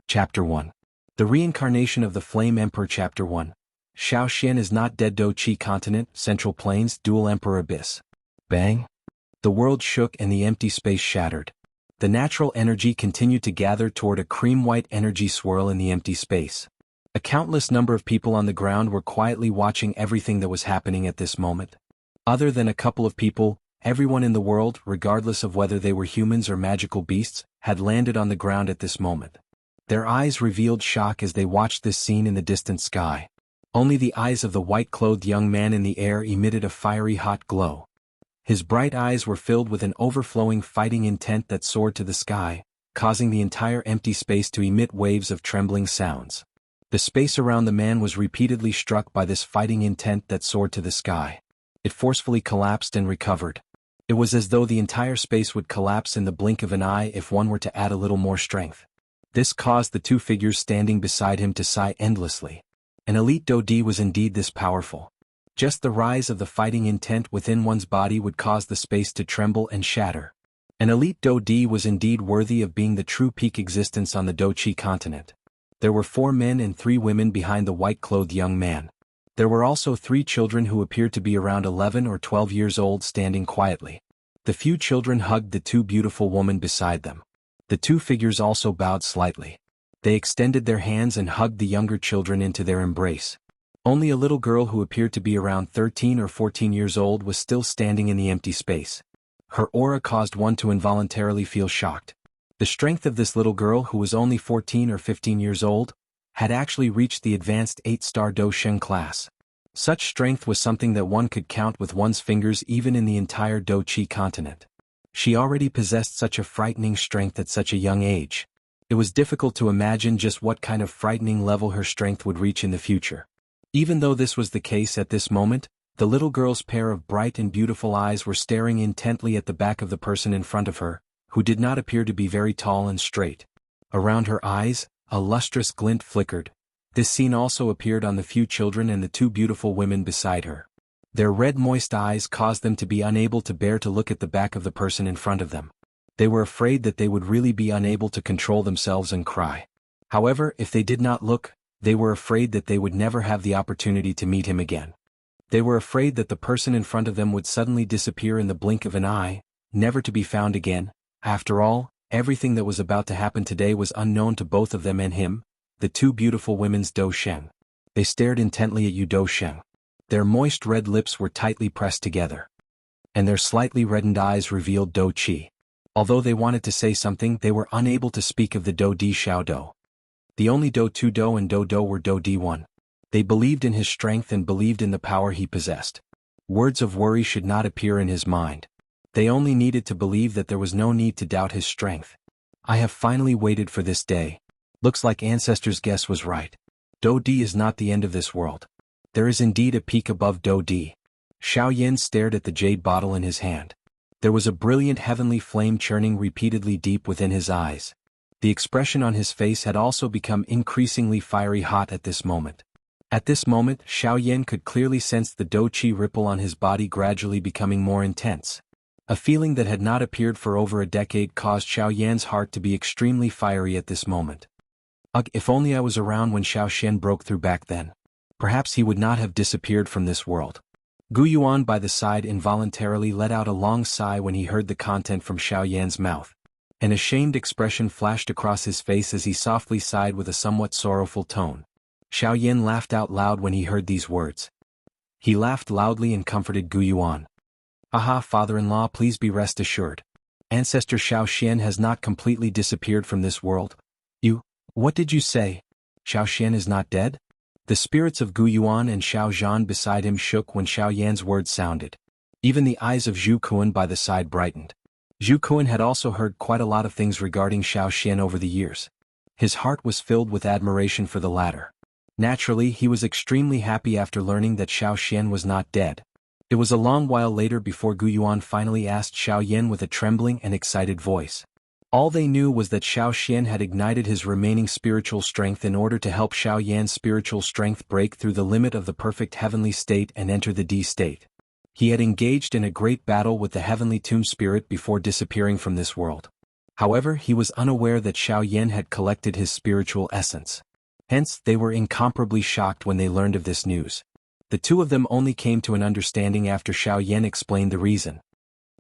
Chapter 1. The Reincarnation of the Flame Emperor. Chapter 1. Xianxia is not dead. Do-Chi Continent, Central Plains, Dual Emperor Abyss. Bang! The world shook and the empty space shattered. The natural energy continued to gather toward a cream-white energy swirl in the empty space. A countless number of people on the ground were quietly watching everything that was happening at this moment. Other than a couple of people, everyone in the world, regardless of whether they were humans or magical beasts, had landed on the ground at this moment. Their eyes revealed shock as they watched this scene in the distant sky. Only the eyes of the white-clothed young man in the air emitted a fiery hot glow. His bright eyes were filled with an overflowing fighting intent that soared to the sky, causing the entire empty space to emit waves of trembling sounds. The space around the man was repeatedly struck by this fighting intent that soared to the sky. It forcefully collapsed and recovered. It was as though the entire space would collapse in the blink of an eye if one were to add a little more strength. This caused the two figures standing beside him to sigh endlessly. An elite Do-Di was indeed this powerful. Just the rise of the fighting intent within one's body would cause the space to tremble and shatter. An elite Do-Di was indeed worthy of being the true peak existence on the Do-Chi continent. There were 4 men and 3 women behind the white-clothed young man. There were also 3 children who appeared to be around 11 or 12 years old standing quietly. The few children hugged the 2 beautiful women beside them. The 2 figures also bowed slightly. They extended their hands and hugged the younger children into their embrace. Only a little girl who appeared to be around 13 or 14 years old was still standing in the empty space. Her aura caused one to involuntarily feel shocked. The strength of this little girl, who was only 14 or 15 years old, had actually reached the advanced 8-star Do Shen class. Such strength was something that one could count with one's fingers even in the entire Do-Chi continent. She already possessed such a frightening strength at such a young age. It was difficult to imagine just what kind of frightening level her strength would reach in the future. Even though this was the case at this moment, the little girl's pair of bright and beautiful eyes were staring intently at the back of the person in front of her, who did not appear to be very tall and straight. Around her eyes, a lustrous glint flickered. This scene also appeared on the few children and the 2 beautiful women beside her. Their red moist eyes caused them to be unable to bear to look at the back of the person in front of them. They were afraid that they would really be unable to control themselves and cry. However, if they did not look, they were afraid that they would never have the opportunity to meet him again. They were afraid that the person in front of them would suddenly disappear in the blink of an eye, never to be found again. After all, everything that was about to happen today was unknown to both of them and him, the 2 beautiful women's Do Shen. They stared intently at you, Do Shen. Their moist red lips were tightly pressed together. And their slightly reddened eyes revealed Do-Chi. Although they wanted to say something, they were unable to speak of the Do-Di Xiao Do. The only Do-2 Do and Do-Do were Do-Di 1. They believed in his strength and believed in the power he possessed. Words of worry should not appear in his mind. They only needed to believe that there was no need to doubt his strength. I have finally waited for this day. Looks like Ancestor's guess was right. Do-Di is not the end of this world. There is indeed a peak above Do-Di. Xiaoyan stared at the jade bottle in his hand. There was a brilliant heavenly flame churning repeatedly deep within his eyes. The expression on his face had also become increasingly fiery hot at this moment. At this moment, Xiaoyan could clearly sense the Do-Chi ripple on his body gradually becoming more intense. A feeling that had not appeared for over a decade caused Xiaoyan's heart to be extremely fiery at this moment. Ugh, if only I was around when Xiaoxian broke through back then. Perhaps he would not have disappeared from this world. Gu Yuan by the side involuntarily let out a long sigh when he heard the content from Xiaoyan's mouth. An ashamed expression flashed across his face as he softly sighed with a somewhat sorrowful tone. Xiaoyan laughed out loud when he heard these words. He laughed loudly and comforted Gu Yuan. Aha, father-in-law, please be rest assured. Ancestor Xiaoxian has not completely disappeared from this world. What did you say? Xiaoxian is not dead? The spirits of Gu Yuan and Xiao Zhan beside him shook when Xiaoyan's words sounded. Even the eyes of Zhu Kuan by the side brightened. Zhu Kuan had also heard quite a lot of things regarding Xiaoxian over the years. His heart was filled with admiration for the latter. Naturally, he was extremely happy after learning that Xiaoxian was not dead. It was a long while later before Gu Yuan finally asked Xiaoyan with a trembling and excited voice. All they knew was that Xiaoxian had ignited his remaining spiritual strength in order to help Xiaoyan's spiritual strength break through the limit of the perfect heavenly state and enter the D state. He had engaged in a great battle with the heavenly tomb spirit before disappearing from this world. However, he was unaware that Xiaoyan had collected his spiritual essence. Hence, they were incomparably shocked when they learned of this news. The two of them only came to an understanding after Xiaoyan explained the reason.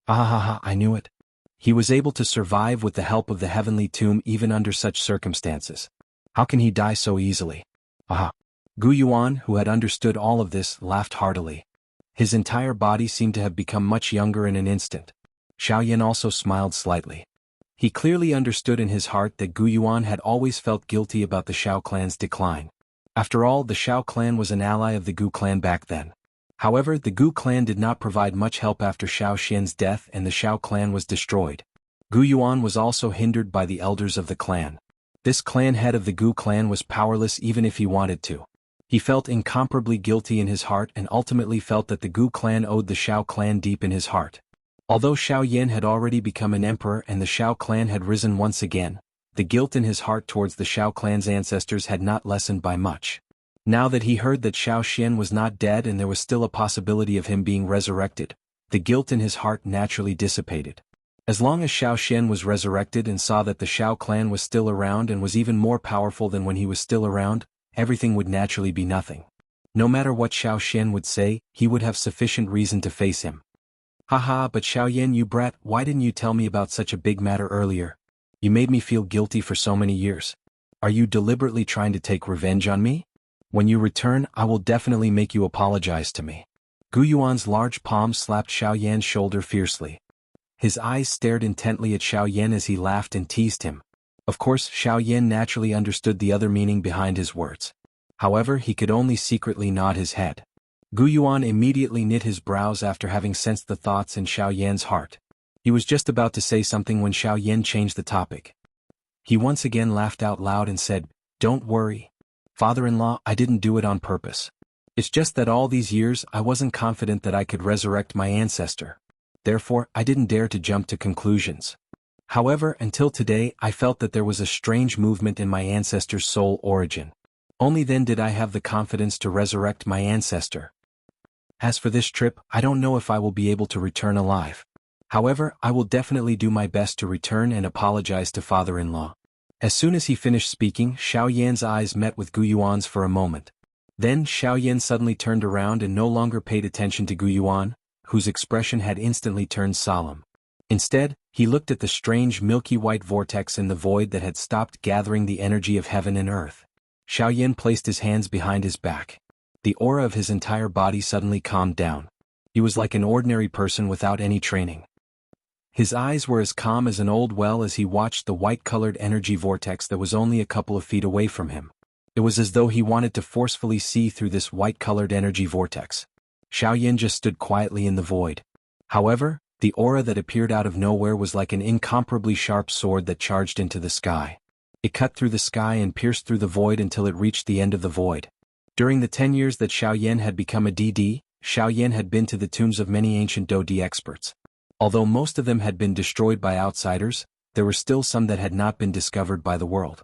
Ah ha ha, I knew it. He was able to survive with the help of the heavenly tomb even under such circumstances. How can he die so easily? Aha. Gu Yuan, who had understood all of this, laughed heartily. His entire body seemed to have become much younger in an instant. Xiaoyan also smiled slightly. He clearly understood in his heart that Gu Yuan had always felt guilty about the Xiao clan's decline. After all, the Xiao clan was an ally of the Gu clan back then. However, the Gu clan did not provide much help after Xiao Xian's death and the Xiao clan was destroyed. Gu Yuan was also hindered by the elders of the clan. This clan head of the Gu clan was powerless even if he wanted to. He felt incomparably guilty in his heart and ultimately felt that the Gu clan owed the Xiao clan deep in his heart. Although Xiaoyan had already become an emperor and the Xiao clan had risen once again, the guilt in his heart towards the Xiao clan's ancestors had not lessened by much. Now that he heard that Xiao Xian was not dead and there was still a possibility of him being resurrected, the guilt in his heart naturally dissipated. As long as Xiao Xian was resurrected and saw that the Xiao clan was still around and was even more powerful than when he was still around, everything would naturally be nothing. No matter what Xiao Xian would say, he would have sufficient reason to face him. Haha, but Xiaoyan, you brat, why didn't you tell me about such a big matter earlier? You made me feel guilty for so many years. Are you deliberately trying to take revenge on me? When you return, I will definitely make you apologize to me. Gu Yuan's large palm slapped Xiaoyan's shoulder fiercely. His eyes stared intently at Xiaoyan as he laughed and teased him. Of course, Xiaoyan naturally understood the other meaning behind his words. However, he could only secretly nod his head. Gu Yuan immediately knit his brows after having sensed the thoughts in Xiaoyan's heart. He was just about to say something when Xiaoyan changed the topic. He once again laughed out loud and said, "Don't worry. Father-in-law, I didn't do it on purpose. It's just that all these years I wasn't confident that I could resurrect my ancestor. Therefore, I didn't dare to jump to conclusions. However, until today, I felt that there was a strange movement in my ancestor's soul origin. Only then did I have the confidence to resurrect my ancestor. As for this trip, I don't know if I will be able to return alive. However, I will definitely do my best to return and apologize to father-in-law." As soon as he finished speaking, Xiaoyan's eyes met with Gu Yuan's for a moment. Then Xiaoyan suddenly turned around and no longer paid attention to Gu Yuan, whose expression had instantly turned solemn. Instead, he looked at the strange milky white vortex in the void that had stopped gathering the energy of heaven and earth. Xiaoyan placed his hands behind his back. The aura of his entire body suddenly calmed down. He was like an ordinary person without any training. His eyes were as calm as an old well as he watched the white-colored energy vortex that was only a couple of feet away from him. It was as though he wanted to forcefully see through this white-colored energy vortex. Xiaoyan just stood quietly in the void. However, the aura that appeared out of nowhere was like an incomparably sharp sword that charged into the sky. It cut through the sky and pierced through the void until it reached the end of the void. During the 10 years that Xiaoyan had become a DD, Xiaoyan had been to the tombs of many ancient Dodi experts. Although most of them had been destroyed by outsiders, there were still some that had not been discovered by the world.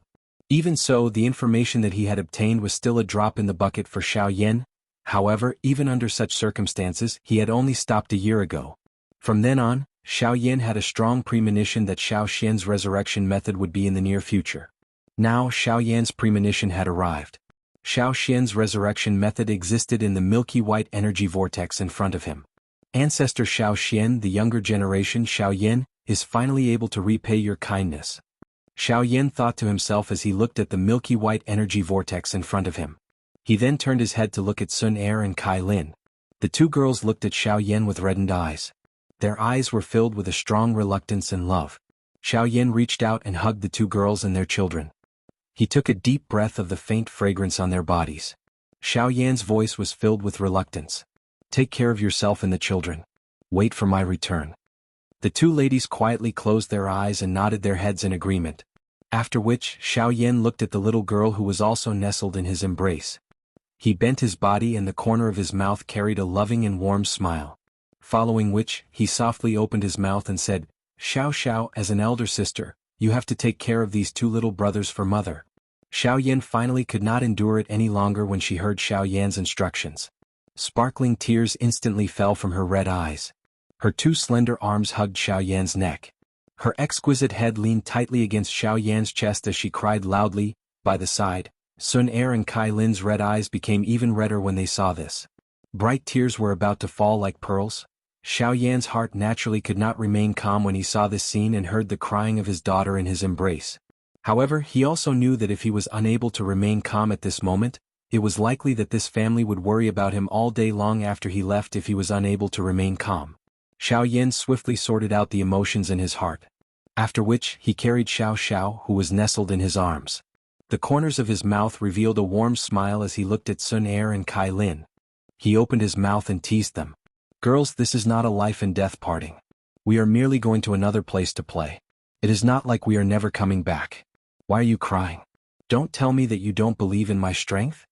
Even so, the information that he had obtained was still a drop in the bucket for Xiaoyan. However, even under such circumstances, he had only stopped a year ago. From then on, Xiaoyan had a strong premonition that Xiao Xian's resurrection method would be in the near future. Now Xiaoyan's premonition had arrived. Xiao Xian's resurrection method existed in the milky white energy vortex in front of him. Ancestor Xiao Xian, the younger generation Xiaoyan, is finally able to repay your kindness. Xiaoyan thought to himself as he looked at the milky white energy vortex in front of him. He then turned his head to look at Sun Er and Kai Lin. The two girls looked at Xiaoyan with reddened eyes. Their eyes were filled with a strong reluctance and love. Xiaoyan reached out and hugged the two girls and their children. He took a deep breath of the faint fragrance on their bodies. Xiaoyan's voice was filled with reluctance. "Take care of yourself and the children. Wait for my return." The two ladies quietly closed their eyes and nodded their heads in agreement. After which, Xiaoyan looked at the little girl who was also nestled in his embrace. He bent his body and the corner of his mouth carried a loving and warm smile. Following which, he softly opened his mouth and said, "Xiao Xiao, as an elder sister, you have to take care of these two little brothers for mother." Xiaoyan finally could not endure it any longer when she heard Xiaoyan's instructions. Sparkling tears instantly fell from her red eyes. Her two slender arms hugged Xiaoyan's neck. Her exquisite head leaned tightly against Xiao Yan's chest as she cried loudly. By the side, Sun Er and Kai Lin's red eyes became even redder when they saw this. Bright tears were about to fall like pearls. Xiao Yan's heart naturally could not remain calm when he saw this scene and heard the crying of his daughter in his embrace. However, he also knew that if he was unable to remain calm at this moment, it was likely that this family would worry about him all day long after he left if he was unable to remain calm. Xiao Yan swiftly sorted out the emotions in his heart. After which, he carried Xiao Xiao, who was nestled in his arms. The corners of his mouth revealed a warm smile as he looked at Sun Er and Kai Lin. He opened his mouth and teased them. Girls, this is not a life and death parting. We are merely going to another place to play. It is not like we are never coming back. Why are you crying? Don't tell me that you don't believe in my strength?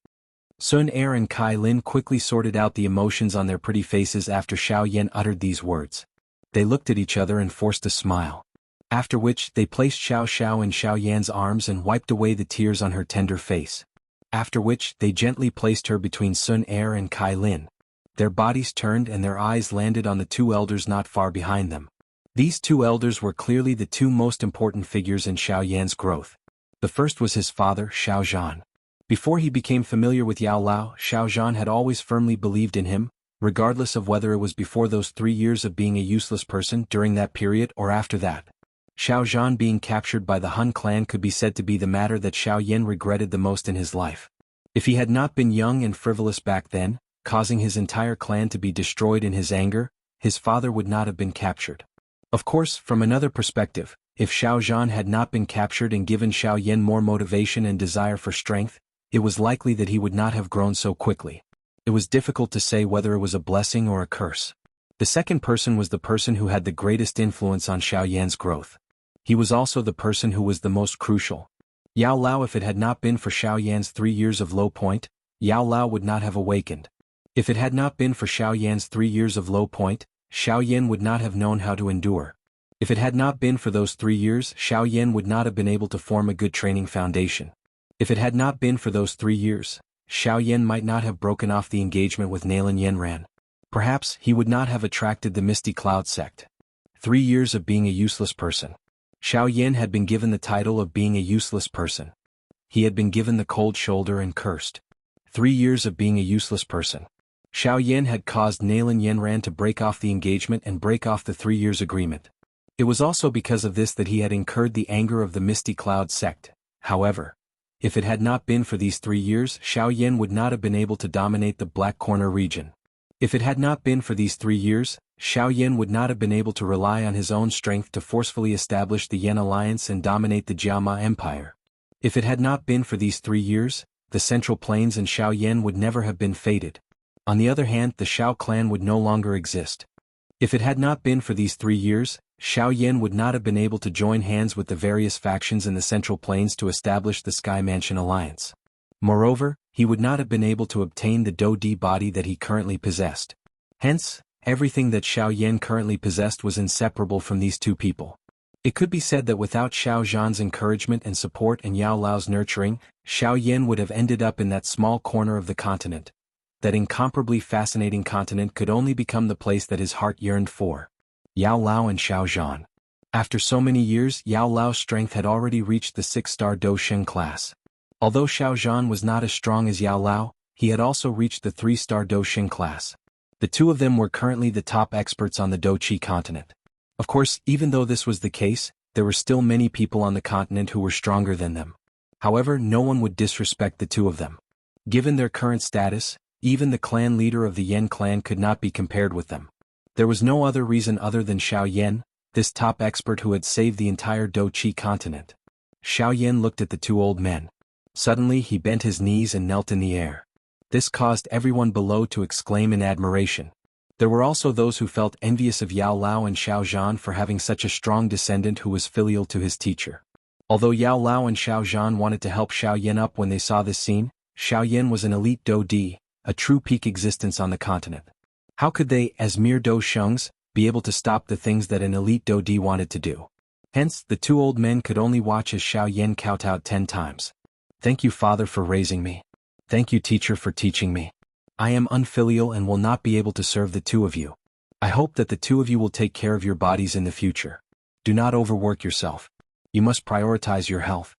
Sun Er and Kai Lin quickly sorted out the emotions on their pretty faces after Xiao Yan uttered these words. They looked at each other and forced a smile. After which, they placed Xiao Xiao in Xiao Yan's arms and wiped away the tears on her tender face. After which, they gently placed her between Sun Er and Kai Lin. Their bodies turned and their eyes landed on the two elders not far behind them. These two elders were clearly the two most important figures in Xiao Yan's growth. The first was his father, Xiao Zhan. Before he became familiar with Yao Lao, Xiao Zhan had always firmly believed in him, regardless of whether it was before those 3 years of being a useless person during that period or after that. Xiao Zhan being captured by the Han clan could be said to be the matter that Xiao Yan regretted the most in his life. If he had not been young and frivolous back then, causing his entire clan to be destroyed in his anger, his father would not have been captured. Of course, from another perspective, if Xiao Zhan had not been captured and given Xiao Yan more motivation and desire for strength, it was likely that he would not have grown so quickly. It was difficult to say whether it was a blessing or a curse. The second person was the person who had the greatest influence on Xiao Yan's growth. He was also the person who was the most crucial. Yao Lao. If it had not been for Xiao Yan's 3 years of low point, Yao Lao would not have awakened. If it had not been for Xiao Yan's 3 years of low point, Xiao Yan would not have known how to endure. If it had not been for those 3 years, Xiao Yan would not have been able to form a good training foundation. If it had not been for those 3 years, Xiao Yan might not have broken off the engagement with Nalan Yanran. Perhaps he would not have attracted the Misty Cloud sect. 3 years of being a useless person. Xiao Yan had been given the title of being a useless person. He had been given the cold shoulder and cursed. 3 years of being a useless person. Xiao Yan had caused Nalan Yanran to break off the engagement and break off the 3 years agreement. It was also because of this that he had incurred the anger of the Misty Cloud sect. However, if it had not been for these 3 years, Xiao Yan would not have been able to dominate the Black Corner region. If it had not been for these 3 years, Xiao Yan would not have been able to rely on his own strength to forcefully establish the Yan Alliance and dominate the Jiama Empire. If it had not been for these 3 years, the Central Plains and Xiao Yan would never have been fated. On the other hand, the Xiao clan would no longer exist. If it had not been for these 3 years, Xiao Yan would not have been able to join hands with the various factions in the Central Plains to establish the Sky Mansion Alliance. Moreover, he would not have been able to obtain the Do Di body that he currently possessed. Hence, everything that Xiao Yan currently possessed was inseparable from these two people. It could be said that without Xiao Zhan's encouragement and support and Yao Lao's nurturing, Xiao Yan would have ended up in that small corner of the continent. That incomparably fascinating continent could only become the place that his heart yearned for. Yao Lao and Xiao Zhan. After so many years, Yao Lao's strength had already reached the 6-star Do Shen class. Although Xiao Zhan was not as strong as Yao Lao, he had also reached the 3-star Do Shen class. The two of them were currently the top experts on the Do Chi continent. Of course, even though this was the case, there were still many people on the continent who were stronger than them. However, no one would disrespect the two of them. Given their current status, even the clan leader of the Yan clan could not be compared with them. There was no other reason other than Xiao Yan, this top expert who had saved the entire Do Chi continent. Xiao Yan looked at the two old men. Suddenly he bent his knees and knelt in the air. This caused everyone below to exclaim in admiration. There were also those who felt envious of Yao Lao and Xiao Zhan for having such a strong descendant who was filial to his teacher. Although Yao Lao and Xiao Zhan wanted to help Xiao Yan up when they saw this scene, Xiao Yan was an elite Do Di, a true peak existence on the continent. How could they, as mere Do Shungs, be able to stop the things that an elite Do Di wanted to do? Hence, the two old men could only watch as Xiao Yan kowtowed 10 times. Thank you, Father, for raising me. Thank you, teacher, for teaching me. I am unfilial and will not be able to serve the two of you. I hope that the two of you will take care of your bodies in the future. Do not overwork yourself. You must prioritize your health.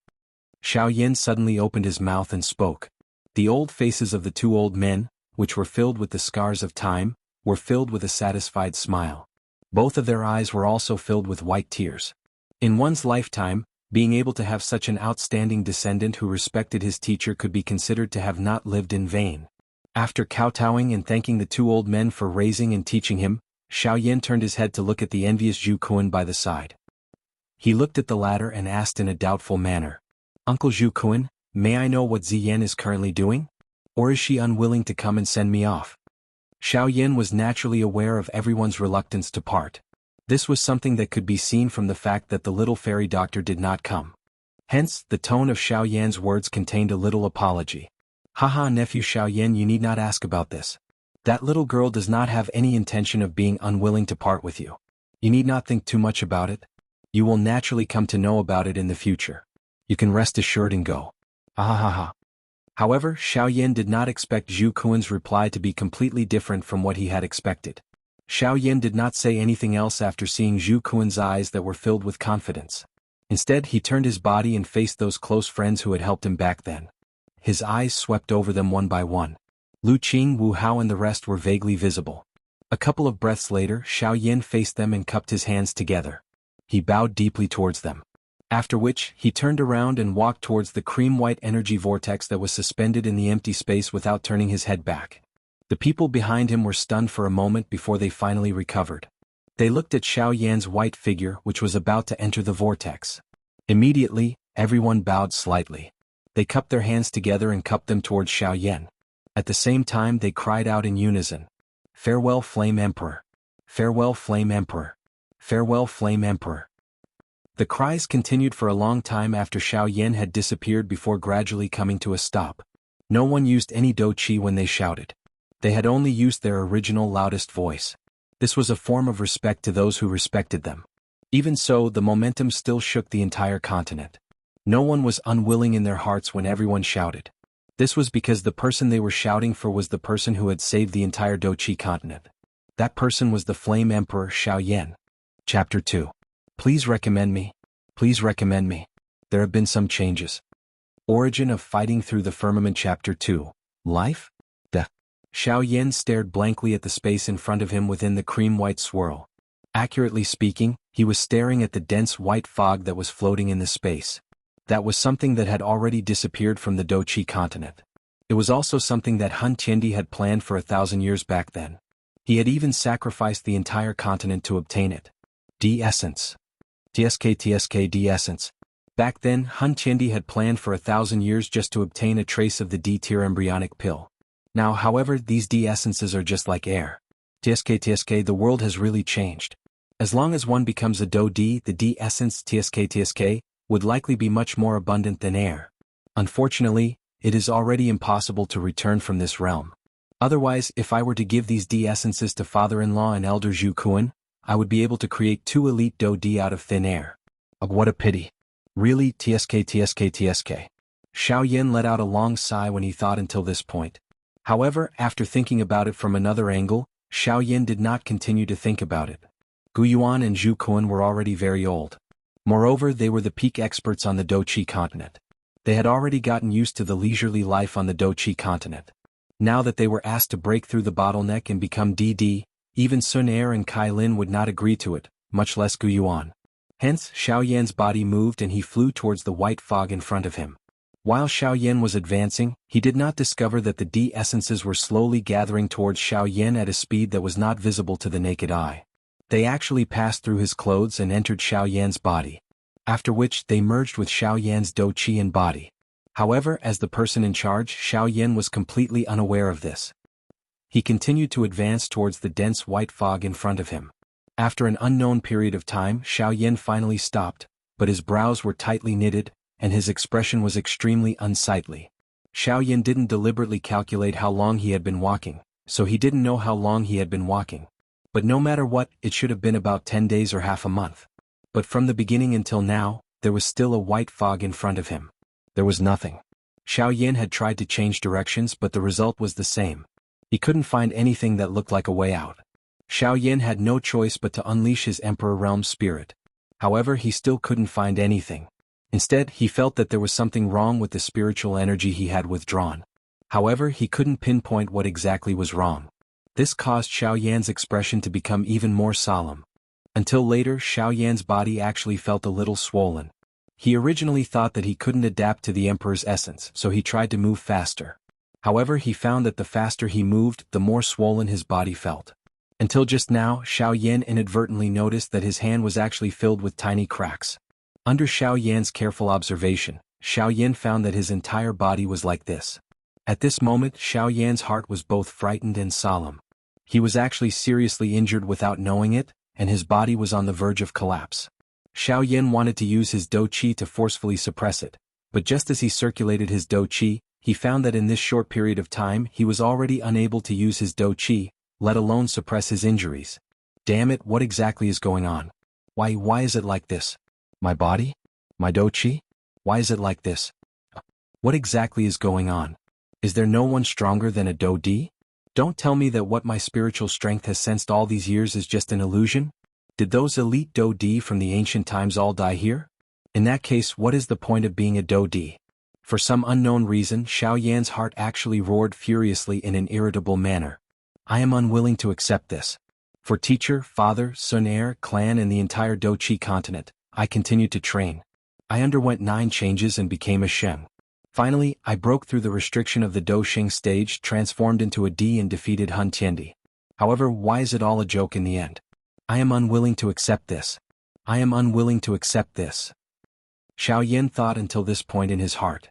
Xiaoyan suddenly opened his mouth and spoke. The old faces of the two old men, which were filled with the scars of time, were filled with a satisfied smile. Both of their eyes were also filled with white tears. In one's lifetime, being able to have such an outstanding descendant who respected his teacher could be considered to have not lived in vain. After kowtowing and thanking the two old men for raising and teaching him, Xiaoyan turned his head to look at the envious Zhu Kuan by the side. He looked at the latter and asked in a doubtful manner, "Uncle Zhu Kuan, may I know what Ziyan is currently doing? Or is she unwilling to come and send me off?" Xiaoyan was naturally aware of everyone's reluctance to part. This was something that could be seen from the fact that the little fairy doctor did not come. Hence, the tone of Xiaoyan's words contained a little apology. "Haha, nephew Xiaoyan, you need not ask about this. That little girl does not have any intention of being unwilling to part with you. You need not think too much about it. You will naturally come to know about it in the future. You can rest assured and go." Ahahaha. However, Xiaoyan did not expect Zhu Kuan's reply to be completely different from what he had expected. Xiaoyan did not say anything else after seeing Zhu Kuan's eyes that were filled with confidence. Instead, he turned his body and faced those close friends who had helped him back then. His eyes swept over them one by one. Lu Qing, Wu Hao and the rest were vaguely visible. A couple of breaths later, Xiaoyan faced them and cupped his hands together. He bowed deeply towards them. After which, he turned around and walked towards the cream-white energy vortex that was suspended in the empty space without turning his head back. The people behind him were stunned for a moment before they finally recovered. They looked at Xiaoyan's white figure which was about to enter the vortex. Immediately, everyone bowed slightly. They cupped their hands together and cupped them towards Xiaoyan. At the same time they cried out in unison, "Farewell, Flame Emperor! Farewell, Flame Emperor! Farewell, Flame Emperor!" The cries continued for a long time after Xiaoyan had disappeared before gradually coming to a stop. No one used any dou qi when they shouted. They had only used their original loudest voice. This was a form of respect to those who respected them. Even so, the momentum still shook the entire continent. No one was unwilling in their hearts when everyone shouted. This was because the person they were shouting for was the person who had saved the entire dou qi continent. That person was the Flame Emperor Xiaoyan. Chapter 2. Please recommend me. Please recommend me. There have been some changes. Origin of Fighting Through the Firmament Chapter 2. Life? Death. Xiaoyan stared blankly at the space in front of him within the cream-white swirl. Accurately speaking, he was staring at the dense white fog that was floating in the space. That was something that had already disappeared from the dou qi continent. It was also something that Hun Tiendi had planned for 1,000 years back then. He had even sacrificed the entire continent to obtain it. D-Essence. TSK D-Essence. Back then, Hun Tiendi had planned for 1,000 years just to obtain a trace of the D-tier embryonic pill. Now, however, these D-Essences are just like air. TSK, the world has really changed. As long as one becomes a dou D, the D-Essence TSK, would likely be much more abundant than air. Unfortunately, it is already impossible to return from this realm. Otherwise, if I were to give these D-Essences to father-in-law and elder Zhu Kuan, I would be able to create 2 elite dou D out of thin air. Oh, what a pity. Really, TSK. Xiaoyan let out a long sigh when he thought until this point. However, after thinking about it from another angle, Xiaoyan did not continue to think about it. Guyuan and Zhu Kuan were already very old. Moreover, they were the peak experts on the dou qi continent. They had already gotten used to the leisurely life on the dou qi continent. Now that they were asked to break through the bottleneck and become DD, even Sun Er and Kai Lin would not agree to it, much less Guyuan. Hence, Xiaoyan's body moved and he flew towards the white fog in front of him. While Xiaoyan was advancing, he did not discover that the D-Essences were slowly gathering towards Xiaoyan at a speed that was not visible to the naked eye. They actually passed through his clothes and entered Xiaoyan's body. After which, they merged with Xiaoyan's dou qi and body. However, as the person in charge, Xiaoyan was completely unaware of this. He continued to advance towards the dense white fog in front of him. After an unknown period of time, Xiaoyan finally stopped, but his brows were tightly knitted, and his expression was extremely unsightly. Xiaoyan didn't deliberately calculate how long he had been walking, so he didn't know how long he had been walking. But no matter what, it should have been about 10 days or half a month. But from the beginning until now, there was still a white fog in front of him. There was nothing. Xiaoyan had tried to change directions but the result was the same. He couldn't find anything that looked like a way out. Xiaoyan had no choice but to unleash his Emperor Realm spirit. However, he still couldn't find anything. Instead, he felt that there was something wrong with the spiritual energy he had withdrawn. However, he couldn't pinpoint what exactly was wrong. This caused Xiao Yan's expression to become even more solemn. Until later, Xiao Yan's body actually felt a little swollen. He originally thought that he couldn't adapt to the Emperor's essence, so he tried to move faster. However, he found that the faster he moved, the more swollen his body felt. Until just now, Xiao Yan inadvertently noticed that his hand was actually filled with tiny cracks. Under Xiao Yan's careful observation, Xiao Yan found that his entire body was like this. At this moment, Xiao Yan's heart was both frightened and solemn. He was actually seriously injured without knowing it, and his body was on the verge of collapse. Xiao Yan wanted to use his dou qi to forcefully suppress it, but just as he circulated his dou qi, he found that in this short period of time he was already unable to use his dou qi, let alone suppress his injuries. Damn it, what exactly is going on? Why is it like this? My body? My dou qi? Why is it like this? What exactly is going on? Is there no one stronger than a dou di? Don't tell me that what my spiritual strength has sensed all these years is just an illusion? Did those elite dou di from the ancient times all die here? In that case, what is the point of being a dou di? For some unknown reason, Xiao Yan's heart actually roared furiously in an irritable manner. I am unwilling to accept this. For teacher, father, Sun heir, clan and the entire dou qi continent, I continued to train. I underwent 9 changes and became a Sheng. Finally, I broke through the restriction of the Dou Xing stage, transformed into a Di and defeated Hun Tiandi. However, why is it all a joke in the end? I am unwilling to accept this. I am unwilling to accept this. Xiao Yan thought until this point in his heart.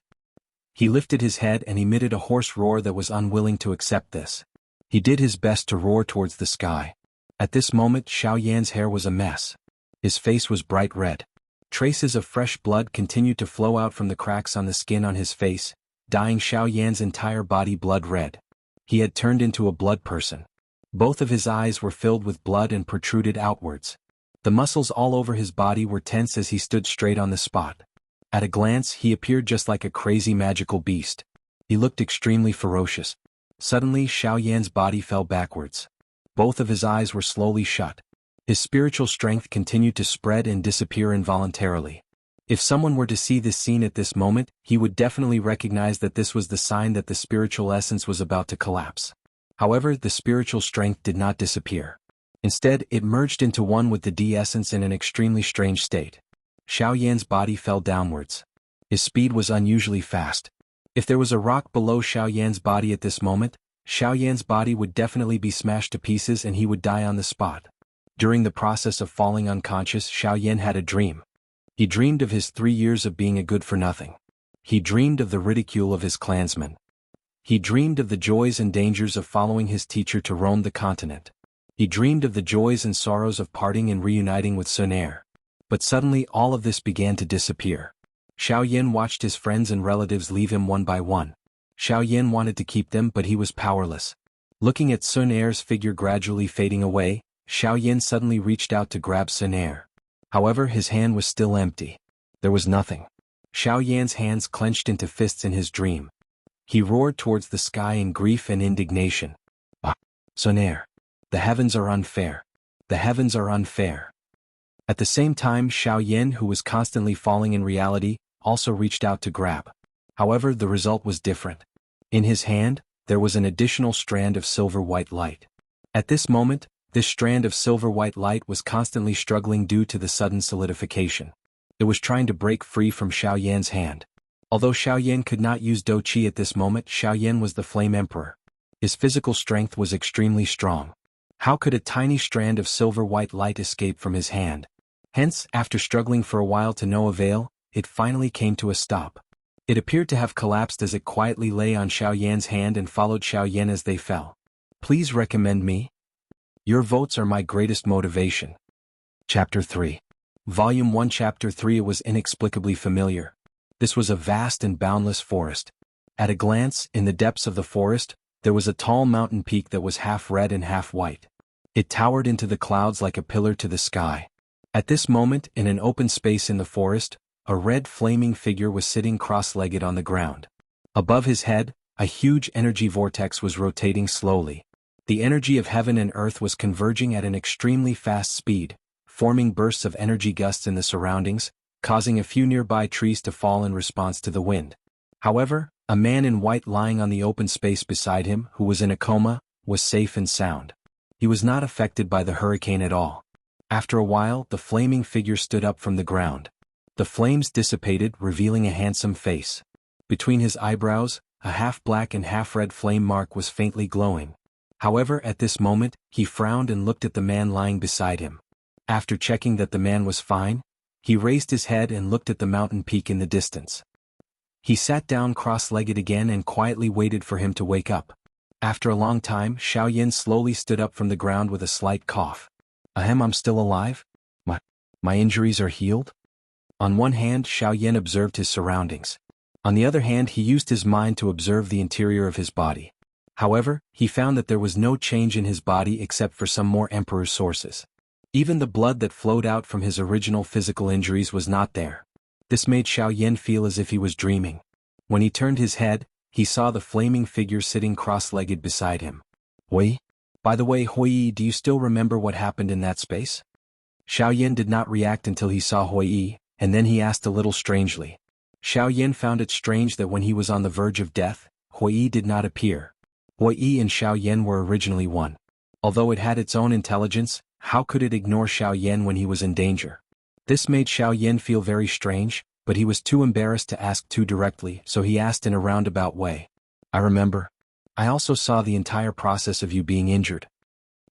He lifted his head and emitted a hoarse roar that was unwilling to accept this. He did his best to roar towards the sky. At this moment, Xiao Yan's hair was a mess. His face was bright red. Traces of fresh blood continued to flow out from the cracks on the skin on his face, dyeing Xiao Yan's entire body blood red. He had turned into a blood person. Both of his eyes were filled with blood and protruded outwards. The muscles all over his body were tense as he stood straight on the spot. At a glance, he appeared just like a crazy magical beast. He looked extremely ferocious. Suddenly, Xiao Yan's body fell backwards. Both of his eyes were slowly shut. His spiritual strength continued to spread and disappear involuntarily. If someone were to see this scene at this moment, he would definitely recognize that this was the sign that the spiritual essence was about to collapse. However, the spiritual strength did not disappear. Instead, it merged into one with the Di essence in an extremely strange state. Xiao Yan's body fell downwards. His speed was unusually fast. If there was a rock below Xiao Yan's body at this moment, Xiao Yan's body would definitely be smashed to pieces and he would die on the spot. During the process of falling unconscious, Xiao Yan had a dream. He dreamed of his 3 years of being a good-for-nothing. He dreamed of the ridicule of his clansmen. He dreamed of the joys and dangers of following his teacher to roam the continent. He dreamed of the joys and sorrows of parting and reuniting with Sun heir. But suddenly all of this began to disappear. Xiao Yan watched his friends and relatives leave him one by one. Xiao Yan wanted to keep them, but he was powerless. Looking at Sun heir's figure gradually fading away, Xiao Yan suddenly reached out to grab Sun heir. However, his hand was still empty. There was nothing. Xiao Yan's hands clenched into fists in his dream. He roared towards the sky in grief and indignation. Ah, Sun heir. The heavens are unfair. The heavens are unfair. At the same time, Xiao Yan, who was constantly falling in reality, also reached out to grab. However, the result was different. In his hand, there was an additional strand of silver-white light. At this moment, this strand of silver-white light was constantly struggling due to the sudden solidification. It was trying to break free from Xiao Yan's hand. Although Xiao Yan could not use dou qi at this moment, Xiao Yan was the Flame Emperor. His physical strength was extremely strong. How could a tiny strand of silver-white light escape from his hand? Hence, after struggling for a while to no avail, it finally came to a stop. It appeared to have collapsed as it quietly lay on Xiao Yan's hand and followed Xiao Yan as they fell. Please recommend me. Your votes are my greatest motivation. Chapter 3. Volume 1 Chapter 3 was inexplicably familiar. This was a vast and boundless forest. At a glance, in the depths of the forest, there was a tall mountain peak that was half red and half white. It towered into the clouds like a pillar to the sky. At this moment, in an open space in the forest, a red flaming figure was sitting cross-legged on the ground. Above his head, a huge energy vortex was rotating slowly. The energy of heaven and earth was converging at an extremely fast speed, forming bursts of energy gusts in the surroundings, causing a few nearby trees to fall in response to the wind. However, a man in white lying on the open space beside him, who was in a coma, was safe and sound. He was not affected by the hurricane at all. After a while, the flaming figure stood up from the ground. The flames dissipated, revealing a handsome face. Between his eyebrows, a half-black and half-red flame mark was faintly glowing. However, at this moment, he frowned and looked at the man lying beside him. After checking that the man was fine, he raised his head and looked at the mountain peak in the distance. He sat down cross-legged again and quietly waited for him to wake up. After a long time, Xiaoyan slowly stood up from the ground with a slight cough. Ahem, I'm still alive? My injuries are healed? On one hand, Xiaoyan observed his surroundings. On the other hand, he used his mind to observe the interior of his body. However, he found that there was no change in his body except for some more emperor sources. Even the blood that flowed out from his original physical injuries was not there. This made Xiaoyan feel as if he was dreaming. When he turned his head, he saw the flaming figure sitting cross-legged beside him. Hui? By the way, Hui, do you still remember what happened in that space? Xiaoyan did not react until he saw Hui, and then he asked a little strangely. Xiaoyan found it strange that when he was on the verge of death, Hui did not appear. Hui and Xiaoyan were originally one. Although it had its own intelligence, how could it ignore Xiaoyan when he was in danger? This made Xiaoyan feel very strange, but he was too embarrassed to ask too directly, so he asked in a roundabout way. I remember. I also saw the entire process of you being injured.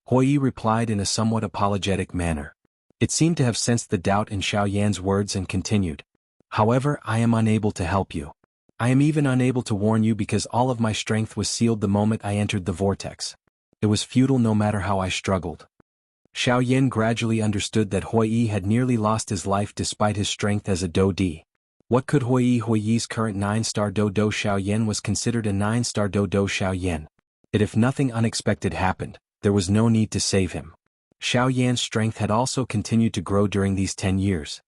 Hui replied in a somewhat apologetic manner. It seemed to have sensed the doubt in Xiaoyan's words and continued. However, I am unable to help you. I am even unable to warn you because all of my strength was sealed the moment I entered the vortex. It was futile no matter how I struggled. Xiaoyan gradually understood that Hui had nearly lost his life despite his strength as a Do-Di. What could Hui's current 9-star Do-Do Xiaoyan was considered a 9-star Do-Do Xiaoyan. Yet if nothing unexpected happened, there was no need to save him. Xiaoyan's strength had also continued to grow during these 10 years.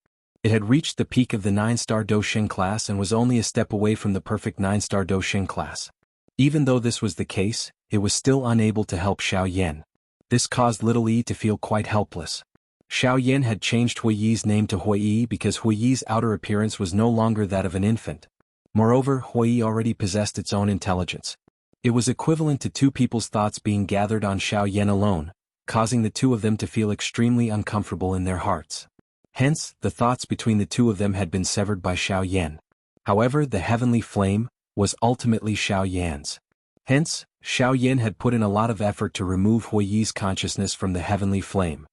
It had reached the peak of the 9-star Do Xing class and was only a step away from the perfect 9-star Do Xing class. Even though this was the case, it was still unable to help Xiaoyan. This caused Little Yi to feel quite helpless. Xiaoyan had changed Hui's name to Hui because Hui's outer appearance was no longer that of an infant. Moreover, Hui already possessed its own intelligence. It was equivalent to two people's thoughts being gathered on Xiaoyan alone, causing the two of them to feel extremely uncomfortable in their hearts. Hence, the thoughts between the two of them had been severed by Xiaoyan. However, the heavenly flame was ultimately Xiaoyan's. Hence, Xiaoyan had put in a lot of effort to remove Hui's consciousness from the heavenly flame.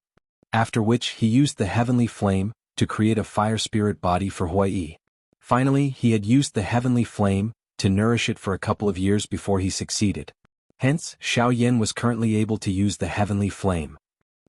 After which he used the heavenly flame to create a fire spirit body for Hui. Finally, he had used the heavenly flame to nourish it for a couple of years before he succeeded. Hence, Xiaoyan was currently able to use the heavenly flame.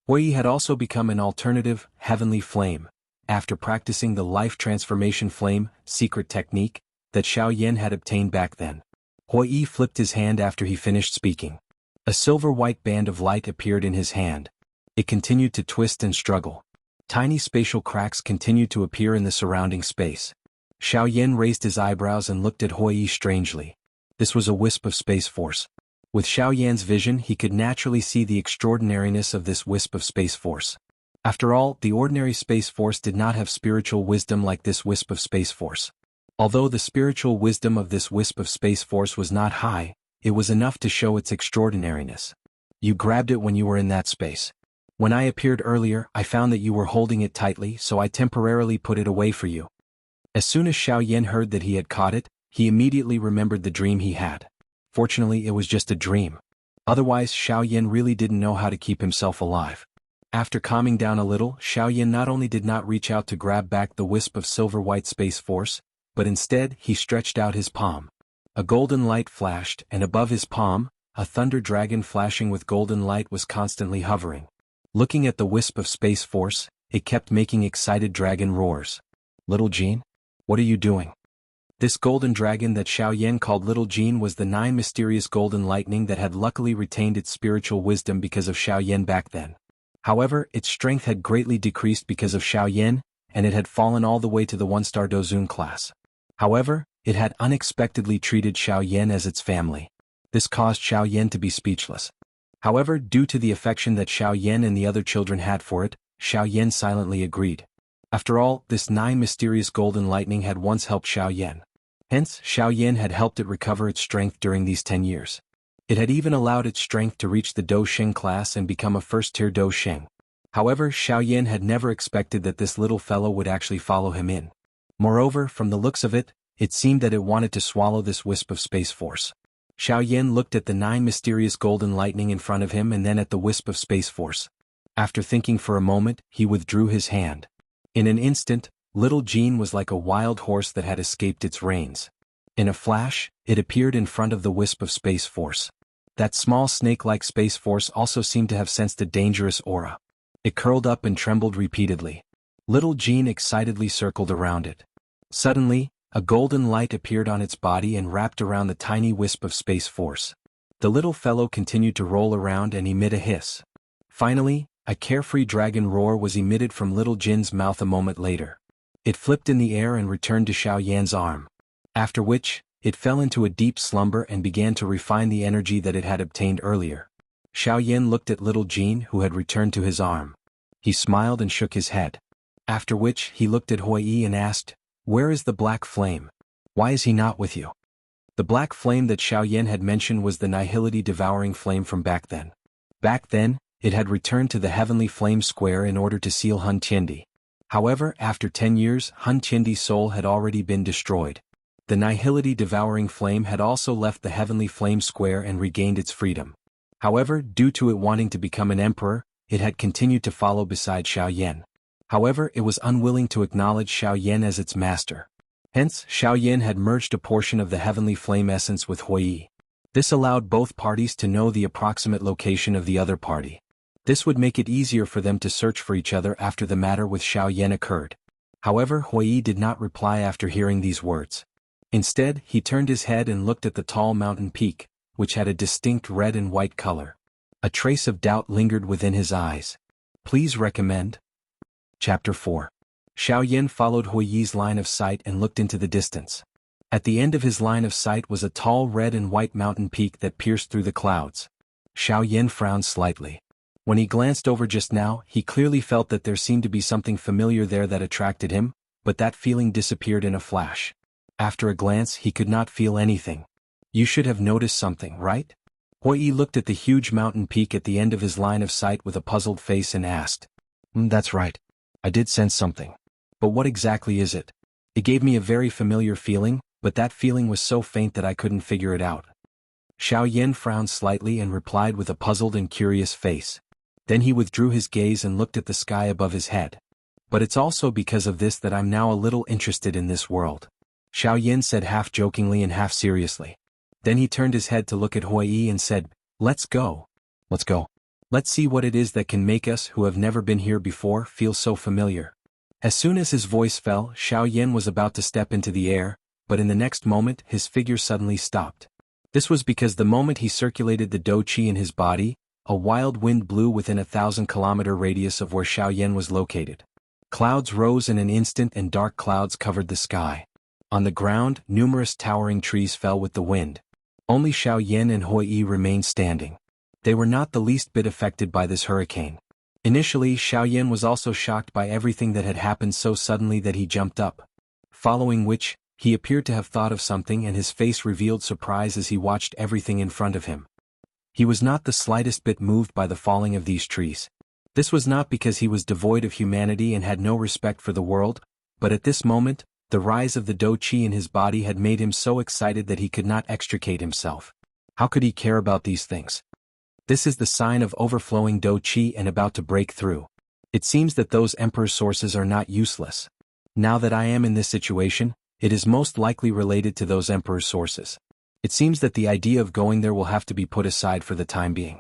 Hui had also become an alternative heavenly flame, after practicing the life transformation flame secret technique that Xiaoyan had obtained back then. Hui flipped his hand after he finished speaking. A silver-white band of light appeared in his hand. It continued to twist and struggle. Tiny spatial cracks continued to appear in the surrounding space. Xiaoyan raised his eyebrows and looked at Hui strangely. This was a wisp of space force. With Xiaoyan's vision, he could naturally see the extraordinariness of this wisp of space force. After all, the ordinary space force did not have spiritual wisdom like this wisp of space force. Although the spiritual wisdom of this wisp of space force was not high, it was enough to show its extraordinariness. You grabbed it when you were in that space. When I appeared earlier, I found that you were holding it tightly, so I temporarily put it away for you. As soon as Xiaoyan heard that he had caught it, he immediately remembered the dream he had. Fortunately, it was just a dream. Otherwise, Xiaoyan really didn't know how to keep himself alive. After calming down a little, Xiaoyan not only did not reach out to grab back the wisp of silver-white space force, but instead, he stretched out his palm. A golden light flashed, and above his palm, a thunder dragon flashing with golden light was constantly hovering. Looking at the wisp of space force, it kept making excited dragon roars. Little Jean? What are you doing? This golden dragon that Xiaoyan called Little Jean was the 9 mysterious golden lightning that had luckily retained its spiritual wisdom because of Xiaoyan back then. However, its strength had greatly decreased because of Xiaoyan, and it had fallen all the way to the 1-star Dozun class. However, it had unexpectedly treated Xiaoyan as its family. This caused Xiaoyan to be speechless. However, due to the affection that Xiaoyan and the other children had for it, Xiaoyan silently agreed. After all, this 9 mysterious golden lightning had once helped Xiaoyan. Hence, Xiaoyan had helped it recover its strength during these 10 years. It had even allowed its strength to reach the Do Sheng class and become a first-tier Do Sheng. However, Xiaoyan had never expected that this little fellow would actually follow him in. Moreover, from the looks of it, it seemed that it wanted to swallow this wisp of space force. Xiaoyan looked at the 9 mysterious golden lightning in front of him and then at the wisp of space force. After thinking for a moment, he withdrew his hand. In an instant, little Jean was like a wild horse that had escaped its reins. In a flash, it appeared in front of the wisp of space force. That small snake-like space force also seemed to have sensed a dangerous aura. It curled up and trembled repeatedly. Little Jean excitedly circled around it. Suddenly, a golden light appeared on its body and wrapped around the tiny wisp of space force. The little fellow continued to roll around and emit a hiss. Finally, a carefree dragon roar was emitted from little Jin's mouth a moment later. It flipped in the air and returned to Xiaoyan's arm. After which, it fell into a deep slumber and began to refine the energy that it had obtained earlier. Xiaoyan looked at little Jean who had returned to his arm. He smiled and shook his head. After which, he looked at Huiyi and asked, "Where is the black flame? Why is he not with you?" The black flame that Xiaoyan had mentioned was the nihility devouring flame from back then. Back then, it had returned to the heavenly flame square in order to seal Hun Tiendi. However, after 10 years, Hun Tiendi's soul had already been destroyed. The nihility devouring flame had also left the heavenly flame square and regained its freedom. However, due to it wanting to become an emperor, it had continued to follow beside Xiaoyan. However, it was unwilling to acknowledge Xiaoyan as its master. Hence, Xiaoyan had merged a portion of the heavenly flame essence with Huiyi. This allowed both parties to know the approximate location of the other party. This would make it easier for them to search for each other after the matter with Xiaoyan occurred. However, Huiyi did not reply after hearing these words. Instead, he turned his head and looked at the tall mountain peak, which had a distinct red and white color. A trace of doubt lingered within his eyes. Please recommend. Chapter 4. Xiaoyan followed Huiyi's line of sight and looked into the distance. At the end of his line of sight was a tall red and white mountain peak that pierced through the clouds. Xiaoyan frowned slightly. When he glanced over just now, he clearly felt that there seemed to be something familiar there that attracted him, but that feeling disappeared in a flash. After a glance, he could not feel anything. You should have noticed something, right? Huiyi looked at the huge mountain peak at the end of his line of sight with a puzzled face and asked. That's right. I did sense something. But what exactly is it? It gave me a very familiar feeling, but that feeling was so faint that I couldn't figure it out. Xiaoyan frowned slightly and replied with a puzzled and curious face. Then he withdrew his gaze and looked at the sky above his head. But it's also because of this that I'm now a little interested in this world. Xiaoyan said half jokingly and half seriously. Then he turned his head to look at Huiyi and said, Let's go. Let's go. Let's see what it is that can make us who have never been here before feel so familiar. As soon as his voice fell, Xiaoyan was about to step into the air, but in the next moment his figure suddenly stopped. This was because the moment he circulated the Do Qi in his body, a wild wind blew within a 1,000-kilometer radius of where Xiaoyan was located. Clouds rose in an instant and dark clouds covered the sky. On the ground, numerous towering trees fell with the wind. Only Xiaoyan and Huiyi remained standing. They were not the least bit affected by this hurricane. Initially, Xiaoyan was also shocked by everything that had happened so suddenly that he jumped up. Following which, he appeared to have thought of something and his face revealed surprise as he watched everything in front of him. He was not the slightest bit moved by the falling of these trees. This was not because he was devoid of humanity and had no respect for the world, but at this moment, the rise of the Do Qi in his body had made him so excited that he could not extricate himself. How could he care about these things? This is the sign of overflowing Do Qi and about to break through. It seems that those Emperor's sources are not useless. Now that I am in this situation, it is most likely related to those Emperor's sources. It seems that the idea of going there will have to be put aside for the time being.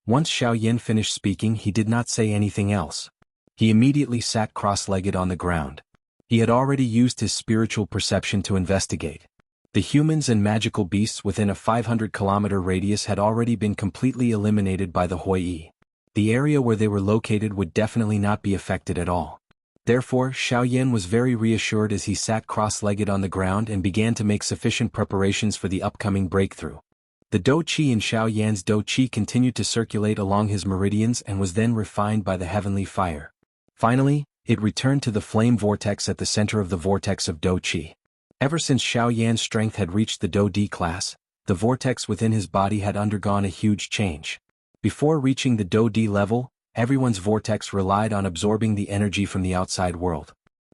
Once Xiaoyan finished speaking, he did not say anything else. He immediately sat cross-legged on the ground. He had already used his spiritual perception to investigate. The humans and magical beasts within a 500-kilometer radius had already been completely eliminated by the Huiyi. The area where they were located would definitely not be affected at all. Therefore, Xiaoyan was very reassured as he sat cross-legged on the ground and began to make sufficient preparations for the upcoming breakthrough. The Do Qi in Xiaoyan's Do Qi continued to circulate along his meridians and was then refined by the heavenly fire. Finally, it returned to the flame vortex at the center of the vortex of Do Qi. Ever since Xiao Yan's strength had reached the Do D class, the vortex within his body had undergone a huge change. Before reaching the Do D level, everyone's vortex relied on absorbing the energy from the outside world.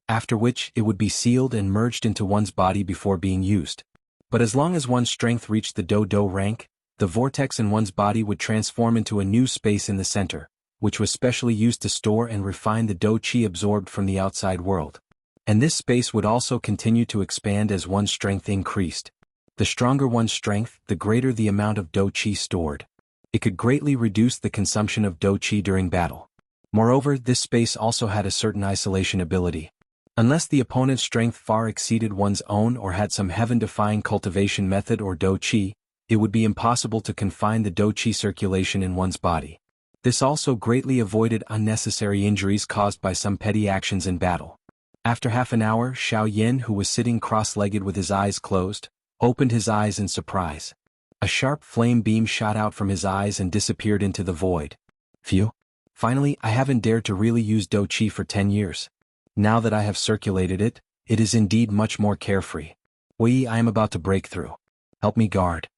After which, it would be sealed and merged into one's body before being used. But as long as one's strength reached the Do Do rank, the vortex in one's body would transform into a new space in the center, which was specially used to store and refine the Do Qi absorbed from the outside world. And this space would also continue to expand as one's strength increased. The stronger one's strength, the greater the amount of Do Qi stored. It could greatly reduce the consumption of Do Qi during battle. Moreover, this space also had a certain isolation ability. Unless the opponent's strength far exceeded one's own or had some heaven-defying cultivation method or Do Qi, it would be impossible to confine the Do Qi circulation in one's body. This also greatly avoided unnecessary injuries caused by some petty actions in battle. After half an hour, Xiao Yan, who was sitting cross-legged with his eyes closed, opened his eyes in surprise. A sharp flame beam shot out from his eyes and disappeared into the void. Phew. Finally, I haven't dared to really use Do Qi for 10 years. Now that I have circulated it, it is indeed much more carefree. Wei, I am about to break through. Help me guard.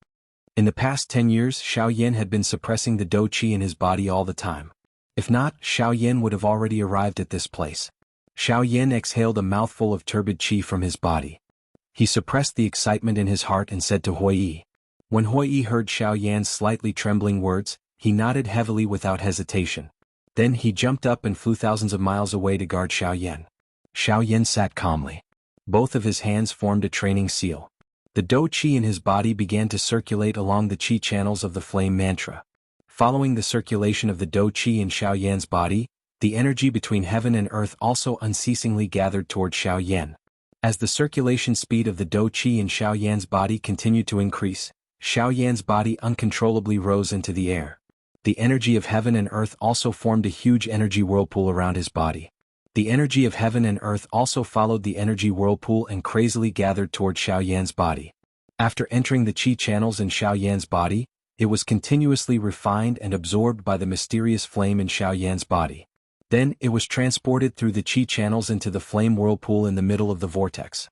In the past 10 years, Xiao Yan had been suppressing the Do Qi in his body all the time. If not, Xiao Yan would have already arrived at this place. Xiao Yan exhaled a mouthful of turbid qi from his body. He suppressed the excitement in his heart and said to Hui Yi. When Hui Yi heard Xiao Yan's slightly trembling words, he nodded heavily without hesitation. Then he jumped up and flew thousands of miles away to guard Xiao Yan. Xiao Yan sat calmly. Both of his hands formed a training seal. The Do Qi in his body began to circulate along the Qi channels of the flame mantra. Following the circulation of the Do Qi in Xiao Yan's body, the energy between heaven and earth also unceasingly gathered toward Xiao Yan. As the circulation speed of the Do Qi in Xiao Yan's body continued to increase, Xiao Yan's body uncontrollably rose into the air. The energy of heaven and earth also formed a huge energy whirlpool around his body. The energy of heaven and earth also followed the energy whirlpool and crazily gathered toward Xiao Yan's body. After entering the Qi channels in Xiao Yan's body, it was continuously refined and absorbed by the mysterious flame in Xiao Yan's body. Then, it was transported through the Qi channels into the flame whirlpool in the middle of the vortex.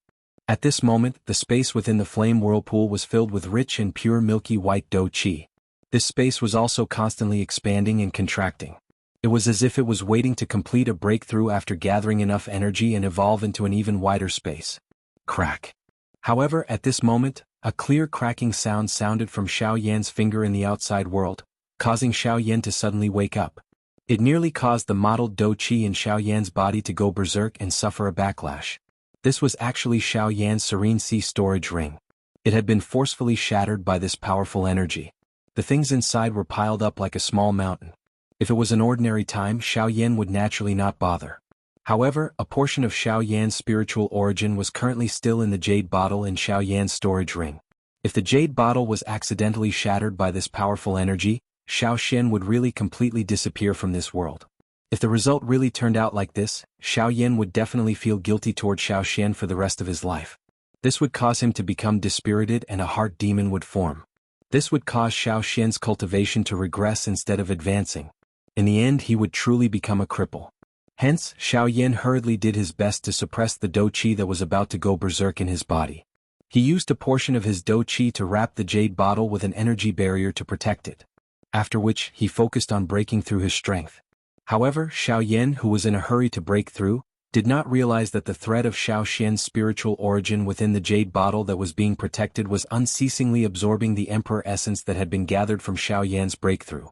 At this moment, the space within the flame whirlpool was filled with rich and pure milky white Do Qi. This space was also constantly expanding and contracting. It was as if it was waiting to complete a breakthrough after gathering enough energy and evolve into an even wider space. Crack. However, at this moment, a clear cracking sound sounded from Xiao Yan's finger in the outside world, causing Xiao Yan to suddenly wake up. It nearly caused the mottled Do Qi in Xiao Yan's body to go berserk and suffer a backlash. This was actually Xiao Yan's serene sea storage ring. It had been forcefully shattered by this powerful energy. The things inside were piled up like a small mountain. If it was an ordinary time, Xiao Yan would naturally not bother. However, a portion of Xiao Yan's spiritual origin was currently still in the jade bottle in Xiao Yan's storage ring. If the jade bottle was accidentally shattered by this powerful energy, Xiao Xian would really completely disappear from this world. If the result really turned out like this, Xiao Yan would definitely feel guilty toward Xiao Xian for the rest of his life. This would cause him to become dispirited and a heart demon would form. This would cause Xiao Xian's cultivation to regress instead of advancing. In the end, he would truly become a cripple. Hence, Xiao Yan hurriedly did his best to suppress the Do Qi that was about to go berserk in his body. He used a portion of his Do Qi to wrap the jade bottle with an energy barrier to protect it. After which, he focused on breaking through his strength. However, Xiao Yan, who was in a hurry to break through, did not realize that the thread of Xiao Xian's spiritual origin within the jade bottle that was being protected was unceasingly absorbing the emperor essence that had been gathered from Xiao Yan's breakthrough.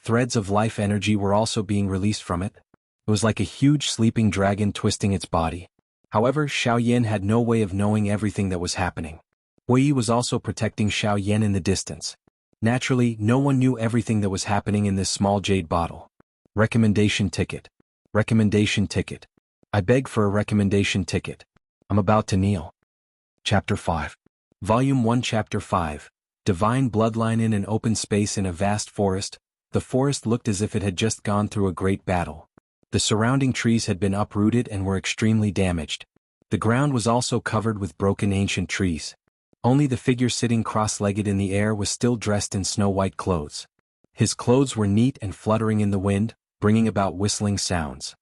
Threads of life energy were also being released from it. It was like a huge sleeping dragon twisting its body. However, Xiao Yan had no way of knowing everything that was happening. Wei Yi was also protecting Xiao Yan in the distance. Naturally, no one knew everything that was happening in this small jade bottle. Recommendation ticket. Recommendation ticket. I beg for a recommendation ticket. I'm about to kneel. Chapter 5. Volume 1 Chapter 5. Divine Bloodline. In an open space in a vast forest, the forest looked as if it had just gone through a great battle. The surrounding trees had been uprooted and were extremely damaged. The ground was also covered with broken ancient trees. Only the figure sitting cross-legged in the air was still dressed in snow-white clothes. His clothes were neat and fluttering in the wind, bringing about whistling sounds.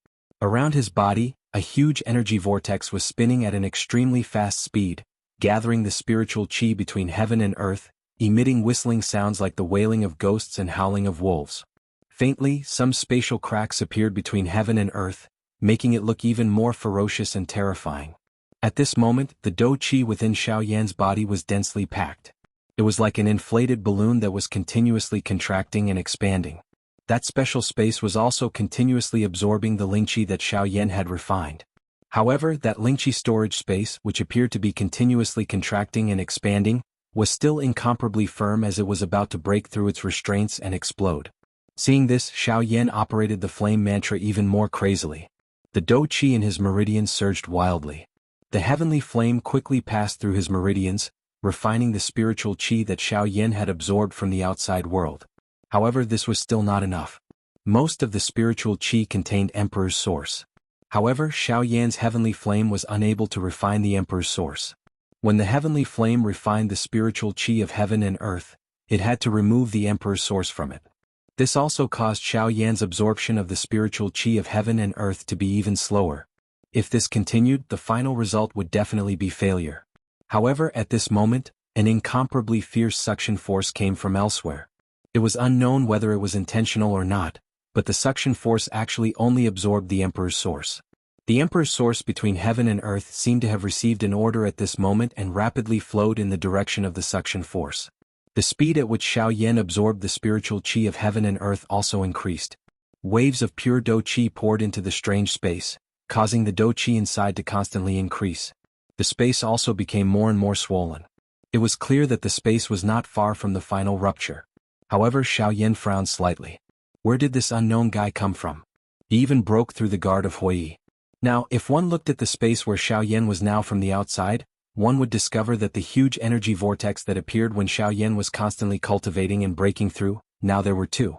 Around his body, a huge energy vortex was spinning at an extremely fast speed, gathering the spiritual chi between heaven and earth, emitting whistling sounds like the wailing of ghosts and howling of wolves. Faintly, some spatial cracks appeared between heaven and earth, making it look even more ferocious and terrifying. At this moment, the dou qi within Xiaoyan's body was densely packed. It was like an inflated balloon that was continuously contracting and expanding. That special space was also continuously absorbing the lingqi that Xiaoyan had refined. However, that lingqi storage space, which appeared to be continuously contracting and expanding, was still incomparably firm as it was about to break through its restraints and explode. Seeing this, Xiaoyan operated the flame mantra even more crazily. The dou qi in his meridians surged wildly. The heavenly flame quickly passed through his meridians, refining the spiritual qi that Xiaoyan had absorbed from the outside world. However, this was still not enough. Most of the spiritual qi contained Emperor's source. However, Xiaoyan's heavenly flame was unable to refine the Emperor's source. When the heavenly flame refined the spiritual qi of heaven and earth, it had to remove the Emperor's source from it. This also caused Xiaoyan's absorption of the spiritual qi of heaven and earth to be even slower. If this continued, the final result would definitely be failure. However, at this moment, an incomparably fierce suction force came from elsewhere. It was unknown whether it was intentional or not, but the suction force actually only absorbed the Emperor's source. The Emperor's source between heaven and earth seemed to have received an order at this moment and rapidly flowed in the direction of the suction force. The speed at which Xiaoyan absorbed the spiritual qi of heaven and earth also increased. Waves of pure dou qi poured into the strange space, causing the dou qi inside to constantly increase. The space also became more and more swollen. It was clear that the space was not far from the final rupture. However, Xiaoyan frowned slightly. Where did this unknown guy come from? He even broke through the guard of Hui. Now, if one looked at the space where Xiaoyan was now from the outside, one would discover that the huge energy vortex that appeared when Xiaoyan was constantly cultivating and breaking through, now there were two.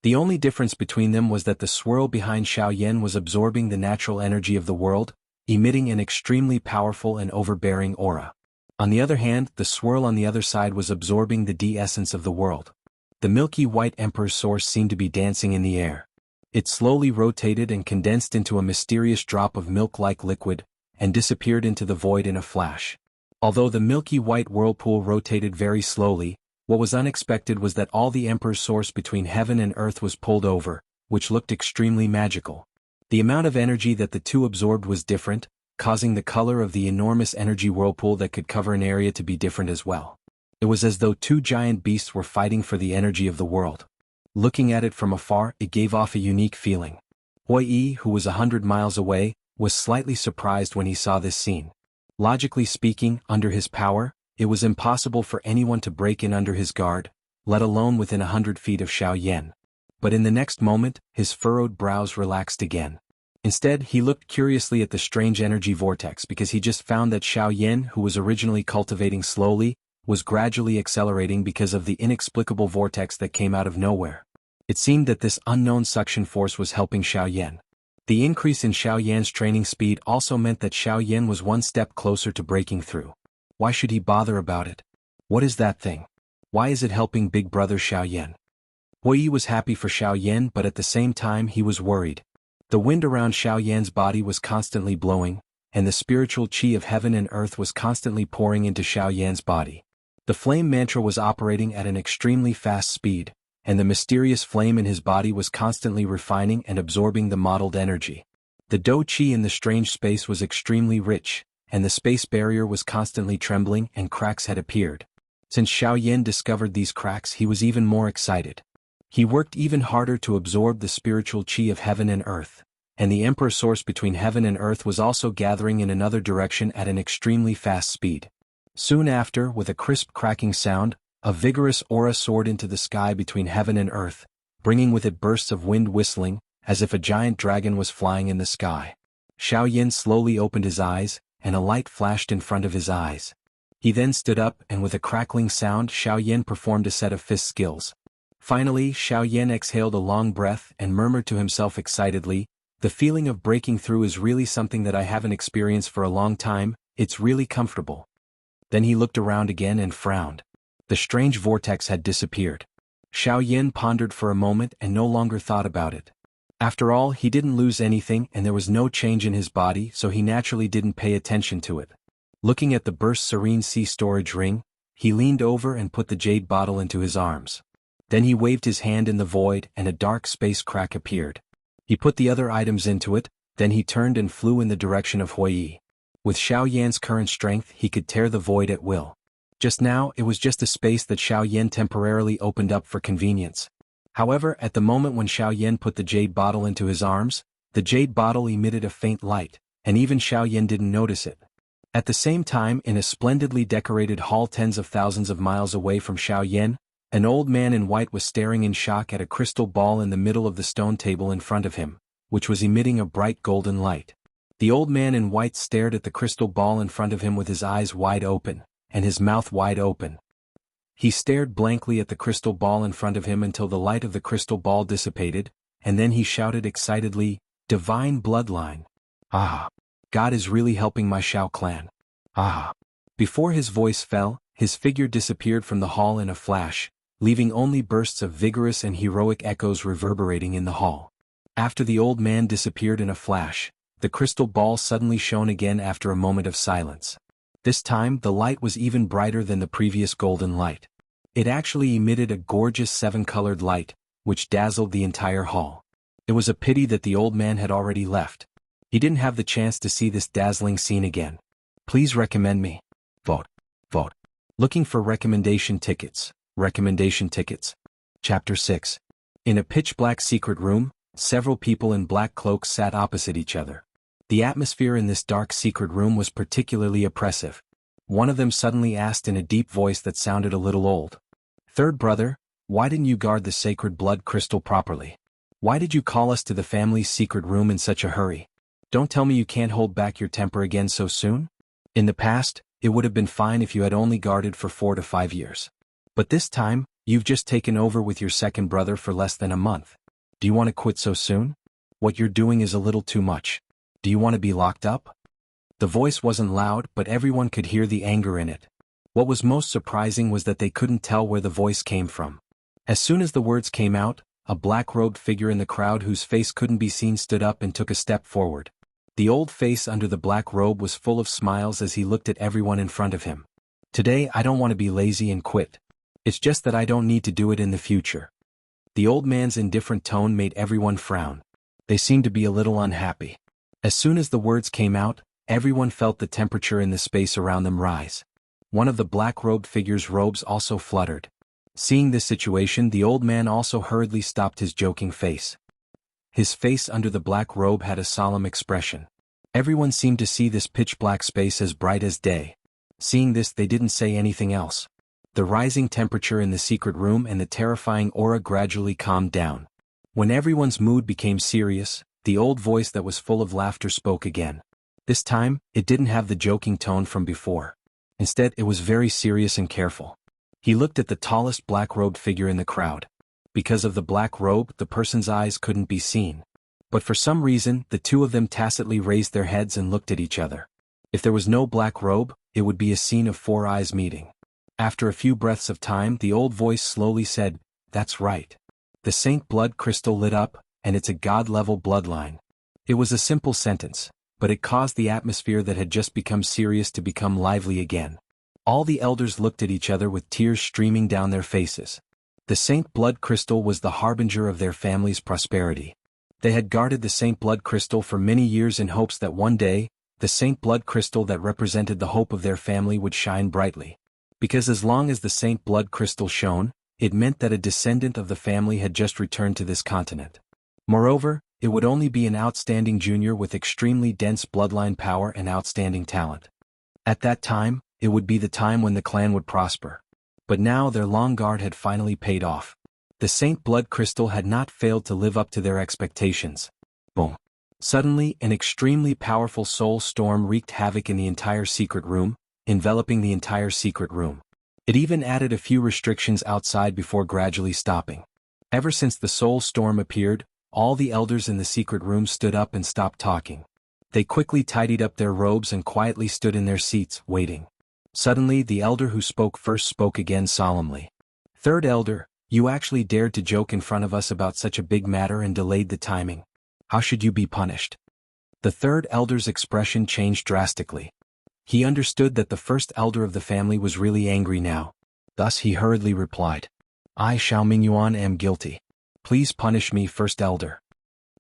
The only difference between them was that the swirl behind Xiaoyan was absorbing the natural energy of the world, emitting an extremely powerful and overbearing aura. On the other hand, the swirl on the other side was absorbing the de-essence of the world. The milky white Emperor's source seemed to be dancing in the air. It slowly rotated and condensed into a mysterious drop of milk-like liquid, and disappeared into the void in a flash. Although the milky white whirlpool rotated very slowly, what was unexpected was that all the Emperor's source between heaven and earth was pulled over, which looked extremely magical. The amount of energy that the two absorbed was different, causing the color of the enormous energy whirlpool that could cover an area to be different as well. It was as though two giant beasts were fighting for the energy of the world. Looking at it from afar, it gave off a unique feeling. Hui, who was 100 miles away, was slightly surprised when he saw this scene. Logically speaking, under his power, it was impossible for anyone to break in under his guard, let alone within 100 feet of Xiaoyan. But in the next moment, his furrowed brows relaxed again. Instead, he looked curiously at the strange energy vortex because he just found that Xiaoyan, who was originally cultivating slowly, was gradually accelerating because of the inexplicable vortex that came out of nowhere. It seemed that this unknown suction force was helping Xiaoyan. The increase in Xiaoyan's training speed also meant that Xiaoyan was one step closer to breaking through. Why should he bother about it? What is that thing? Why is it helping big brother Xiaoyan? Hui was happy for Xiaoyan, but at the same time he was worried. The wind around Xiaoyan's body was constantly blowing, and the spiritual qi of heaven and earth was constantly pouring into Xiaoyan's body. The flame mantra was operating at an extremely fast speed, and the mysterious flame in his body was constantly refining and absorbing the modeled energy. The dou qi in the strange space was extremely rich, and the space barrier was constantly trembling and cracks had appeared. Since Xiaoyan discovered these cracks, he was even more excited. He worked even harder to absorb the spiritual qi of heaven and earth, and the Emperor source between heaven and earth was also gathering in another direction at an extremely fast speed. Soon after, with a crisp cracking sound, a vigorous aura soared into the sky between heaven and earth, bringing with it bursts of wind whistling, as if a giant dragon was flying in the sky. Xiaoyan slowly opened his eyes, and a light flashed in front of his eyes. He then stood up, and with a crackling sound, Xiaoyan performed a set of fist skills. Finally, Xiaoyan exhaled a long breath and murmured to himself excitedly, "The feeling of breaking through is really something that I haven't experienced for a long time, it's really comfortable." Then he looked around again and frowned. The strange vortex had disappeared. Xiaoyan pondered for a moment and no longer thought about it. After all, he didn't lose anything and there was no change in his body, so he naturally didn't pay attention to it. Looking at the burst serene sea storage ring, he leaned over and put the jade bottle into his arms. Then he waved his hand in the void and a dark space crack appeared. He put the other items into it, then he turned and flew in the direction of Huiyi. With Xiaoyan's current strength, he could tear the void at will. Just now, it was just a space that Xiaoyan temporarily opened up for convenience. However, at the moment when Xiaoyan put the jade bottle into his arms, the jade bottle emitted a faint light, and even Xiaoyan didn't notice it. At the same time, in a splendidly decorated hall tens of thousands of miles away from Xiaoyan, an old man in white was staring in shock at a crystal ball in the middle of the stone table in front of him, which was emitting a bright golden light. The old man in white stared at the crystal ball in front of him with his eyes wide open, and his mouth wide open. He stared blankly at the crystal ball in front of him until the light of the crystal ball dissipated, and then he shouted excitedly, "Divine bloodline! Ah! God is really helping my Xiao clan! Ah!" Before his voice fell, his figure disappeared from the hall in a flash, leaving only bursts of vigorous and heroic echoes reverberating in the hall. After the old man disappeared in a flash, the crystal ball suddenly shone again after a moment of silence. This time the light was even brighter than the previous golden light. It actually emitted a gorgeous seven-colored light, which dazzled the entire hall. It was a pity that the old man had already left. He didn't have the chance to see this dazzling scene again. Please recommend me. Vote. Vote. Looking for recommendation tickets. Recommendation tickets. Chapter 6. In a pitch-black secret room, several people in black cloaks sat opposite each other. The atmosphere in this dark secret room was particularly oppressive. One of them suddenly asked in a deep voice that sounded a little old. "Third brother, why didn't you guard the sacred blood crystal properly? Why did you call us to the family's secret room in such a hurry? Don't tell me you can't hold back your temper again so soon? In the past, it would have been fine if you had only guarded for 4 to 5 years. But this time, you've just taken over with your second brother for less than a month. Do you want to quit so soon? What you're doing is a little too much. Do you want to be locked up?" The voice wasn't loud, but everyone could hear the anger in it. What was most surprising was that they couldn't tell where the voice came from. As soon as the words came out, a black-robed figure in the crowd whose face couldn't be seen stood up and took a step forward. The old face under the black robe was full of smiles as he looked at everyone in front of him. "Today I don't want to be lazy and quit. It's just that I don't need to do it in the future." The old man's indifferent tone made everyone frown. They seemed to be a little unhappy. As soon as the words came out, everyone felt the temperature in the space around them rise. One of the black-robed figure's robes also fluttered. Seeing this situation, the old man also hurriedly stopped his joking face. His face under the black robe had a solemn expression. Everyone seemed to see this pitch-black space as bright as day. Seeing this, they didn't say anything else. The rising temperature in the secret room and the terrifying aura gradually calmed down. When everyone's mood became serious, the old voice that was full of laughter spoke again. This time, it didn't have the joking tone from before. Instead, it was very serious and careful. He looked at the tallest black-robed figure in the crowd. Because of the black robe, the person's eyes couldn't be seen. But for some reason, the two of them tacitly raised their heads and looked at each other. If there was no black robe, it would be a scene of 4 eyes meeting. After a few breaths of time, the old voice slowly said, "That's right. The Saint Blood Crystal lit up, and it's a god-level bloodline." It was a simple sentence, but it caused the atmosphere that had just become serious to become lively again. All the elders looked at each other with tears streaming down their faces. The Saint Blood Crystal was the harbinger of their family's prosperity. They had guarded the Saint Blood Crystal for many years in hopes that one day, the Saint Blood Crystal that represented the hope of their family would shine brightly. Because as long as the Saint Blood Crystal shone, it meant that a descendant of the family had just returned to this continent. Moreover, it would only be an outstanding junior with extremely dense bloodline power and outstanding talent. At that time, it would be the time when the clan would prosper. But now their long guard had finally paid off. The Saint Blood Crystal had not failed to live up to their expectations. Boom. Suddenly, an extremely powerful soul storm wreaked havoc in the entire secret room, enveloping the entire secret room. It even added a few restrictions outside before gradually stopping. Ever since the soul storm appeared, all the elders in the secret room stood up and stopped talking. They quickly tidied up their robes and quietly stood in their seats, waiting. Suddenly, the elder who spoke first spoke again solemnly. "Third elder, you actually dared to joke in front of us about such a big matter and delayed the timing. How should you be punished? The third elder's expression changed drastically. He understood that the first elder of the family was really angry now. Thus he hurriedly replied, I, Xiao Mingyuan, am guilty. Please punish me, first elder.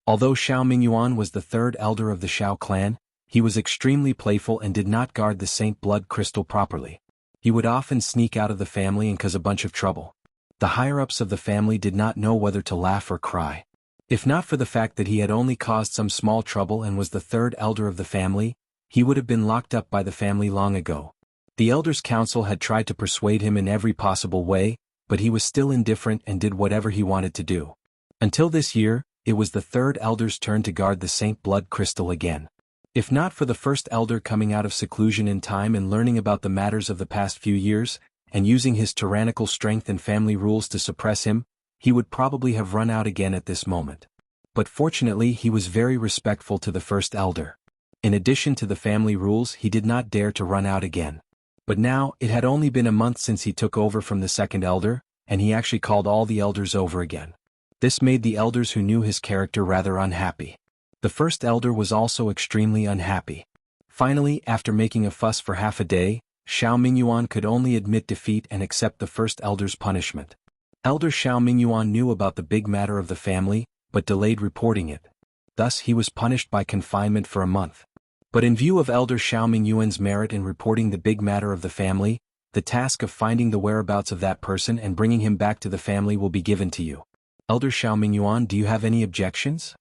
Although Xiao Mingyuan was the third elder of the Xiao clan, he was extremely playful and did not guard the Saint Blood Crystal properly. He would often sneak out of the family and cause a bunch of trouble. The higher-ups of the family did not know whether to laugh or cry. If not for the fact that he had only caused some small trouble and was the third elder of the family, he would have been locked up by the family long ago. The elders' council had tried to persuade him in every possible way, but he was still indifferent and did whatever he wanted to do. Until this year, it was the third elder's turn to guard the Saint Blood Crystal again. If not for the first elder coming out of seclusion in time and learning about the matters of the past few years, and using his tyrannical strength and family rules to suppress him, he would probably have run out again at this moment. But fortunately he was very respectful to the first elder. In addition to the family rules, he did not dare to run out again. But now, it had only been a month since he took over from the second elder, and he actually called all the elders over again. This made the elders who knew his character rather unhappy. The first elder was also extremely unhappy. Finally, after making a fuss for half a day, Xiao Mingyuan could only admit defeat and accept the first elder's punishment. Elder Xiao Mingyuan knew about the big matter of the family, but delayed reporting it. Thus he was punished by confinement for a month. But in view of Elder Xiao Mingyuan's merit in reporting the big matter of the family, the task of finding the whereabouts of that person and bringing him back to the family will be given to you. Elder Xiao Mingyuan, do you have any objections?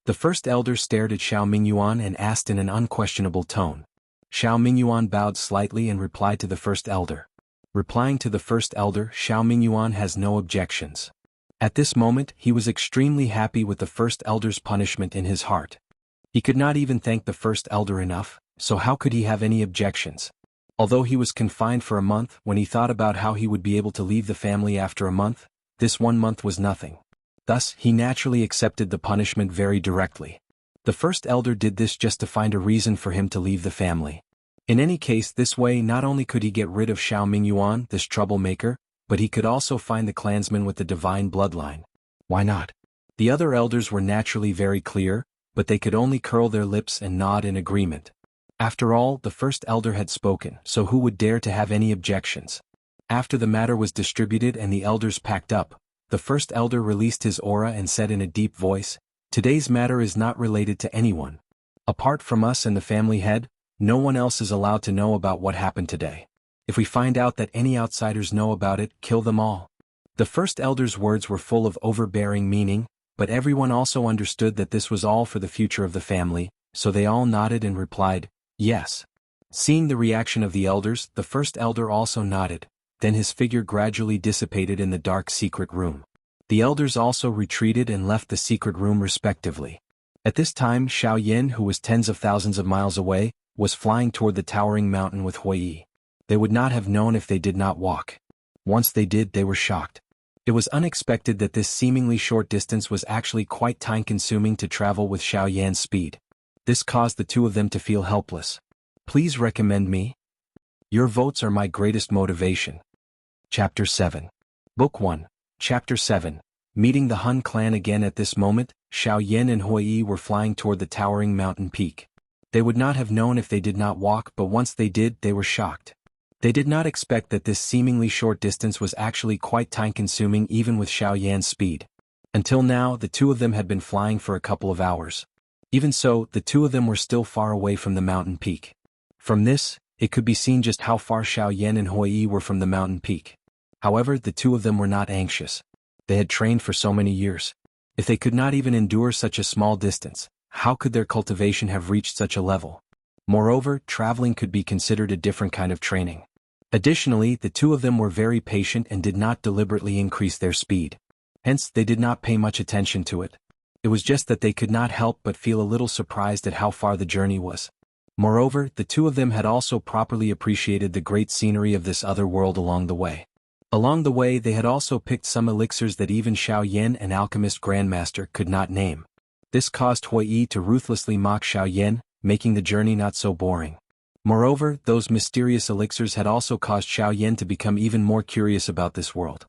The first elder stared at Xiao Mingyuan and asked in an unquestionable tone. Xiao Mingyuan bowed slightly and replied to the first elder. Replying to the first elder, Xiao Mingyuan has no objections. At this moment, he was extremely happy with the first elder's punishment in his heart. He could not even thank the first elder enough, so how could he have any objections? Although he was confined for a month, when he thought about how he would be able to leave the family after a month, this 1 month was nothing. Thus, he naturally accepted the punishment very directly. The first elder did this just to find a reason for him to leave the family. In any case, this way not only could he get rid of Xiao Mingyuan, this troublemaker, but he could also find the clansman with the divine bloodline. Why not? The other elders were naturally very clear, but they could only curl their lips and nod in agreement. After all, the first elder had spoken, so who would dare to have any objections? After the matter was distributed and the elders packed up, the first elder released his aura and said in a deep voice, Today's matter is not related to anyone. Apart from us and the family head, no one else is allowed to know about what happened today. If we find out that any outsiders know about it, kill them all. The first elder's words were full of overbearing meaning, but everyone also understood that this was all for the future of the family, so they all nodded and replied, yes. Seeing the reaction of the elders, the first elder also nodded, then his figure gradually dissipated in the dark secret room. The elders also retreated and left the secret room respectively. At this time Xiao Yin, who was tens of thousands of miles away, was flying toward the towering mountain with Huiyi. They would not have known if they did not walk. Once they did, they were shocked. It was unexpected that this seemingly short distance was actually quite time-consuming to travel with Xiao Yan's speed. This caused the two of them to feel helpless. Please recommend me. Your votes are my greatest motivation. Chapter 7. Book 1, Chapter 7. Meeting the Hun clan again. At this moment, Xiao Yan and Huiyi were flying toward the towering mountain peak. They would not have known if they did not walk, but once they did, they were shocked. They did not expect that this seemingly short distance was actually quite time-consuming even with Xiao Yan's speed. Until now, the two of them had been flying for a couple of hours. Even so, the two of them were still far away from the mountain peak. From this, it could be seen just how far Xiao Yan and Huiyi were from the mountain peak. However, the two of them were not anxious. They had trained for so many years. If they could not even endure such a small distance, how could their cultivation have reached such a level? Moreover, traveling could be considered a different kind of training. Additionally, the two of them were very patient and did not deliberately increase their speed. Hence, they did not pay much attention to it. It was just that they could not help but feel a little surprised at how far the journey was. Moreover, the two of them had also properly appreciated the great scenery of this other world along the way. Along the way, they had also picked some elixirs that even Xiao Yan, an alchemist grandmaster, could not name. This caused Huiyi to ruthlessly mock Xiao Yan, making the journey not so boring. Moreover, those mysterious elixirs had also caused Xiao Yan to become even more curious about this world.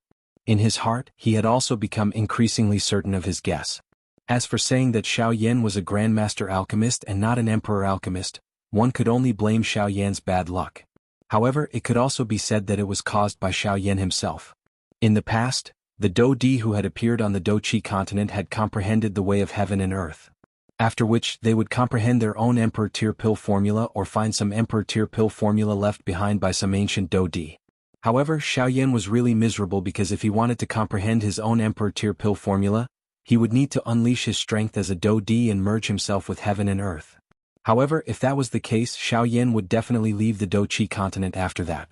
In his heart, he had also become increasingly certain of his guess. As for saying that Xiaoyan was a grandmaster alchemist and not an emperor alchemist, one could only blame Xiaoyan's bad luck. However, it could also be said that it was caused by Xiaoyan himself. In the past, the Dou-Di who had appeared on the Dou-Qi continent had comprehended the way of heaven and earth. After which, they would comprehend their own Emperor Tier pill formula or find some Emperor Tier pill formula left behind by some ancient Dou-Di. However, Xiaoyan was really miserable because if he wanted to comprehend his own Emperor Tier pill formula, he would need to unleash his strength as a Dou-Di and merge himself with heaven and earth. However, if that was the case, Xiaoyan would definitely leave the Dou-Qi continent after that.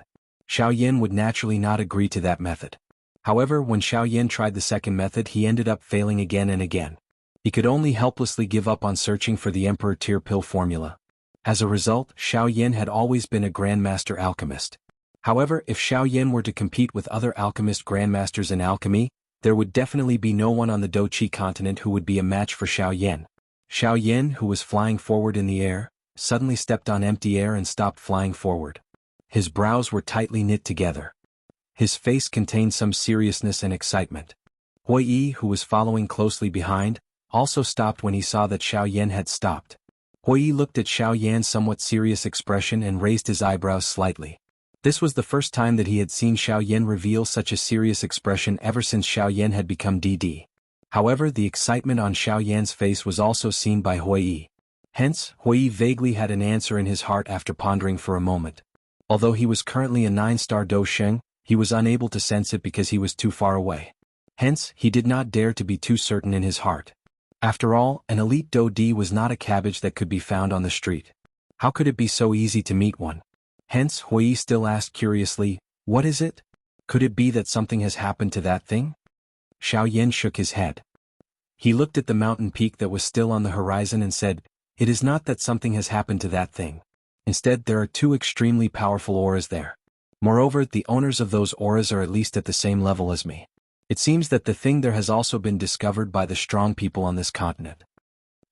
Xiaoyan would naturally not agree to that method. However, when Xiaoyan tried the second method, he ended up failing again and again. He could only helplessly give up on searching for the Emperor Tier pill formula. As a result, Xiaoyan had always been a grandmaster alchemist. However, if Xiaoyan were to compete with other alchemist grandmasters in alchemy, there would definitely be no one on the Dou-Qi continent who would be a match for Xiaoyan. Xiaoyan, who was flying forward in the air, suddenly stepped on empty air and stopped flying forward. His brows were tightly knit together. His face contained some seriousness and excitement. Hui Yi, who was following closely behind, also stopped when he saw that Xiaoyan had stopped. Hui Yi looked at Xiaoyan's somewhat serious expression and raised his eyebrows slightly. This was the first time that he had seen Xiaoyan reveal such a serious expression ever since Xiaoyan had become DD. However, the excitement on Xiaoyan's face was also seen by Hui Yi. Hence, Hui Yi vaguely had an answer in his heart after pondering for a moment. Although he was currently a 9-star Do Sheng, he was unable to sense it because he was too far away. Hence, he did not dare to be too certain in his heart. After all, an elite Dou-Di was not a cabbage that could be found on the street. How could it be so easy to meet one? Hence, Hui Yi still asked curiously, "What is it? Could it be that something has happened to that thing?" Xiaoyan shook his head. He looked at the mountain peak that was still on the horizon and said, "It is not that something has happened to that thing. Instead, there are two extremely powerful auras there. Moreover, the owners of those auras are at least at the same level as me. It seems that the thing there has also been discovered by the strong people on this continent."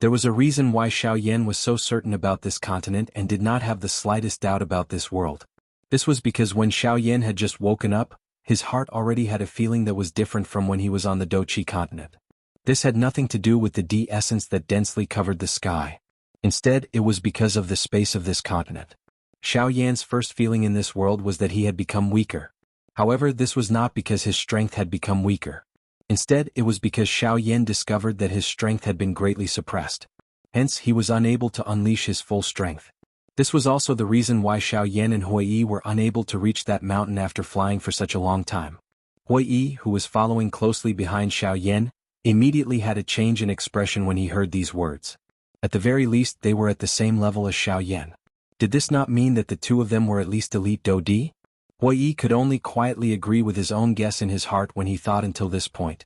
There was a reason why Xiaoyan was so certain about this continent and did not have the slightest doubt about this world. This was because when Xiaoyan had just woken up, his heart already had a feeling that was different from when he was on the Dou-Qi continent. This had nothing to do with the D essence that densely covered the sky. Instead, it was because of the space of this continent. Xiaoyan's first feeling in this world was that he had become weaker. However, this was not because his strength had become weaker. Instead, it was because Xiaoyan discovered that his strength had been greatly suppressed. Hence, he was unable to unleash his full strength. This was also the reason why Xiaoyan and Hui Yi were unable to reach that mountain after flying for such a long time. Hui Yi, who was following closely behind Xiaoyan, immediately had a change in expression when he heard these words. At the very least, they were at the same level as Xiaoyan. Did this not mean that the two of them were at least elite Dou-Di? Hui Yi could only quietly agree with his own guess in his heart when he thought until this point.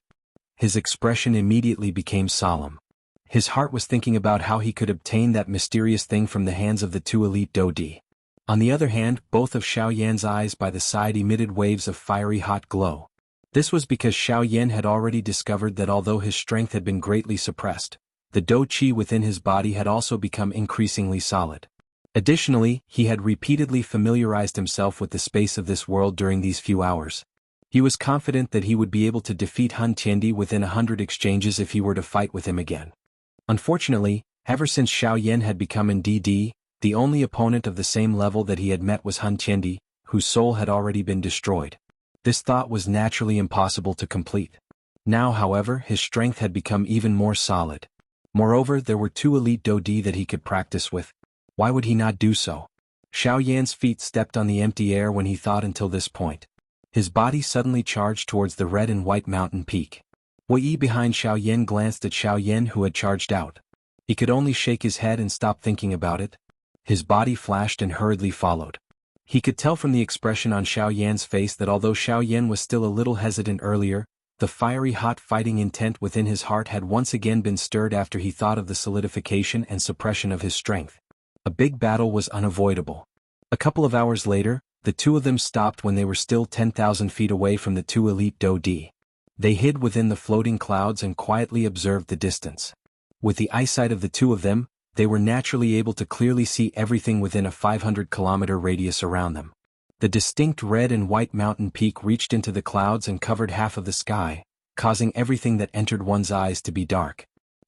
His expression immediately became solemn. His heart was thinking about how he could obtain that mysterious thing from the hands of the two elite Dou-Di. On the other hand, both of Xiaoyan's eyes by the side emitted waves of fiery hot glow. This was because Xiaoyan had already discovered that although his strength had been greatly suppressed, the Dou-Qi within his body had also become increasingly solid. Additionally, he had repeatedly familiarized himself with the space of this world during these few hours. He was confident that he would be able to defeat Han Tiendi within 100 exchanges if he were to fight with him again. Unfortunately, ever since Xiaoyan had become in DD, the only opponent of the same level that he had met was Han Tiendi, whose soul had already been destroyed. This thought was naturally impossible to complete. Now, however, his strength had become even more solid. Moreover, there were two elite Dou-Di that he could practice with. Why would he not do so? Xiaoyan's feet stepped on the empty air when he thought until this point. His body suddenly charged towards the red and white mountain peak. Hui Yi behind Xiaoyan glanced at Xiaoyan who had charged out. He could only shake his head and stop thinking about it. His body flashed and hurriedly followed. He could tell from the expression on Xiaoyan's face that although Xiaoyan was still a little hesitant earlier, the fiery hot fighting intent within his heart had once again been stirred after he thought of the solidification and suppression of his strength. A big battle was unavoidable. A couple of hours later, the two of them stopped when they were still 10,000 feet away from the two elite Dou-Di. They hid within the floating clouds and quietly observed the distance. With the eyesight of the two of them, they were naturally able to clearly see everything within a 500-kilometer radius around them. The distinct red and white mountain peak reached into the clouds and covered half of the sky, causing everything that entered one's eyes to be dark.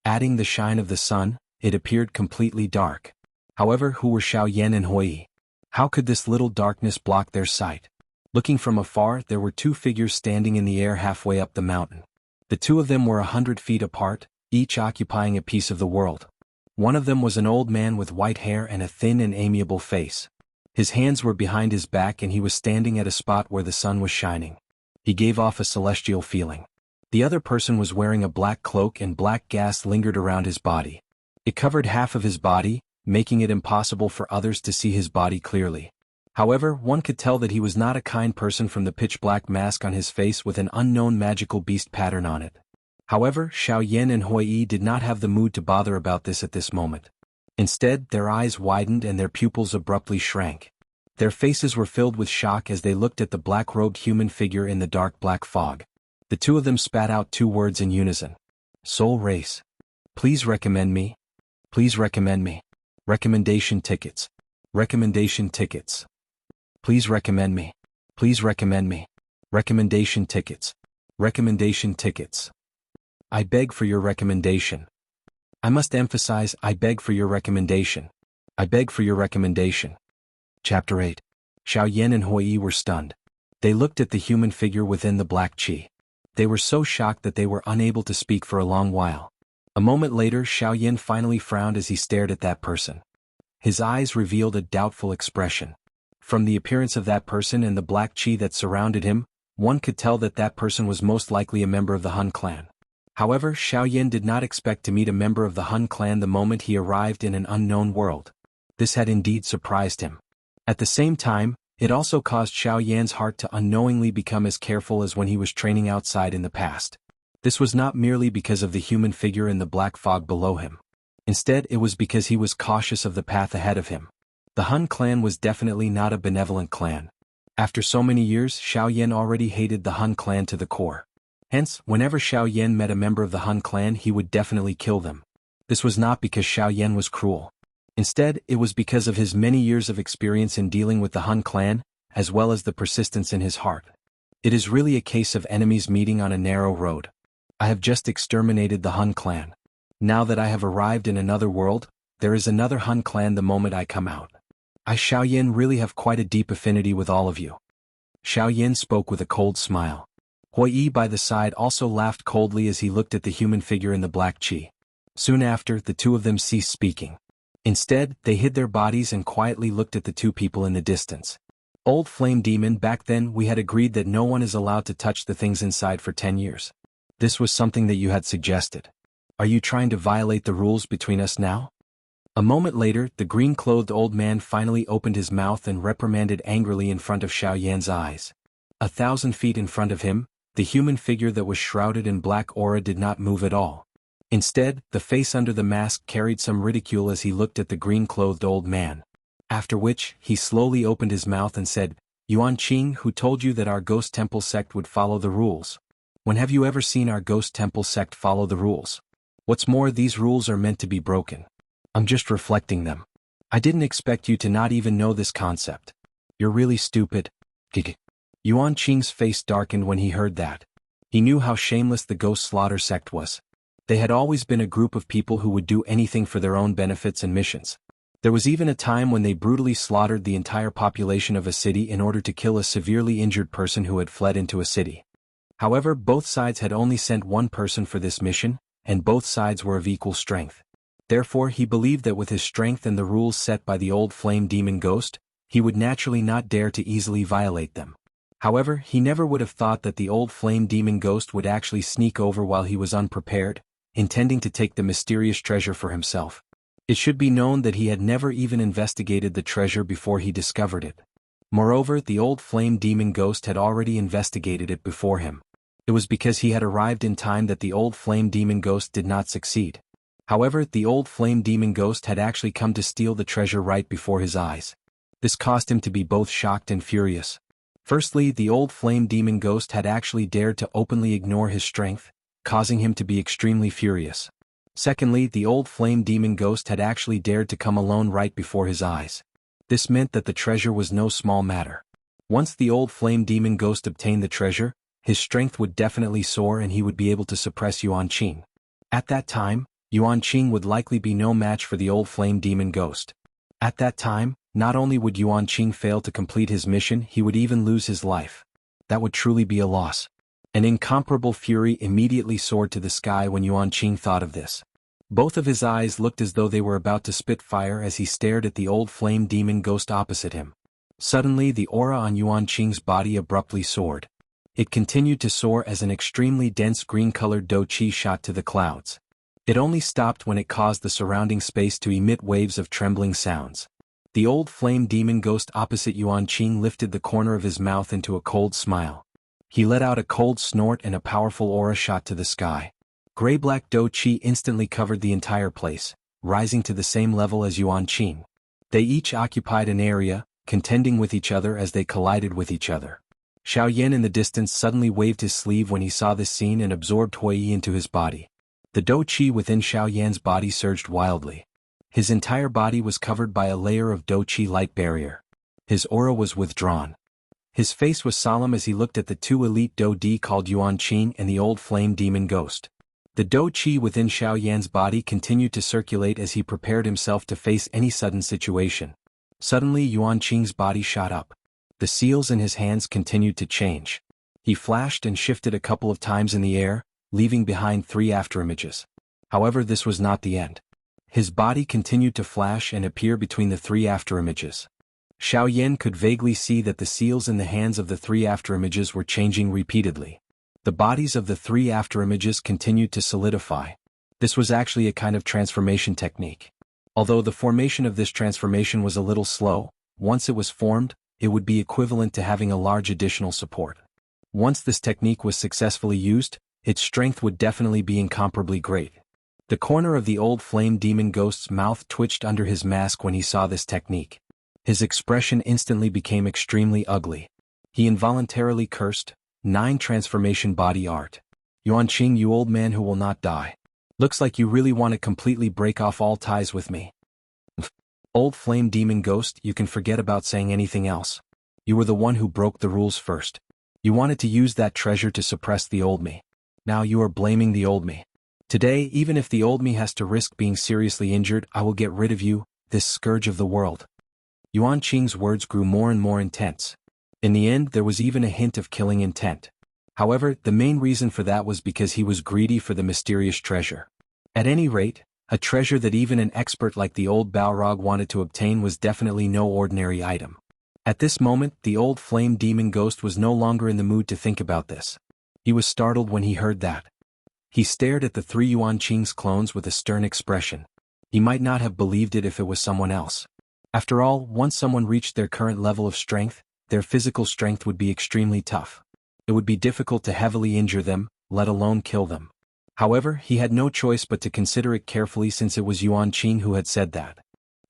Adding the shine of the sun, it appeared completely dark. However, who were Xiaoyan and Hui? How could this little darkness block their sight? Looking from afar, there were two figures standing in the air halfway up the mountain. The two of them were 100 feet apart, each occupying a piece of the world. One of them was an old man with white hair and a thin and amiable face. His hands were behind his back and he was standing at a spot where the sun was shining. He gave off a celestial feeling. The other person was wearing a black cloak and black gas lingered around his body. It covered half of his body, making it impossible for others to see his body clearly. However, one could tell that he was not a kind person from the pitch-black mask on his face with an unknown magical beast pattern on it. However, Xiaoyan and Hui did not have the mood to bother about this at this moment. Instead, their eyes widened and their pupils abruptly shrank. Their faces were filled with shock as they looked at the black-robed human figure in the dark black fog. The two of them spat out two words in unison. Soul race. Please recommend me. Please recommend me. Recommendation tickets. Recommendation tickets. Please recommend me. Please recommend me. Recommendation tickets. Recommendation tickets. I beg for your recommendation. I must emphasize, I beg for your recommendation. I beg for your recommendation. Chapter 8. Xiaoyan and Hui were stunned. They looked at the human figure within the black chi. They were so shocked that they were unable to speak for a long while. A moment later, Xiaoyan finally frowned as he stared at that person. His eyes revealed a doubtful expression. From the appearance of that person and the black chi that surrounded him, one could tell that that person was most likely a member of the Hun clan. However, Xiaoyan did not expect to meet a member of the Hun clan the moment he arrived in an unknown world. This had indeed surprised him. At the same time, it also caused Xiaoyan's heart to unknowingly become as careful as when he was training outside in the past. This was not merely because of the human figure in the black fog below him. Instead, it was because he was cautious of the path ahead of him. The Hun clan was definitely not a benevolent clan. After so many years, Xiaoyan already hated the Hun clan to the core. Hence, whenever Xiaoyan met a member of the Hun clan, he would definitely kill them. This was not because Xiaoyan was cruel. Instead, it was because of his many years of experience in dealing with the Hun clan, as well as the persistence in his heart. It is really a case of enemies meeting on a narrow road. I have just exterminated the Hun clan. Now that I have arrived in another world, there is another Hun clan the moment I come out. I Xiaoyan really have quite a deep affinity with all of you. Xiaoyan spoke with a cold smile. Hui by the side also laughed coldly as he looked at the human figure in the black chi. Soon after, the two of them ceased speaking. Instead, they hid their bodies and quietly looked at the two people in the distance. Old Flame Demon, back then we had agreed that no one is allowed to touch the things inside for 10 years. This was something that you had suggested. Are you trying to violate the rules between us now? A moment later, the green-clothed old man finally opened his mouth and reprimanded angrily in front of Xiaoyan's eyes. 1,000 feet in front of him, the human figure that was shrouded in black aura did not move at all. Instead, the face under the mask carried some ridicule as he looked at the green-clothed old man. After which, he slowly opened his mouth and said, Yuan Qing, who told you that our ghost temple sect would follow the rules? When have you ever seen our ghost temple sect follow the rules? What's more, these rules are meant to be broken. I'm just reflecting them. I didn't expect you to not even know this concept. You're really stupid. Yuan Qing's face darkened when he heard that. He knew how shameless the ghost slaughter sect was. They had always been a group of people who would do anything for their own benefits and missions. There was even a time when they brutally slaughtered the entire population of a city in order to kill a severely injured person who had fled into a city. However, both sides had only sent one person for this mission, and both sides were of equal strength. Therefore, he believed that with his strength and the rules set by the old flame demon ghost, he would naturally not dare to easily violate them. However, he never would have thought that the old flame demon ghost would actually sneak over while he was unprepared, intending to take the mysterious treasure for himself. It should be known that he had never even investigated the treasure before he discovered it. Moreover, the old flame demon ghost had already investigated it before him. It was because he had arrived in time that the old flame demon ghost did not succeed. However, the old flame demon ghost had actually come to steal the treasure right before his eyes. This caused him to be both shocked and furious. Firstly, the old flame demon ghost had actually dared to openly ignore his strength, causing him to be extremely furious. Secondly, the old flame demon ghost had actually dared to come alone right before his eyes. This meant that the treasure was no small matter. Once the old flame demon ghost obtained the treasure, his strength would definitely soar and he would be able to suppress Yuan Qing. At that time, Yuan Qing would likely be no match for the old flame demon ghost. At that time, not only would Yuan Qing fail to complete his mission, he would even lose his life. That would truly be a loss. An incomparable fury immediately soared to the sky when Yuan Qing thought of this. Both of his eyes looked as though they were about to spit fire as he stared at the old flame demon ghost opposite him. Suddenly the aura on Yuan Qing's body abruptly soared. It continued to soar as an extremely dense green-colored dou qi shot to the clouds. It only stopped when it caused the surrounding space to emit waves of trembling sounds. The old flame demon ghost opposite Yuan Qing lifted the corner of his mouth into a cold smile. He let out a cold snort and a powerful aura shot to the sky. Gray-black dou qi instantly covered the entire place, rising to the same level as Yuan Qing. They each occupied an area, contending with each other as they collided with each other. Xiaoyan in the distance suddenly waved his sleeve when he saw this scene and absorbed Huiyi into his body. The dou qi within Xiaoyan's body surged wildly. His entire body was covered by a layer of dou qi light barrier. His aura was withdrawn. His face was solemn as he looked at the two elite dou di called Yuan Qing and the old flame demon ghost. The dou qi within Xiaoyan's body continued to circulate as he prepared himself to face any sudden situation. Suddenly Yuan Qing's body shot up. The seals in his hands continued to change. He flashed and shifted a couple of times in the air, leaving behind 3 afterimages. However, this was not the end. His body continued to flash and appear between the 3 afterimages. Xiaoyan could vaguely see that the seals in the hands of the 3 afterimages were changing repeatedly. The bodies of the 3 afterimages continued to solidify. This was actually a kind of transformation technique. Although the formation of this transformation was a little slow, once it was formed, it would be equivalent to having a large additional support. Once this technique was successfully used, its strength would definitely be incomparably great. The corner of the old flame demon ghost's mouth twitched under his mask when he saw this technique. His expression instantly became extremely ugly. He involuntarily cursed, 9 transformation body art. Yuan Qing, you old man who will not die. Looks like you really want to completely break off all ties with me. Old flame demon ghost, you can forget about saying anything else. You were the one who broke the rules first. You wanted to use that treasure to suppress the old me. Now you are blaming the old me. Today, even if the old me has to risk being seriously injured, I will get rid of you, this scourge of the world. Yuan Qing's words grew more and more intense. In the end, there was even a hint of killing intent. However, the main reason for that was because he was greedy for the mysterious treasure. At any rate, a treasure that even an expert like the old Balrog wanted to obtain was definitely no ordinary item. At this moment, the old flame demon ghost was no longer in the mood to think about this. He was startled when he heard that. He stared at the 3 Yuan Qing's clones with a stern expression. He might not have believed it if it was someone else. After all, once someone reached their current level of strength, their physical strength would be extremely tough. It would be difficult to heavily injure them, let alone kill them. However, he had no choice but to consider it carefully since it was Yuan Qing who had said that.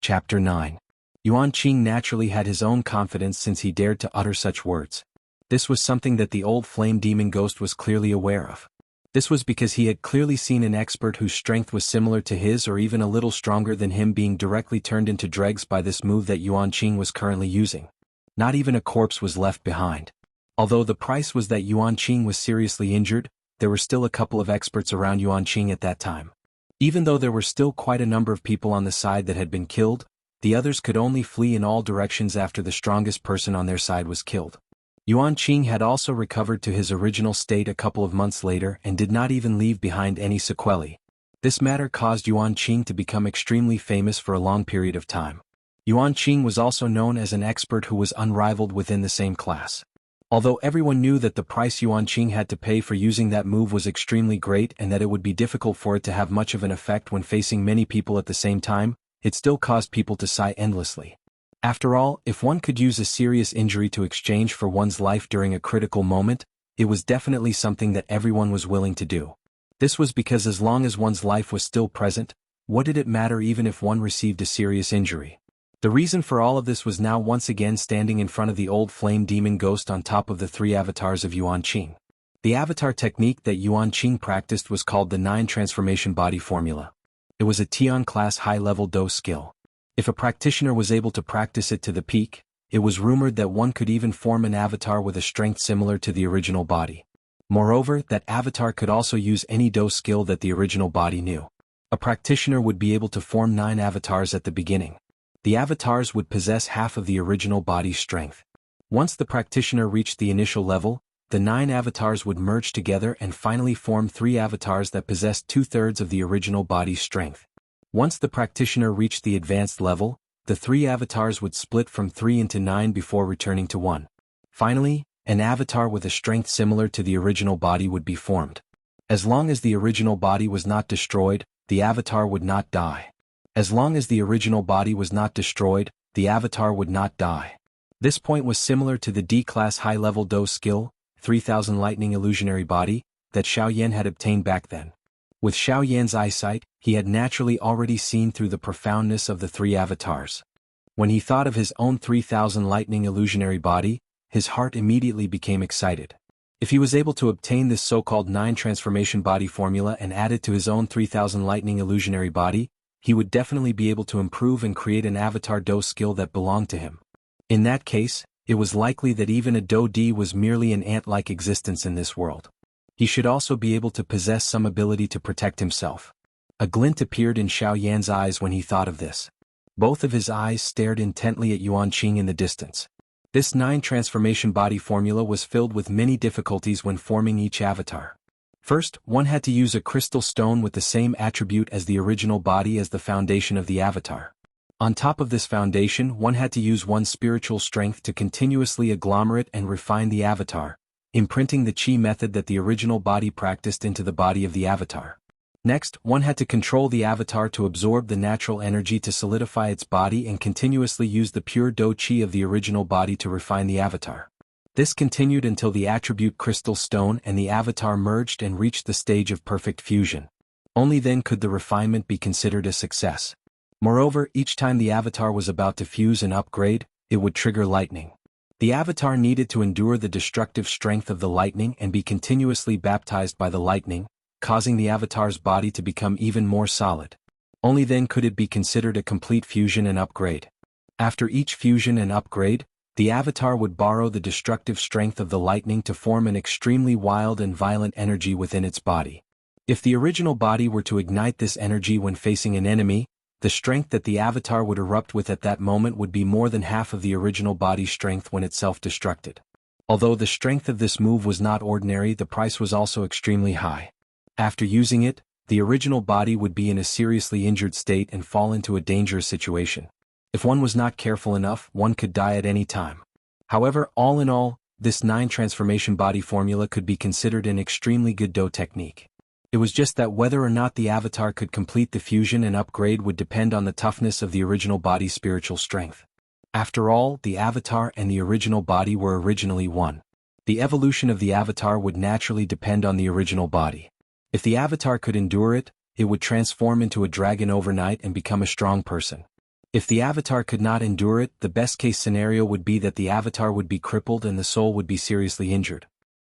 Chapter 9. Yuan Qing naturally had his own confidence since he dared to utter such words. This was something that the old flame demon ghost was clearly aware of. This was because he had clearly seen an expert whose strength was similar to his or even a little stronger than him being directly turned into dregs by this move that Yuan Qing was currently using. Not even a corpse was left behind. Although the price was that Yuan Qing was seriously injured, there were still a couple of experts around Yuan Qing at that time. Even though there were still quite a number of people on the side that had been killed, the others could only flee in all directions after the strongest person on their side was killed. Yuan Qing had also recovered to his original state a couple of months later and did not even leave behind any sequelae. This matter caused Yuan Qing to become extremely famous for a long period of time. Yuan Qing was also known as an expert who was unrivaled within the same class. Although everyone knew that the price Yuan Qing had to pay for using that move was extremely great and that it would be difficult for it to have much of an effect when facing many people at the same time, it still caused people to sigh endlessly. After all, if one could use a serious injury to exchange for one's life during a critical moment, it was definitely something that everyone was willing to do. This was because as long as one's life was still present, what did it matter even if one received a serious injury? The reason for all of this was now once again standing in front of the old flame demon ghost on top of the 3 avatars of Yuan Qing. The avatar technique that Yuan Qing practiced was called the 9 transformation body formula. It was a Tian class high-level dou skill. If a practitioner was able to practice it to the peak, it was rumored that one could even form an avatar with a strength similar to the original body. Moreover, that avatar could also use any dou skill that the original body knew. A practitioner would be able to form 9 avatars at the beginning. The avatars would possess half of the original body's strength. Once the practitioner reached the initial level, the 9 avatars would merge together and finally form 3 avatars that possessed 2/3 of the original body's strength. Once the practitioner reached the advanced level, the 3 avatars would split from 3 into 9 before returning to 1. Finally, an avatar with a strength similar to the original body would be formed. As long as the original body was not destroyed, the avatar would not die. As long as the original body was not destroyed, the avatar would not die. This point was similar to the D-class high-level Do skill, 3000 Lightning Illusionary Body, that Xiaoyan had obtained back then. With Xiaoyan's eyesight, he had naturally already seen through the profoundness of the 3 avatars. When he thought of his own 3000 Lightning Illusionary Body, his heart immediately became excited. If he was able to obtain this so-called 9 transformation body formula and add it to his own 3000 Lightning Illusionary Body, he would definitely be able to improve and create an avatar Do skill that belonged to him. In that case, it was likely that even a Do D was merely an ant-like existence in this world. He should also be able to possess some ability to protect himself. A glint appeared in Xiaoyan's eyes when he thought of this. Both of his eyes stared intently at Yuanqing in the distance. This 9 transformation body formula was filled with many difficulties when forming each avatar. First, one had to use a crystal stone with the same attribute as the original body as the foundation of the avatar. On top of this foundation, one had to use one's spiritual strength to continuously agglomerate and refine the avatar, imprinting the chi method that the original body practiced into the body of the avatar. Next, one had to control the avatar to absorb the natural energy to solidify its body and continuously use the pure Do Chi of the original body to refine the avatar. This continued until the attribute crystal stone and the avatar merged and reached the stage of perfect fusion. Only then could the refinement be considered a success. Moreover, each time the avatar was about to fuse and upgrade, it would trigger lightning. The avatar needed to endure the destructive strength of the lightning and be continuously baptized by the lightning, causing the avatar's body to become even more solid. Only then could it be considered a complete fusion and upgrade. After each fusion and upgrade, the avatar would borrow the destructive strength of the lightning to form an extremely wild and violent energy within its body. If the original body were to ignite this energy when facing an enemy, the strength that the avatar would erupt with at that moment would be more than half of the original body's strength when it self-destructed. Although the strength of this move was not ordinary, the price was also extremely high. After using it, the original body would be in a seriously injured state and fall into a dangerous situation. If one was not careful enough, one could die at any time. However, all in all, this 9 transformation body formula could be considered an extremely good Do technique. It was just that whether or not the avatar could complete the fusion and upgrade would depend on the toughness of the original body's spiritual strength. After all, the avatar and the original body were originally one. The evolution of the avatar would naturally depend on the original body. If the avatar could endure it, it would transform into a dragon overnight and become a strong person. If the avatar could not endure it, the best-case scenario would be that the avatar would be crippled and the soul would be seriously injured.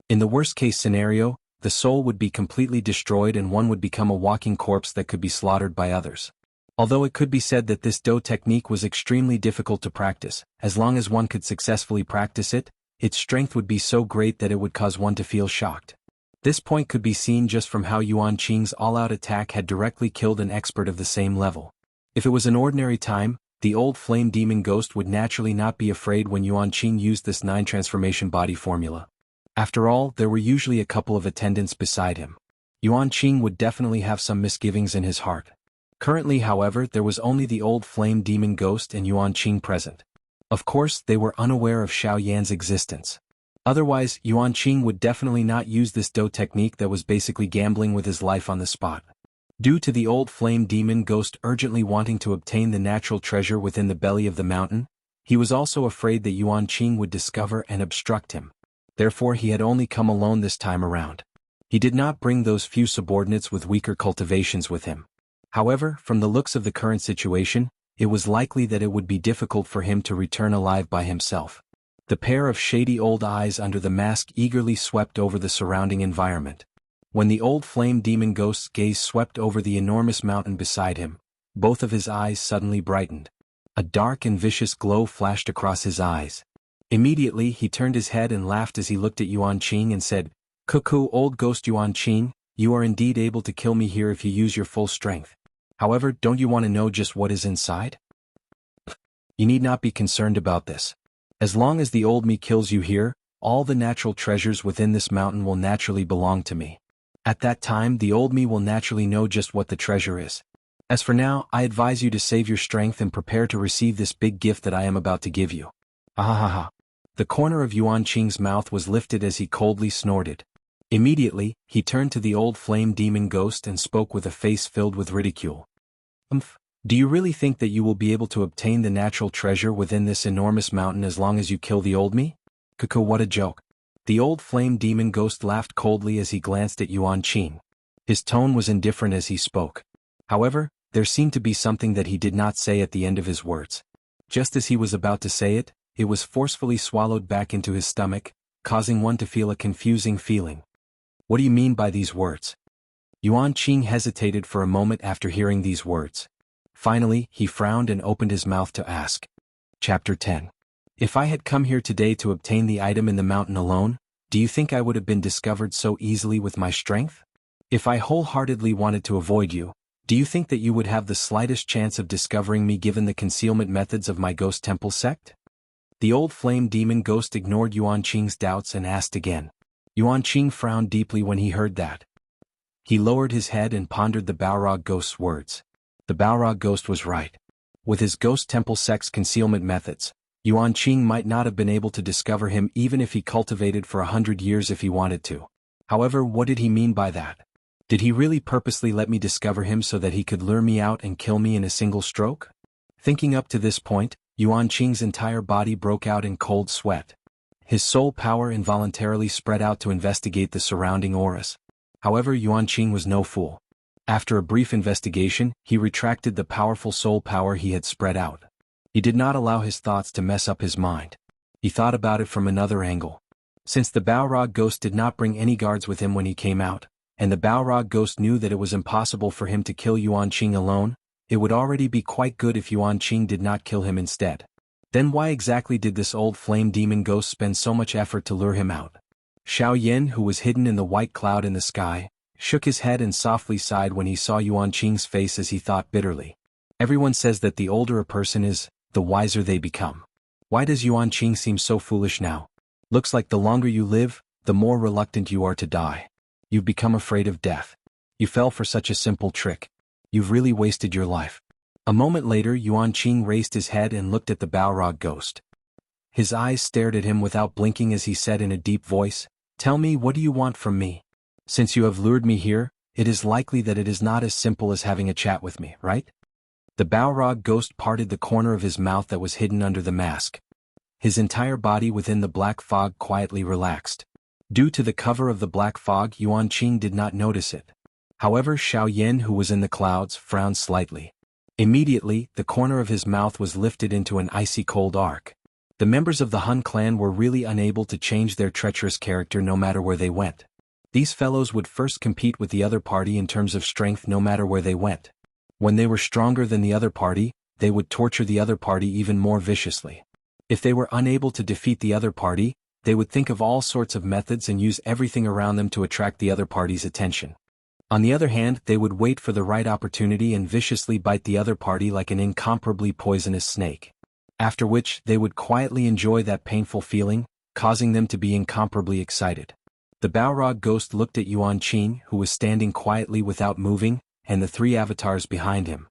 In the worst-case scenario, the soul would be completely destroyed and one would become a walking corpse that could be slaughtered by others. Although it could be said that this Do technique was extremely difficult to practice, as long as one could successfully practice it, its strength would be so great that it would cause one to feel shocked. This point could be seen just from how Yuanqing's all-out attack had directly killed an expert of the same level. If it was an ordinary time, the old flame demon ghost would naturally not be afraid when Yuanqing used this 9 transformation body formula. After all, there were usually a couple of attendants beside him. Yuanqing would definitely have some misgivings in his heart. Currently, however, there was only the old flame demon ghost and Yuanqing present. Of course, they were unaware of Xiaoyan's existence. Otherwise, Yuanqing would definitely not use this Do technique that was basically gambling with his life on the spot. Due to the old flame demon ghost urgently wanting to obtain the natural treasure within the belly of the mountain, he was also afraid that Yuanqing would discover and obstruct him. Therefore he had only come alone this time around. He did not bring those few subordinates with weaker cultivations with him. However, from the looks of the current situation, it was likely that it would be difficult for him to return alive by himself. The pair of shady old eyes under the mask eagerly swept over the surrounding environment. When the old flame demon ghost's gaze swept over the enormous mountain beside him, both of his eyes suddenly brightened. A dark and vicious glow flashed across his eyes. Immediately he turned his head and laughed as he looked at Yuanqing and said, "Cuckoo, old ghost Yuanqing, you are indeed able to kill me here if you use your full strength. However, don't you want to know just what is inside? You need not be concerned about this. As long as the old me kills you here, all the natural treasures within this mountain will naturally belong to me. At that time, the old me will naturally know just what the treasure is. As for now, I advise you to save your strength and prepare to receive this big gift that I am about to give you. Ahahaha. The corner of Yuan Qing's mouth was lifted as he coldly snorted. Immediately, he turned to the old flame demon ghost and spoke with a face filled with ridicule. Do you really think that you will be able to obtain the natural treasure within this enormous mountain as long as you kill the old me? Kuku, what a joke. The old flame demon ghost laughed coldly as he glanced at Yuan Qing. His tone was indifferent as he spoke. However, there seemed to be something that he did not say at the end of his words. Just as he was about to say it, it was forcefully swallowed back into his stomach, causing one to feel a confusing feeling. What do you mean by these words? Yuan Qing hesitated for a moment after hearing these words. Finally, he frowned and opened his mouth to ask. Chapter 10. If I had come here today to obtain the item in the mountain alone, do you think I would have been discovered so easily with my strength? If I wholeheartedly wanted to avoid you, do you think that you would have the slightest chance of discovering me given the concealment methods of my ghost temple sect? The old flame demon ghost ignored Yuan Qing's doubts and asked again. Yuan Qing frowned deeply when he heard that. He lowered his head and pondered the Balrog ghost's words. The Balrog ghost was right. With his ghost temple sect's concealment methods, Yuan Qing might not have been able to discover him even if he cultivated for 100 years if he wanted to. However, what did he mean by that? Did he really purposely let me discover him so that he could lure me out and kill me in a single stroke? Thinking up to this point, Yuan Qing's entire body broke out in cold sweat. His soul power involuntarily spread out to investigate the surrounding auras. However, Yuan Qing was no fool. After a brief investigation, he retracted the powerful soul power he had spread out. He did not allow his thoughts to mess up his mind. He thought about it from another angle. Since the Balrog ghost did not bring any guards with him when he came out, and the Balrog ghost knew that it was impossible for him to kill Yuan Qing alone, it would already be quite good if Yuan Qing did not kill him instead. Then why exactly did this old flame demon ghost spend so much effort to lure him out? Xiao Yin, who was hidden in the white cloud in the sky, shook his head and softly sighed when he saw Yuan Qing's face as he thought bitterly. Everyone says that the older a person is, the wiser they become. Why does Yuan Qing seem so foolish now? Looks like the longer you live, the more reluctant you are to die. You've become afraid of death. You fell for such a simple trick. You've really wasted your life. A moment later, Yuan Qing raised his head and looked at the Balrog ghost. His eyes stared at him without blinking as he said in a deep voice, "Tell me, what do you want from me? Since you have lured me here, it is likely that it is not as simple as having a chat with me, right?" The Balrog ghost parted the corner of his mouth that was hidden under the mask. His entire body within the black fog quietly relaxed. Due to the cover of the black fog, Yuan Qing did not notice it. However, Xiao Yin, who was in the clouds, frowned slightly. Immediately, the corner of his mouth was lifted into an icy cold arc. The members of the Hun clan were really unable to change their treacherous character no matter where they went. These fellows would first compete with the other party in terms of strength no matter where they went. When they were stronger than the other party, they would torture the other party even more viciously. If they were unable to defeat the other party, they would think of all sorts of methods and use everything around them to attract the other party's attention. On the other hand, they would wait for the right opportunity and viciously bite the other party like an incomparably poisonous snake. After which, they would quietly enjoy that painful feeling, causing them to be incomparably excited. The Balrog ghost looked at Yuan Qing, who was standing quietly without moving, and the three avatars behind him.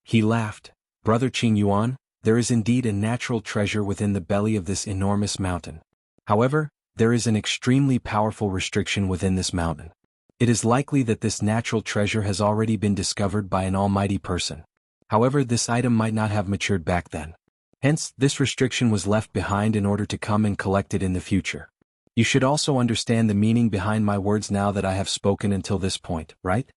He laughed. "Brother Qing Yuan, there is indeed a natural treasure within the belly of this enormous mountain. However, there is an extremely powerful restriction within this mountain. It is likely that this natural treasure has already been discovered by an almighty person. However, this item might not have matured back then. Hence, this restriction was left behind in order to come and collect it in the future. You should also understand the meaning behind my words now that I have spoken until this point, right?"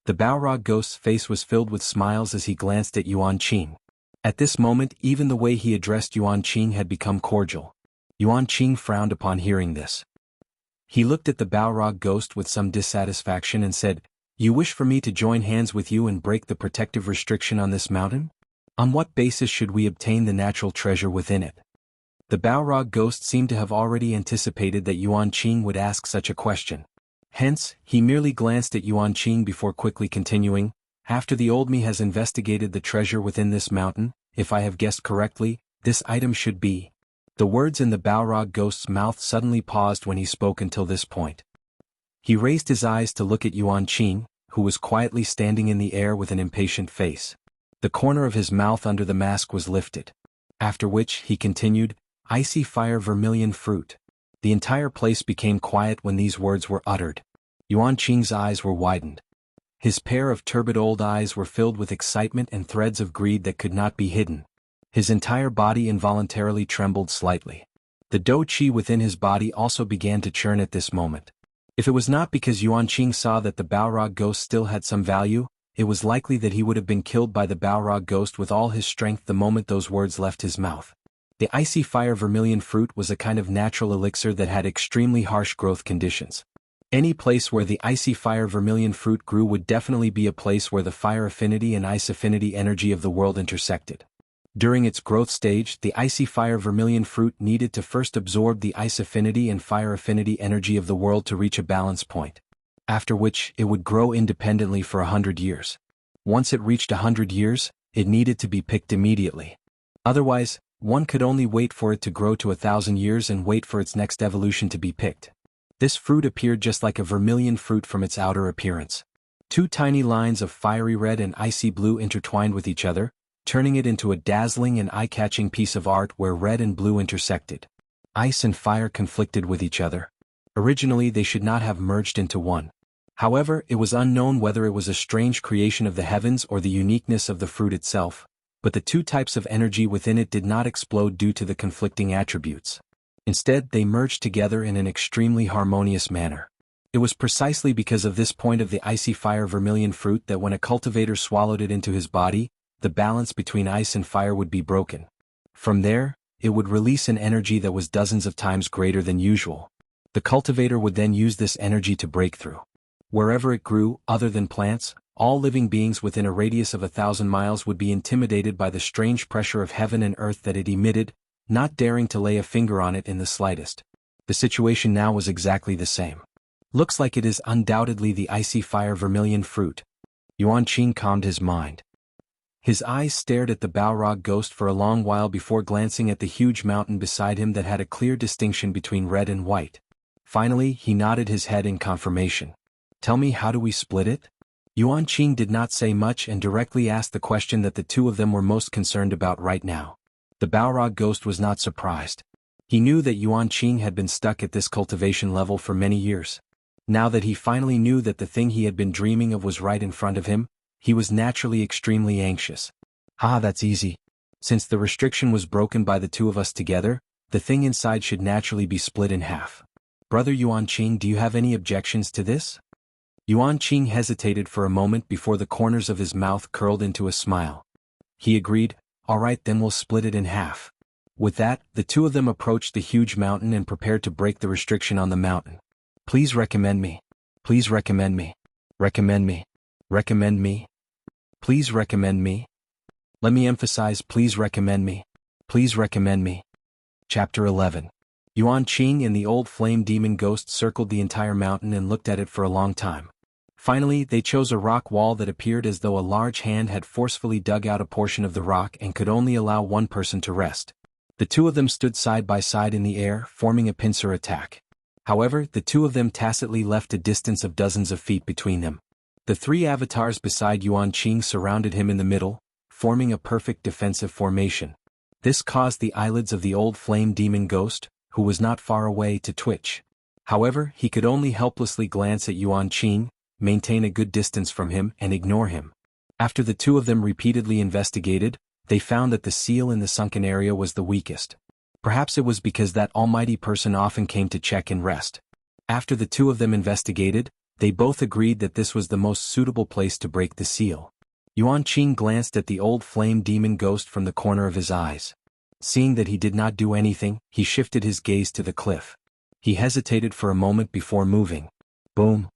The Balrog ghost's face was filled with smiles as he glanced at Yuan Qing. At this moment, even the way he addressed Yuan Qing had become cordial. Yuan Qing frowned upon hearing this. He looked at the Balrog ghost with some dissatisfaction and said, "You wish for me to join hands with you and break the protective restriction on this mountain? On what basis should we obtain the natural treasure within it?" The Balrog ghost seemed to have already anticipated that Yuan Qing would ask such a question. Hence, he merely glanced at Yuan Qing before quickly continuing, After the old me has investigated the treasure within this mountain, if I have guessed correctly, this item should be. The words in the Balrog ghost's mouth suddenly paused when he spoke until this point. He raised his eyes to look at Yuan Qing, who was quietly standing in the air with an impatient face. The corner of his mouth under the mask was lifted. After which, he continued, "Icy fire vermilion fruit." The entire place became quiet when these words were uttered. Yuan Qing's eyes were widened. His pair of turbid old eyes were filled with excitement and threads of greed that could not be hidden. His entire body involuntarily trembled slightly. The dou qi within his body also began to churn at this moment. If it was not because Yuan Qing saw that the Balrog ghost still had some value, it was likely that he would have been killed by the Balrog ghost with all his strength the moment those words left his mouth. The icy fire vermilion fruit was a kind of natural elixir that had extremely harsh growth conditions. Any place where the icy fire vermilion fruit grew would definitely be a place where the fire affinity and ice affinity energy of the world intersected. During its growth stage, the icy fire vermilion fruit needed to first absorb the ice affinity and fire affinity energy of the world to reach a balance point, after which it would grow independently for 100 years. Once it reached 100 years, it needed to be picked immediately. Otherwise, one could only wait for it to grow to 1,000 years and wait for its next evolution to be picked. This fruit appeared just like a vermilion fruit from its outer appearance. Two tiny lines of fiery red and icy blue intertwined with each other, turning it into a dazzling and eye-catching piece of art where red and blue intersected. Ice and fire conflicted with each other. Originally they should not have merged into one. However, it was unknown whether it was a strange creation of the heavens or the uniqueness of the fruit itself, but the two types of energy within it did not explode due to the conflicting attributes. Instead, they merged together in an extremely harmonious manner. It was precisely because of this point of the icy fire vermilion fruit that when a cultivator swallowed it into his body, the balance between ice and fire would be broken. From there, it would release an energy that was dozens of times greater than usual. The cultivator would then use this energy to break through. Wherever it grew, other than plants, all living beings within a radius of 1,000 miles would be intimidated by the strange pressure of heaven and earth that it emitted, not daring to lay a finger on it in the slightest. The situation now was exactly the same. Looks like it is undoubtedly the icy fire vermilion fruit. Yuan Qing calmed his mind. His eyes stared at the Balrog ghost for a long while before glancing at the huge mountain beside him that had a clear distinction between red and white. Finally, he nodded his head in confirmation. "Tell me, how do we split it?" Yuan Qing did not say much and directly asked the question that the two of them were most concerned about right now. The Balrog ghost was not surprised. He knew that Yuan Qing had been stuck at this cultivation level for many years. Now that he finally knew that the thing he had been dreaming of was right in front of him, he was naturally extremely anxious. That's easy. Since the restriction was broken by the two of us together, the thing inside should naturally be split in half. Brother Yuan Qing, do you have any objections to this? Yuan Qing hesitated for a moment before the corners of his mouth curled into a smile. He agreed, "All right, then we'll split it in half." With that, the two of them approached the huge mountain and prepared to break the restriction on the mountain. "Please recommend me. Please recommend me. Recommend me. Recommend me. Please recommend me. Let me emphasize, please recommend me. Please recommend me." Chapter 11. Yuan Qing and the old flame demon ghost circled the entire mountain and looked at it for a long time. Finally, they chose a rock wall that appeared as though a large hand had forcefully dug out a portion of the rock and could only allow one person to rest. The two of them stood side by side in the air, forming a pincer attack. However, the two of them tacitly left a distance of dozens of feet between them. The three avatars beside Yuan Qing surrounded him in the middle, forming a perfect defensive formation. This caused the eyelids of the old flame demon ghost, who was not far away, to twitch. However, he could only helplessly glance at Yuan Qing, maintain a good distance from him, and ignore him. After the two of them repeatedly investigated, they found that the seal in the sunken area was the weakest. Perhaps it was because that almighty person often came to check and rest. After the two of them investigated, they both agreed that this was the most suitable place to break the seal. Yuan Qing glanced at the old flame demon ghost from the corner of his eyes. Seeing that he did not do anything, he shifted his gaze to the cliff. He hesitated for a moment before moving. Boom!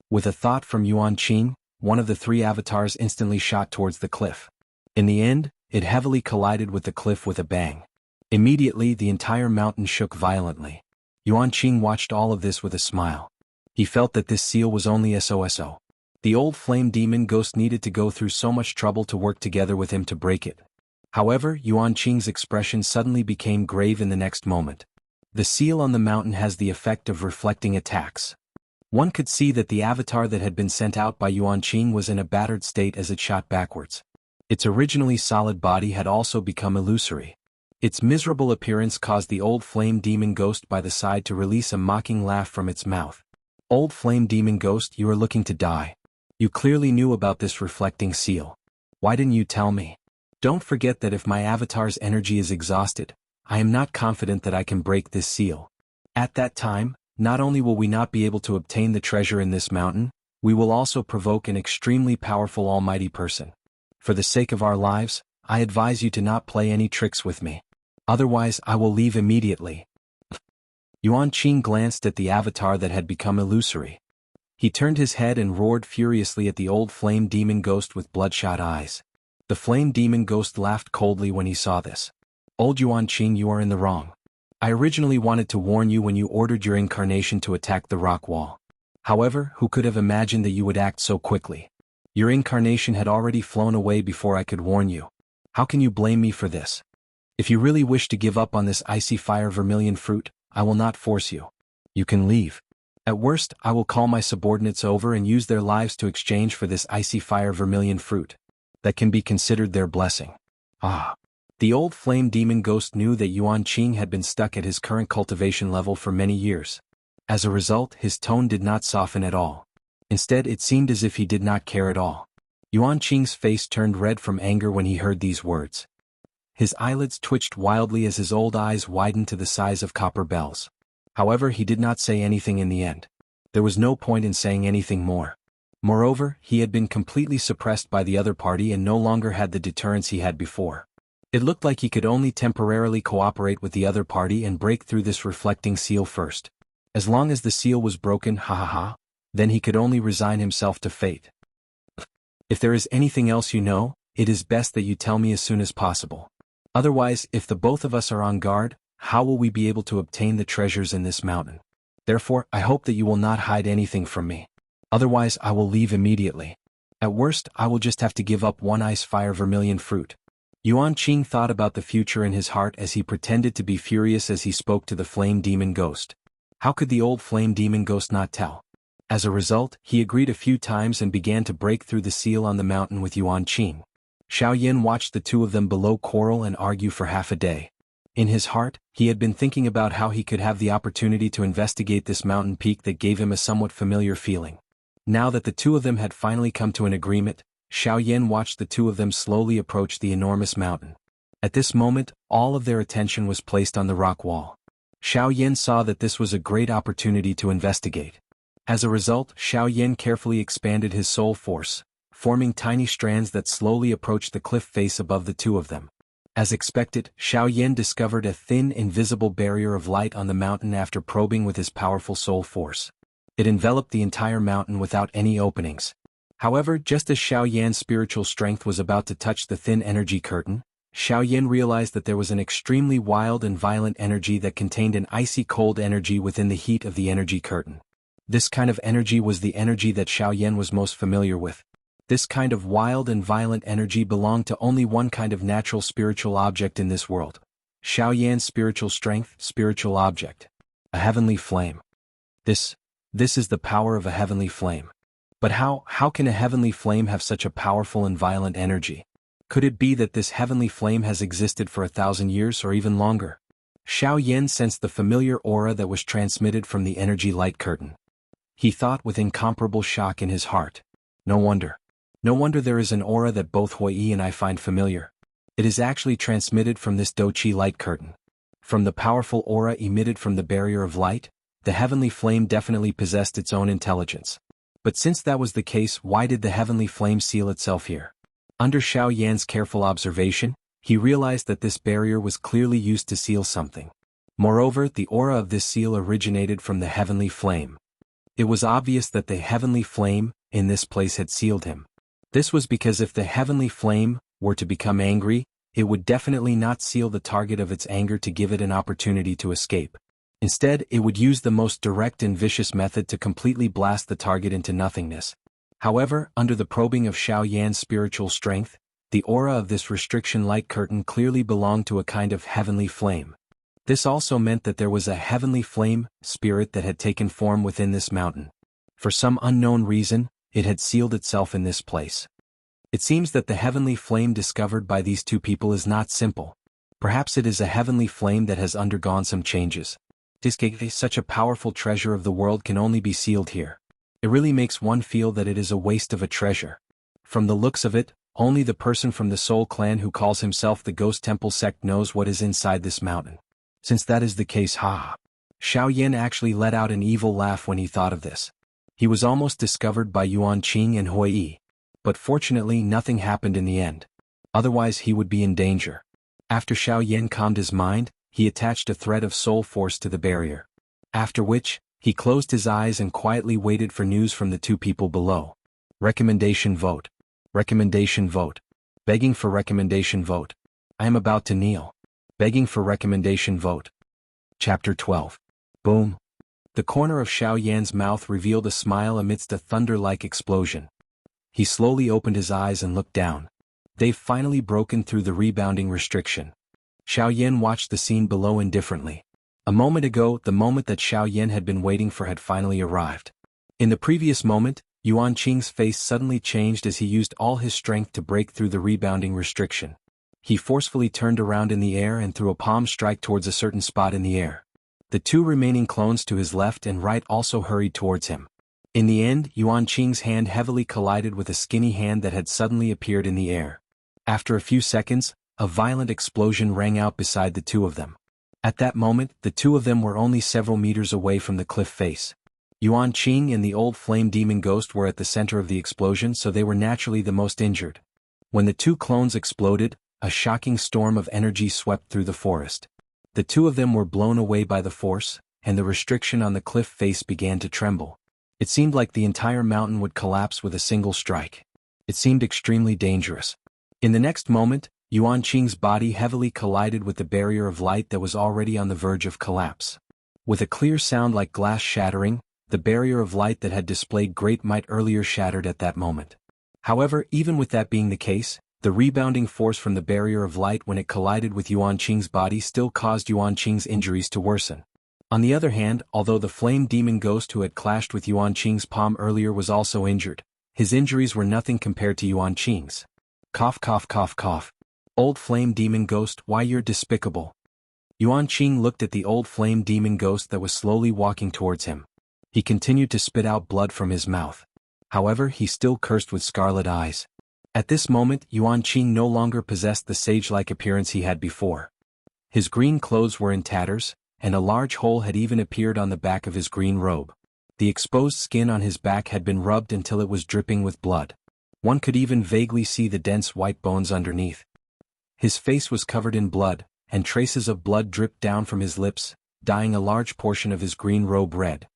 With a thought from Yuan Qing, one of the three avatars instantly shot towards the cliff. In the end, it heavily collided with the cliff with a bang. Immediately, the entire mountain shook violently. Yuan Qing watched all of this with a smile. He felt that this seal was only SOSO. The old flame demon ghost needed to go through so much trouble to work together with him to break it. However, Yuan Qing's expression suddenly became grave in the next moment. The seal on the mountain has the effect of reflecting attacks. One could see that the avatar that had been sent out by Yuan Qing was in a battered state as it shot backwards. Its originally solid body had also become illusory. Its miserable appearance caused the old flame demon ghost by the side to release a mocking laugh from its mouth. Old flame demon ghost, you are looking to die. You clearly knew about this reflecting seal. Why didn't you tell me? Don't forget that if my avatar's energy is exhausted, I am not confident that I can break this seal. At that time, not only will we not be able to obtain the treasure in this mountain, we will also provoke an extremely powerful almighty person. For the sake of our lives, I advise you to not play any tricks with me. Otherwise I will leave immediately. Yuan Qing glanced at the avatar that had become illusory. He turned his head and roared furiously at the old flame demon ghost with bloodshot eyes. The flame demon ghost laughed coldly when he saw this. Old Yuan Qing, you are in the wrong. I originally wanted to warn you when you ordered your incarnation to attack the rock wall. However, who could have imagined that you would act so quickly? Your incarnation had already flown away before I could warn you. How can you blame me for this? If you really wish to give up on this icy fire vermilion fruit, I will not force you. You can leave. At worst, I will call my subordinates over and use their lives to exchange for this icy fire vermilion fruit. That can be considered their blessing. Ah. The old flame demon ghost knew that Yuan Qing had been stuck at his current cultivation level for many years. As a result, his tone did not soften at all. Instead, it seemed as if he did not care at all. Yuan Qing's face turned red from anger when he heard these words. His eyelids twitched wildly as his old eyes widened to the size of copper bells. However, he did not say anything in the end. There was no point in saying anything more. Moreover, he had been completely suppressed by the other party and no longer had the deterrence he had before. It looked like he could only temporarily cooperate with the other party and break through this reflecting seal first. As long as the seal was broken, then he could only resign himself to fate. If there is anything else you know, it is best that you tell me as soon as possible. Otherwise, if the both of us are on guard, how will we be able to obtain the treasures in this mountain? Therefore, I hope that you will not hide anything from me. Otherwise, I will leave immediately. At worst, I will just have to give up one ice fire vermilion fruit. Yuan Qing thought about the future in his heart as he pretended to be furious as he spoke to the flame demon ghost. How could the old flame demon ghost not tell? As a result, he agreed a few times and began to break through the seal on the mountain with Yuan Qing. Xiaoyan watched the two of them below quarrel and argue for half a day. In his heart, he had been thinking about how he could have the opportunity to investigate this mountain peak that gave him a somewhat familiar feeling. Now that the two of them had finally come to an agreement, Xiaoyan watched the two of them slowly approach the enormous mountain. At this moment, all of their attention was placed on the rock wall. Xiaoyan saw that this was a great opportunity to investigate. As a result, Xiaoyan carefully expanded his soul force, forming tiny strands that slowly approached the cliff face above the two of them. As expected, Xiaoyan discovered a thin, invisible barrier of light on the mountain after probing with his powerful soul force. It enveloped the entire mountain without any openings. However, just as Xiaoyan's spiritual strength was about to touch the thin energy curtain, Xiaoyan realized that there was an extremely wild and violent energy that contained an icy cold energy within the heat of the energy curtain. This kind of energy was the energy that Xiaoyan was most familiar with. This kind of wild and violent energy belonged to only one kind of natural spiritual object in this world. Xiaoyan's spiritual strength, spiritual object. A heavenly flame. This is the power of a heavenly flame. But how can a heavenly flame have such a powerful and violent energy? Could it be that this heavenly flame has existed for 1,000 years or even longer? Xiaoyan sensed the familiar aura that was transmitted from the energy light curtain. He thought with incomparable shock in his heart. No wonder there is an aura that both Hui and I find familiar. It is actually transmitted from this Doqi light curtain. From the powerful aura emitted from the barrier of light, the heavenly flame definitely possessed its own intelligence. But since that was the case, why did the heavenly flame seal itself here? Under Xiaoyan's careful observation, he realized that this barrier was clearly used to seal something. Moreover, the aura of this seal originated from the heavenly flame. It was obvious that the heavenly flame, in this place, had sealed him. This was because if the heavenly flame were to become angry, it would definitely not seal the target of its anger to give it an opportunity to escape. Instead, it would use the most direct and vicious method to completely blast the target into nothingness. However, under the probing of Xiao Yan's spiritual strength, the aura of this restriction light curtain clearly belonged to a kind of heavenly flame. This also meant that there was a heavenly flame spirit that had taken form within this mountain. For some unknown reason, it had sealed itself in this place. It seems that the heavenly flame discovered by these two people is not simple. Perhaps it is a heavenly flame that has undergone some changes. Such a powerful treasure of the world can only be sealed here. It really makes one feel that it is a waste of a treasure. From the looks of it, only the person from the Soul Clan who calls himself the Ghost Temple sect knows what is inside this mountain. Since that is the case, Xiao Yan actually let out an evil laugh when he thought of this. He was almost discovered by Yuan Qing and Hui Yi. But fortunately nothing happened in the end. Otherwise he would be in danger. After Xiao Yan calmed his mind, he attached a thread of soul force to the barrier. After which, he closed his eyes and quietly waited for news from the two people below. Recommendation vote. Recommendation vote. Begging for recommendation vote. I am about to kneel. Begging for recommendation vote. Chapter 12. Boom. The corner of Xiao Yan's mouth revealed a smile amidst a thunder-like explosion. He slowly opened his eyes and looked down. They've finally broken through the rebounding restriction. Xiao Yan watched the scene below indifferently. A moment ago, the moment that Xiao Yan had been waiting for had finally arrived. In the previous moment, Yuan Qing's face suddenly changed as he used all his strength to break through the rebounding restriction. He forcefully turned around in the air and threw a palm strike towards a certain spot in the air. The two remaining clones to his left and right also hurried towards him. In the end, Yuan Qing's hand heavily collided with a skinny hand that had suddenly appeared in the air. After a few seconds, a violent explosion rang out beside the two of them. At that moment, the two of them were only several meters away from the cliff face. Yuan Qing and the old flame demon ghost were at the center of the explosion, so they were naturally the most injured. When the two clones exploded, a shocking storm of energy swept through the forest. The two of them were blown away by the force, and the restriction on the cliff face began to tremble. It seemed like the entire mountain would collapse with a single strike. It seemed extremely dangerous. In the next moment, Yuan Qing's body heavily collided with the barrier of light that was already on the verge of collapse. With a clear sound like glass shattering, the barrier of light that had displayed great might earlier shattered at that moment. However, even with that being the case, the rebounding force from the barrier of light when it collided with Yuan Qing's body still caused Yuan Qing's injuries to worsen. On the other hand, although the flame demon ghost who had clashed with Yuan Qing's palm earlier was also injured, his injuries were nothing compared to Yuan Qing's. Cough cough cough cough. Old flame demon ghost, why you're despicable. Yuan Qing looked at the old flame demon ghost that was slowly walking towards him. He continued to spit out blood from his mouth. However, he still cursed with scarlet eyes. At this moment, Yuan Qing no longer possessed the sage-like appearance he had before. His green clothes were in tatters, and a large hole had even appeared on the back of his green robe. The exposed skin on his back had been rubbed until it was dripping with blood. One could even vaguely see the dense white bones underneath. His face was covered in blood, and traces of blood dripped down from his lips, dyeing a large portion of his green robe red.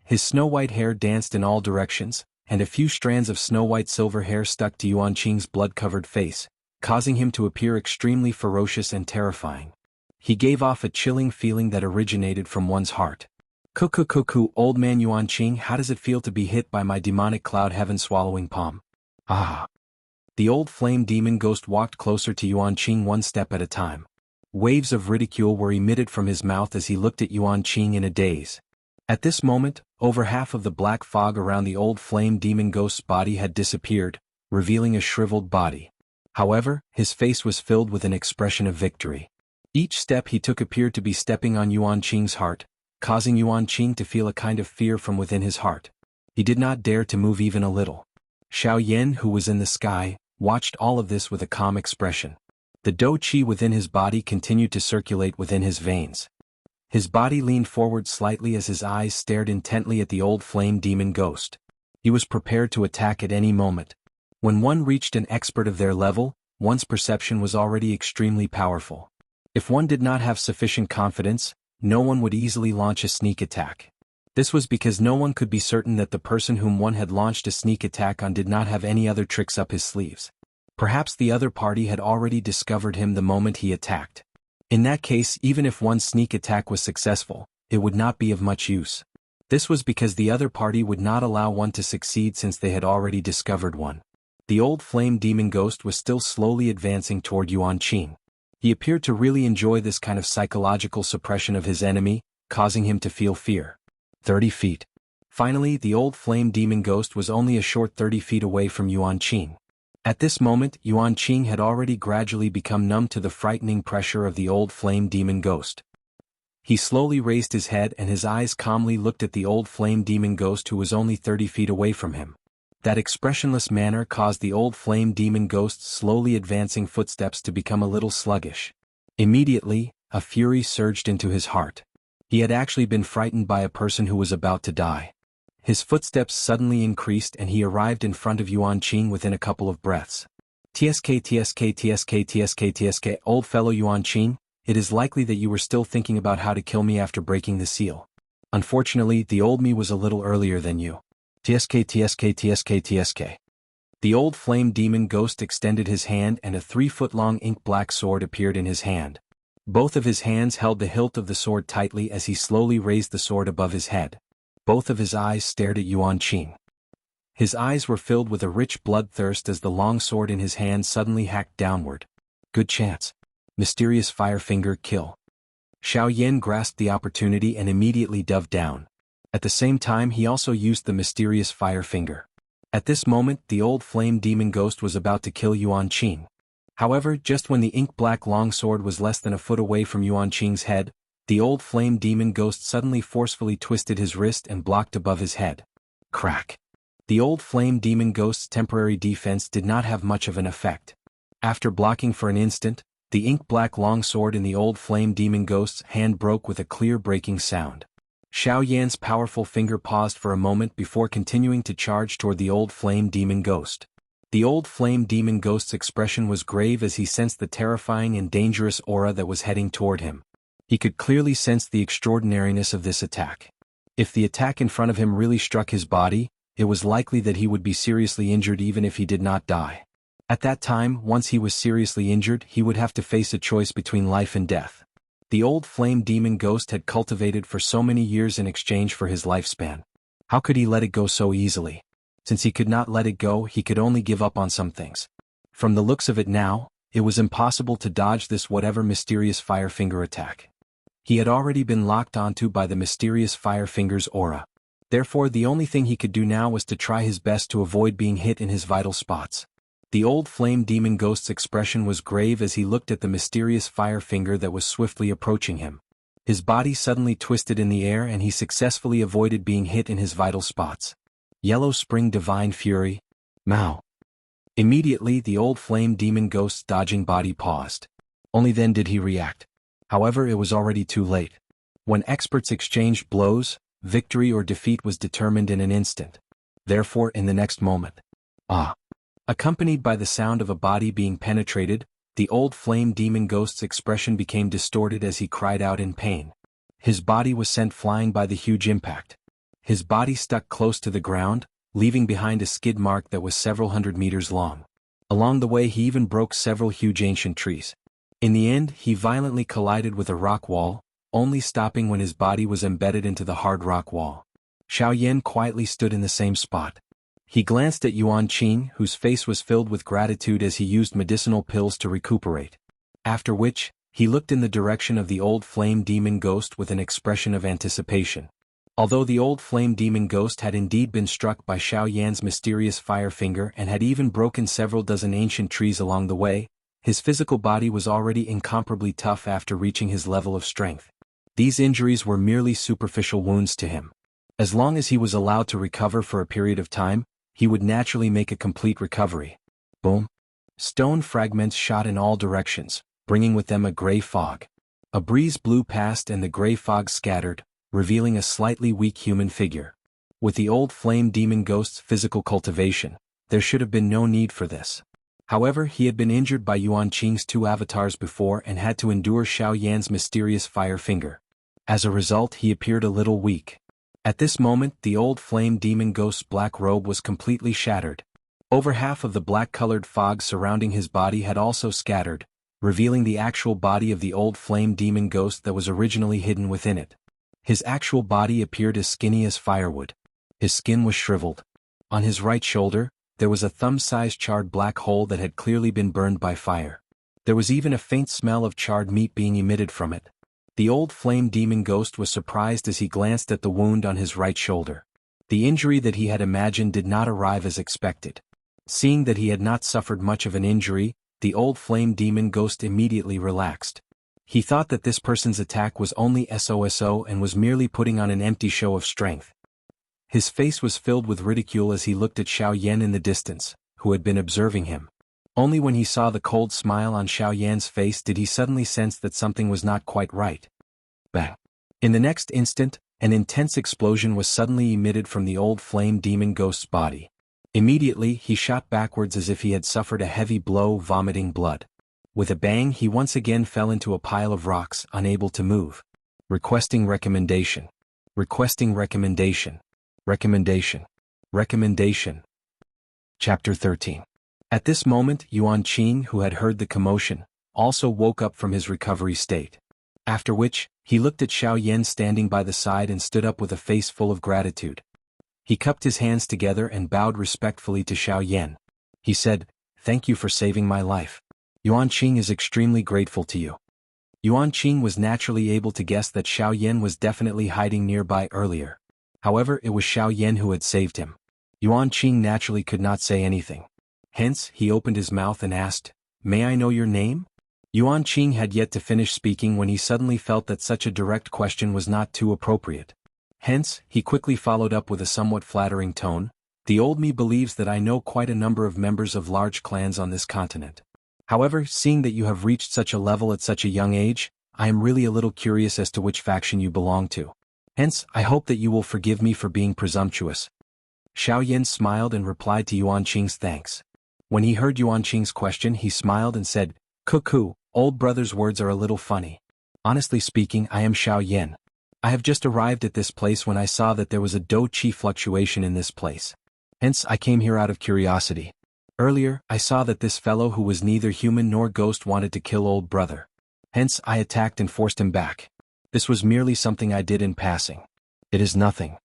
His snow-white hair danced in all directions, and a few strands of snow-white silver hair stuck to Yuan Qing's blood-covered face, causing him to appear extremely ferocious and terrifying. He gave off a chilling feeling that originated from one's heart. Cuckoo, old man Yuan Qing, how does it feel to be hit by my demonic cloud heaven-swallowing palm? Ah! The old flame demon ghost walked closer to Yuan Qing one step at a time. Waves of ridicule were emitted from his mouth as he looked at Yuan Qing in a daze. At this moment, over half of the black fog around the old flame demon ghost's body had disappeared, revealing a shriveled body. However, his face was filled with an expression of victory. Each step he took appeared to be stepping on Yuan Qing's heart, causing Yuan Qing to feel a kind of fear from within his heart. He did not dare to move even a little. Xiao Yan, who was in the sky, watched all of this with a calm expression. The dou qi within his body continued to circulate within his veins. His body leaned forward slightly as his eyes stared intently at the old flame demon ghost. He was prepared to attack at any moment. When one reached an expert of their level, one's perception was already extremely powerful. If one did not have sufficient confidence, no one would easily launch a sneak attack. This was because no one could be certain that the person whom one had launched a sneak attack on did not have any other tricks up his sleeves. Perhaps the other party had already discovered him the moment he attacked. In that case, even if one's sneak attack was successful, it would not be of much use. This was because the other party would not allow one to succeed since they had already discovered one. The old flame demon ghost was still slowly advancing toward Yuanqing. He appeared to really enjoy this kind of psychological suppression of his enemy, causing him to feel fear. 30 feet. Finally, the old flame demon ghost was only a short 30 feet away from Yuanqing. At this moment, Yuanqing had already gradually become numb to the frightening pressure of the old flame demon ghost. He slowly raised his head and his eyes calmly looked at the old flame demon ghost who was only 30 feet away from him. That expressionless manner caused the old flame demon ghost's slowly advancing footsteps to become a little sluggish. Immediately, a fury surged into his heart. He had actually been frightened by a person who was about to die. His footsteps suddenly increased and he arrived in front of Yuanqing within a couple of breaths. TSK, old fellow Yuanqing, it is likely that you were still thinking about how to kill me after breaking the seal. Unfortunately, the old me was a little earlier than you. TSK. The old flame demon ghost extended his hand and a 3-foot-long ink-black sword appeared in his hand. Both of his hands held the hilt of the sword tightly as he slowly raised the sword above his head. Both of his eyes stared at Yuanqing. His eyes were filled with a rich bloodthirst as the long sword in his hand suddenly hacked downward. Good chance. Mysterious fire finger kill. Xiaoyan grasped the opportunity and immediately dove down. At the same time he also used the mysterious fire finger. At this moment the old flame demon ghost was about to kill Yuanqing. However, just when the ink-black longsword was less than a foot away from Yuanqing's head, the old flame demon ghost suddenly forcefully twisted his wrist and blocked above his head. Crack. The old flame demon ghost's temporary defense did not have much of an effect. After blocking for an instant, the ink-black longsword in the old flame demon ghost's hand broke with a clear breaking sound. Xiaoyan's powerful finger paused for a moment before continuing to charge toward the old flame demon ghost. The old flame demon ghost's expression was grave as he sensed the terrifying and dangerous aura that was heading toward him. He could clearly sense the extraordinariness of this attack. If the attack in front of him really struck his body, it was likely that he would be seriously injured even if he did not die. At that time, once he was seriously injured, he would have to face a choice between life and death. The old flame demon ghost had cultivated for so many years in exchange for his lifespan. How could he let it go so easily? Since he could not let it go, he could only give up on some things. From the looks of it now, it was impossible to dodge this whatever mysterious fire finger attack. He had already been locked onto by the mysterious fire finger's aura. Therefore the only thing he could do now was to try his best to avoid being hit in his vital spots. The old flame demon ghost's expression was grave as he looked at the mysterious fire finger that was swiftly approaching him. His body suddenly twisted in the air and he successfully avoided being hit in his vital spots. Yellow Spring Divine Fury. Mao. Immediately the old flame demon ghost's dodging body paused. Only then did he react. However, it was already too late. When experts exchanged blows, victory or defeat was determined in an instant. Therefore, in the next moment. Accompanied by the sound of a body being penetrated, the old flame demon ghost's expression became distorted as he cried out in pain. His body was sent flying by the huge impact. His body stuck close to the ground, leaving behind a skid mark that was several hundred meters long. Along the way he even broke several huge ancient trees. In the end, he violently collided with a rock wall, only stopping when his body was embedded into the hard rock wall. Xiaoyan quietly stood in the same spot. He glanced at Yuanqing, whose face was filled with gratitude as he used medicinal pills to recuperate. After which, he looked in the direction of the old flame demon ghost with an expression of anticipation. Although the old flame demon ghost had indeed been struck by Xiaoyan's mysterious fire finger and had even broken several dozen ancient trees along the way, his physical body was already incomparably tough after reaching his level of strength. These injuries were merely superficial wounds to him. As long as he was allowed to recover for a period of time, he would naturally make a complete recovery. Boom. Stone fragments shot in all directions, bringing with them a gray fog. A breeze blew past and the gray fog scattered, revealing a slightly weak human figure. With the old flame demon ghost's physical cultivation, there should have been no need for this. However, he had been injured by Yuanqing's 2 avatars before and had to endure Xiaoyan's mysterious fire finger. As a result, he appeared a little weak. At this moment, the old flame demon ghost's black robe was completely shattered. Over half of the black-colored fog surrounding his body had also scattered, revealing the actual body of the old flame demon ghost that was originally hidden within it. His actual body appeared as skinny as firewood. His skin was shriveled. On his right shoulder, there was a thumb-sized charred black hole that had clearly been burned by fire. There was even a faint smell of charred meat being emitted from it. The old flame demon ghost was surprised as he glanced at the wound on his right shoulder. The injury that he had imagined did not arrive as expected. Seeing that he had not suffered much of an injury, the old flame demon ghost immediately relaxed. He thought that this person's attack was only SOSO and was merely putting on an empty show of strength. His face was filled with ridicule as he looked at Xiaoyan in the distance, who had been observing him. Only when he saw the cold smile on Xiaoyan's face did he suddenly sense that something was not quite right. Bang! In the next instant, an intense explosion was suddenly emitted from the old flame demon ghost's body. Immediately, he shot backwards as if he had suffered a heavy blow, vomiting blood. With a bang, he once again fell into a pile of rocks, unable to move. Requesting recommendation. Requesting recommendation. Recommendation. Recommendation. Chapter 13. At this moment, Yuan Qing, who had heard the commotion, also woke up from his recovery state. After which, he looked at Xiaoyan standing by the side and stood up with a face full of gratitude. He cupped his hands together and bowed respectfully to Xiaoyan. He said, "Thank you for saving my life. Yuan Qing is extremely grateful to you." Yuan Qing was naturally able to guess that Xiaoyan was definitely hiding nearby earlier. However, it was Xiaoyan who had saved him. Yuan Qing naturally could not say anything. Hence, he opened his mouth and asked, "May I know your name?" Yuan Qing had yet to finish speaking when he suddenly felt that such a direct question was not too appropriate. Hence, he quickly followed up with a somewhat flattering tone, "The old me believes that I know quite a number of members of large clans on this continent. However, seeing that you have reached such a level at such a young age, I am really a little curious as to which faction you belong to. Hence, I hope that you will forgive me for being presumptuous." Xiaoyan smiled and replied to Yuan Qing's thanks. When he heard Yuan Qing's question, he smiled and said, "Cuckoo, old brother's words are a little funny. Honestly speaking, I am Xiaoyan. I have just arrived at this place when I saw that there was a dou qi fluctuation in this place. Hence, I came here out of curiosity. Earlier, I saw that this fellow who was neither human nor ghost wanted to kill old brother. Hence, I attacked and forced him back. This was merely something I did in passing. It is nothing."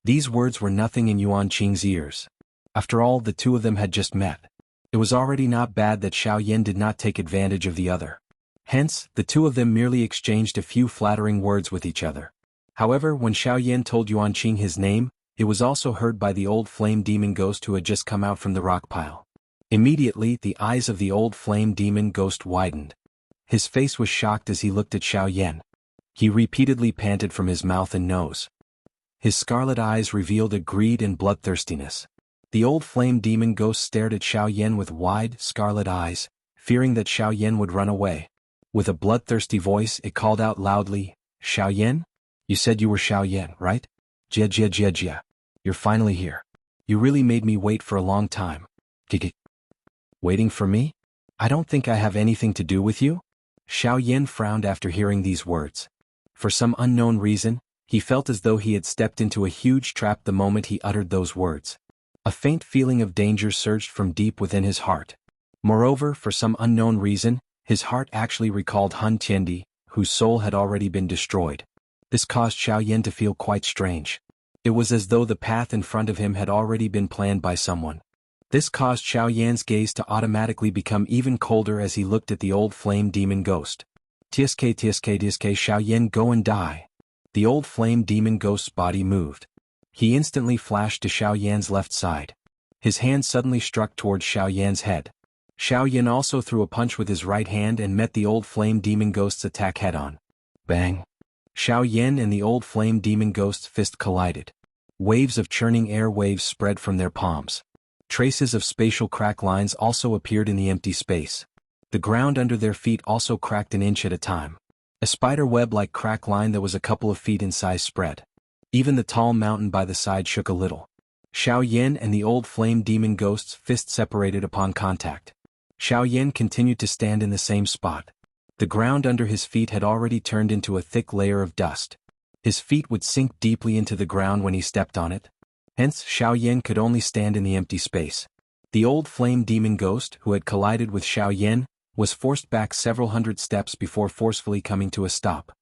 These words were nothing in Yuan Qing's ears. After all, the two of them had just met. It was already not bad that Xiaoyan did not take advantage of the other. Hence, the two of them merely exchanged a few flattering words with each other. However, when Xiaoyan told Yuan Qing his name, it was also heard by the old flame demon ghost who had just come out from the rock pile. Immediately, the eyes of the old flame demon ghost widened. His face was shocked as he looked at Xiaoyan. He repeatedly panted from his mouth and nose. His scarlet eyes revealed a greed and bloodthirstiness. The old flame demon ghost stared at Xiaoyan with wide, scarlet eyes, fearing that Xiaoyan would run away. With a bloodthirsty voice, it called out loudly, "Xiaoyan? You said you were Xiaoyan, right? Jia. You're finally here. You really made me wait for a long time. Gigi. Waiting for me? I don't think I have anything to do with you?" Xiaoyan frowned after hearing these words. For some unknown reason, he felt as though he had stepped into a huge trap the moment he uttered those words. A faint feeling of danger surged from deep within his heart. Moreover, for some unknown reason, his heart actually recalled Hun Tiendi, whose soul had already been destroyed. This caused Xiaoyan to feel quite strange. It was as though the path in front of him had already been planned by someone. This caused Xiaoyan's gaze to automatically become even colder as he looked at the old flame demon ghost. "Tsk, Xiaoyan, go and die." The old flame demon ghost's body moved. He instantly flashed to Xiaoyan's left side. His hand suddenly struck towards Xiaoyan's head. Xiaoyan also threw a punch with his right hand and met the old flame demon ghost's attack head-on. Bang! Xiaoyan and the old flame demon ghost's fist collided. Waves of churning air waves spread from their palms. Traces of spatial crack lines also appeared in the empty space. The ground under their feet also cracked an inch at a time. A spider web-like crack line that was a couple of feet in size spread. Even the tall mountain by the side shook a little. Xiaoyan and the old flame demon ghost's fist separated upon contact. Xiaoyan continued to stand in the same spot. The ground under his feet had already turned into a thick layer of dust. His feet would sink deeply into the ground when he stepped on it. Hence, Xiaoyan could only stand in the empty space. The old flame demon ghost, who had collided with Xiaoyan, was forced back several hundred steps before forcefully coming to a stop.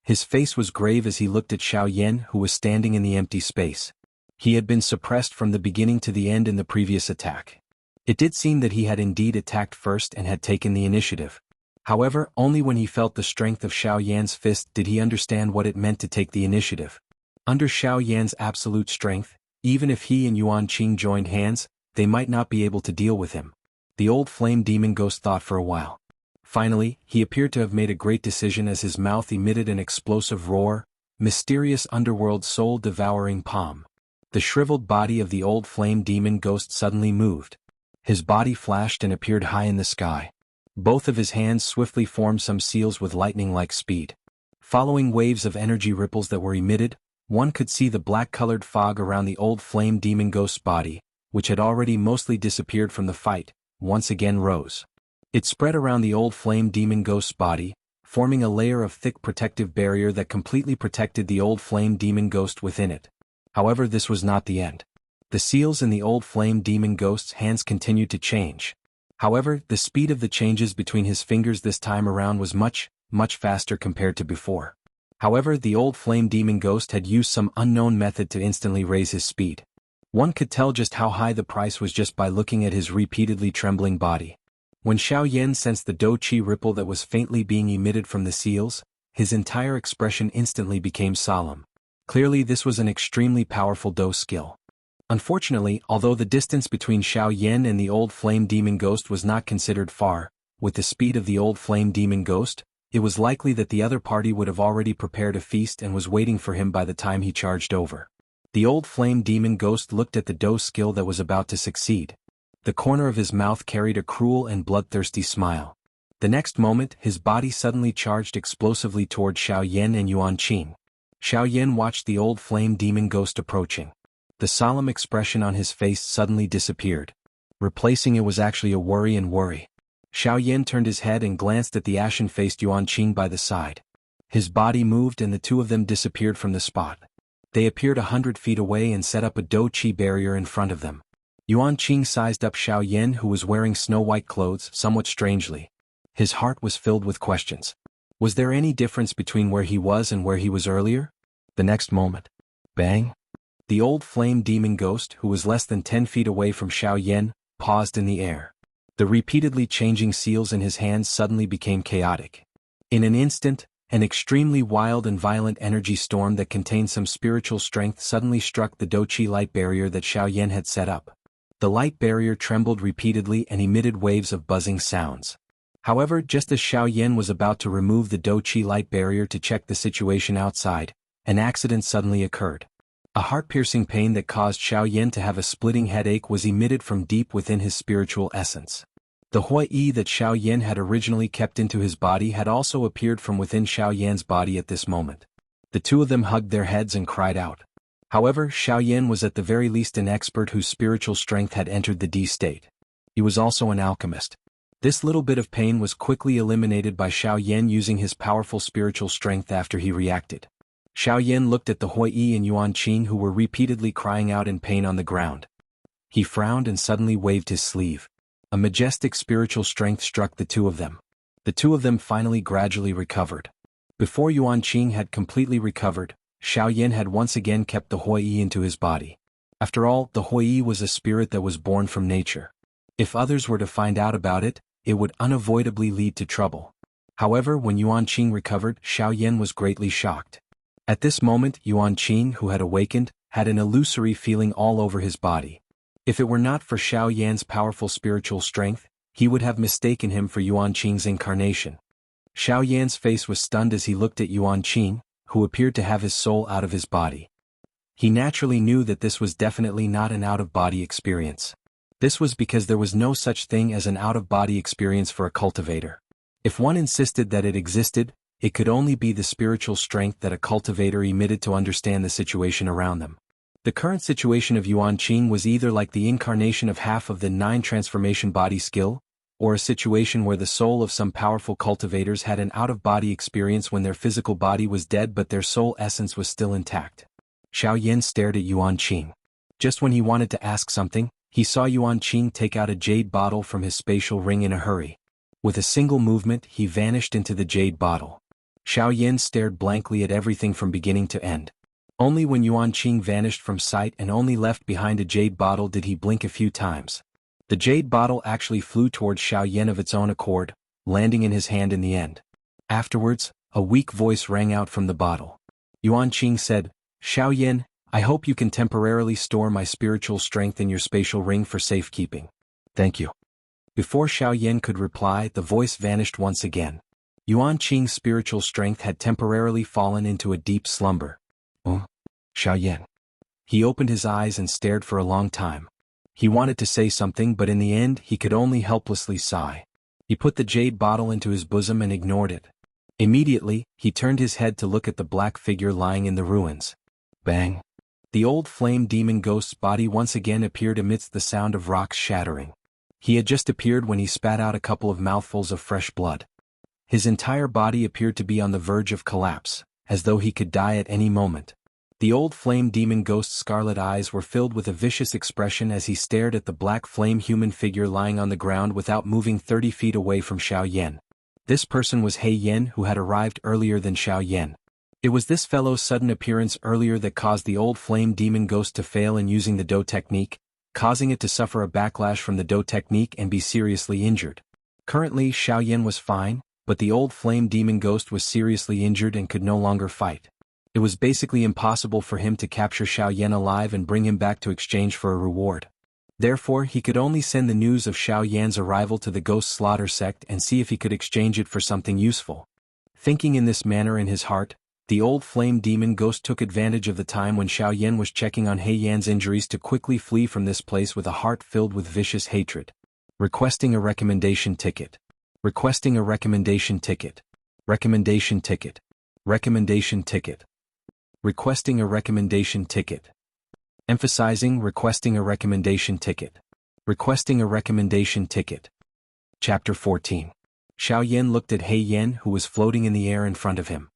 His face was grave as he looked at Xiao Yan, who was standing in the empty space. He had been suppressed from the beginning to the end in the previous attack. It did seem that he had indeed attacked first and had taken the initiative. However, only when he felt the strength of Xiao Yan's fist did he understand what it meant to take the initiative. Under Xiao Yan's absolute strength, even if he and Yuan Qing joined hands, they might not be able to deal with him. The old flame demon ghost thought for a while. Finally, he appeared to have made a great decision as his mouth emitted an explosive roar, mysterious underworld soul-devouring palm. The shriveled body of the old flame demon ghost suddenly moved. His body flashed and appeared high in the sky. Both of his hands swiftly formed some seals with lightning-like speed. Following waves of energy ripples that were emitted, one could see the black-colored fog around the old flame demon ghost's body, which had already mostly disappeared from the fight, once again rose. It spread around the old flame demon ghost's body, forming a layer of thick protective barrier that completely protected the old flame demon ghost within it. However, this was not the end. The seals in the old flame demon ghost's hands continued to change. However, the speed of the changes between his fingers this time around was much faster compared to before. However, the old flame demon ghost had used some unknown method to instantly raise his speed. One could tell just how high the price was just by looking at his repeatedly trembling body. When Xiao Yan sensed the Do Qi ripple that was faintly being emitted from the seals, his entire expression instantly became solemn. Clearly, this was an extremely powerful Do skill. Unfortunately, although the distance between Xiao Yan and the old flame demon ghost was not considered far, with the speed of the old flame demon ghost, it was likely that the other party would have already prepared a feast and was waiting for him by the time he charged over. The old flame demon ghost looked at the Do skill that was about to succeed. The corner of his mouth carried a cruel and bloodthirsty smile. The next moment, his body suddenly charged explosively toward Xiao Yan and Yuan Qing. Xiao Yan watched the old flame demon ghost approaching. The solemn expression on his face suddenly disappeared. Replacing it was actually a worry. Xiao Yan turned his head and glanced at the ashen-faced Yuan Qing by the side. His body moved and the two of them disappeared from the spot. They appeared 100 feet away and set up a Do Qi barrier in front of them. Yuan Qing sized up Xiao Yan, who was wearing snow-white clothes, somewhat strangely. His heart was filled with questions. Was there any difference between where he was and where he was earlier? The next moment. Bang! The old flame demon ghost, who was less than 10 feet away from Xiao Yan, paused in the air. The repeatedly changing seals in his hands suddenly became chaotic. In an instant, an extremely wild and violent energy storm that contained some spiritual strength suddenly struck the Do Qi light barrier that Xiao Yan had set up. The light barrier trembled repeatedly and emitted waves of buzzing sounds. However, just as Xiao Yan was about to remove the Do Qi light barrier to check the situation outside, an accident suddenly occurred. A heart-piercing pain that caused Xiao Yan to have a splitting headache was emitted from deep within his spiritual essence. The Hui that Xiao Yan had originally kept into his body had also appeared from within Xiao Yan's body at this moment. The two of them hugged their heads and cried out. However, Xiao Yan was at the very least an expert whose spiritual strength had entered the D state. He was also an alchemist. This little bit of pain was quickly eliminated by Xiao Yan using his powerful spiritual strength after he reacted. Xiao Yan looked at the Hui and Yuan Qing, who were repeatedly crying out in pain on the ground. He frowned and suddenly waved his sleeve. A majestic spiritual strength struck the two of them. The two of them finally gradually recovered. Before Yuan Qing had completely recovered, Xiao Yan had once again kept the Hui into his body. After all, the Hui was a spirit that was born from nature. If others were to find out about it, it would unavoidably lead to trouble. However, when Yuan Qing recovered, Xiao Yan was greatly shocked. At this moment, Yuan Qing, who had awakened, had an illusory feeling all over his body. If it were not for Xiao Yan's powerful spiritual strength, he would have mistaken him for Yuan Qing's incarnation. Xiao Yan's face was stunned as he looked at Yuan Qing, who appeared to have his soul out of his body. He naturally knew that this was definitely not an out-of-body experience. This was because there was no such thing as an out-of-body experience for a cultivator. If one insisted that it existed, it could only be the spiritual strength that a cultivator emitted to understand the situation around them. The current situation of Yuan Qing was either like the incarnation of half of the 9 transformation body skill, or a situation where the soul of some powerful cultivators had an out-of-body experience when their physical body was dead but their soul essence was still intact. Xiao Yan stared at Yuan Qing. Just when he wanted to ask something, he saw Yuan Qing take out a jade bottle from his spatial ring in a hurry. With a single movement, he vanished into the jade bottle. Xiao Yin stared blankly at everything from beginning to end. Only when Yuan Qing vanished from sight and only left behind a jade bottle did he blink a few times. The jade bottle actually flew towards Xiao Yin of its own accord, landing in his hand in the end. Afterwards, a weak voice rang out from the bottle. Yuan Qing said, "Xiao Yin, I hope you can temporarily store my spiritual strength in your spatial ring for safekeeping. Thank you." Before Xiao Yin could reply, the voice vanished once again. Yuan Qing's spiritual strength had temporarily fallen into a deep slumber. "Oh, Xiao Yin." He opened his eyes and stared for a long time. He wanted to say something, but in the end he could only helplessly sigh. He put the jade bottle into his bosom and ignored it. Immediately, he turned his head to look at the black figure lying in the ruins. Bang! The old flame demon ghost's body once again appeared amidst the sound of rocks shattering. He had just appeared when he spat out a couple of mouthfuls of fresh blood. His entire body appeared to be on the verge of collapse, as though he could die at any moment. The old flame demon ghost's scarlet eyes were filled with a vicious expression as he stared at the black flame human figure lying on the ground without moving 30 feet away from Xiao Yin. This person was He Yin, who had arrived earlier than Xiao Yin. It was this fellow's sudden appearance earlier that caused the old flame demon ghost to fail in using the Do technique, causing it to suffer a backlash from the Do technique and be seriously injured. Currently Xiao Yin was fine, but the old flame demon ghost was seriously injured and could no longer fight. It was basically impossible for him to capture Xiao Yin alive and bring him back to exchange for a reward. Therefore he could only send the news of Xiao Yan's arrival to the Ghost Slaughter sect and see if he could exchange it for something useful. Thinking in this manner in his heart, the old flame demon ghost took advantage of the time when Xiao Yin was checking on He Yan's injuries to quickly flee from this place with a heart filled with vicious hatred. Requesting a recommendation ticket. Requesting a recommendation ticket. Recommendation ticket. Recommendation ticket. Requesting a recommendation ticket. Emphasizing requesting a recommendation ticket. Requesting a recommendation ticket. Chapter 14. Xiao Yin looked at He Yin, who was floating in the air in front of him.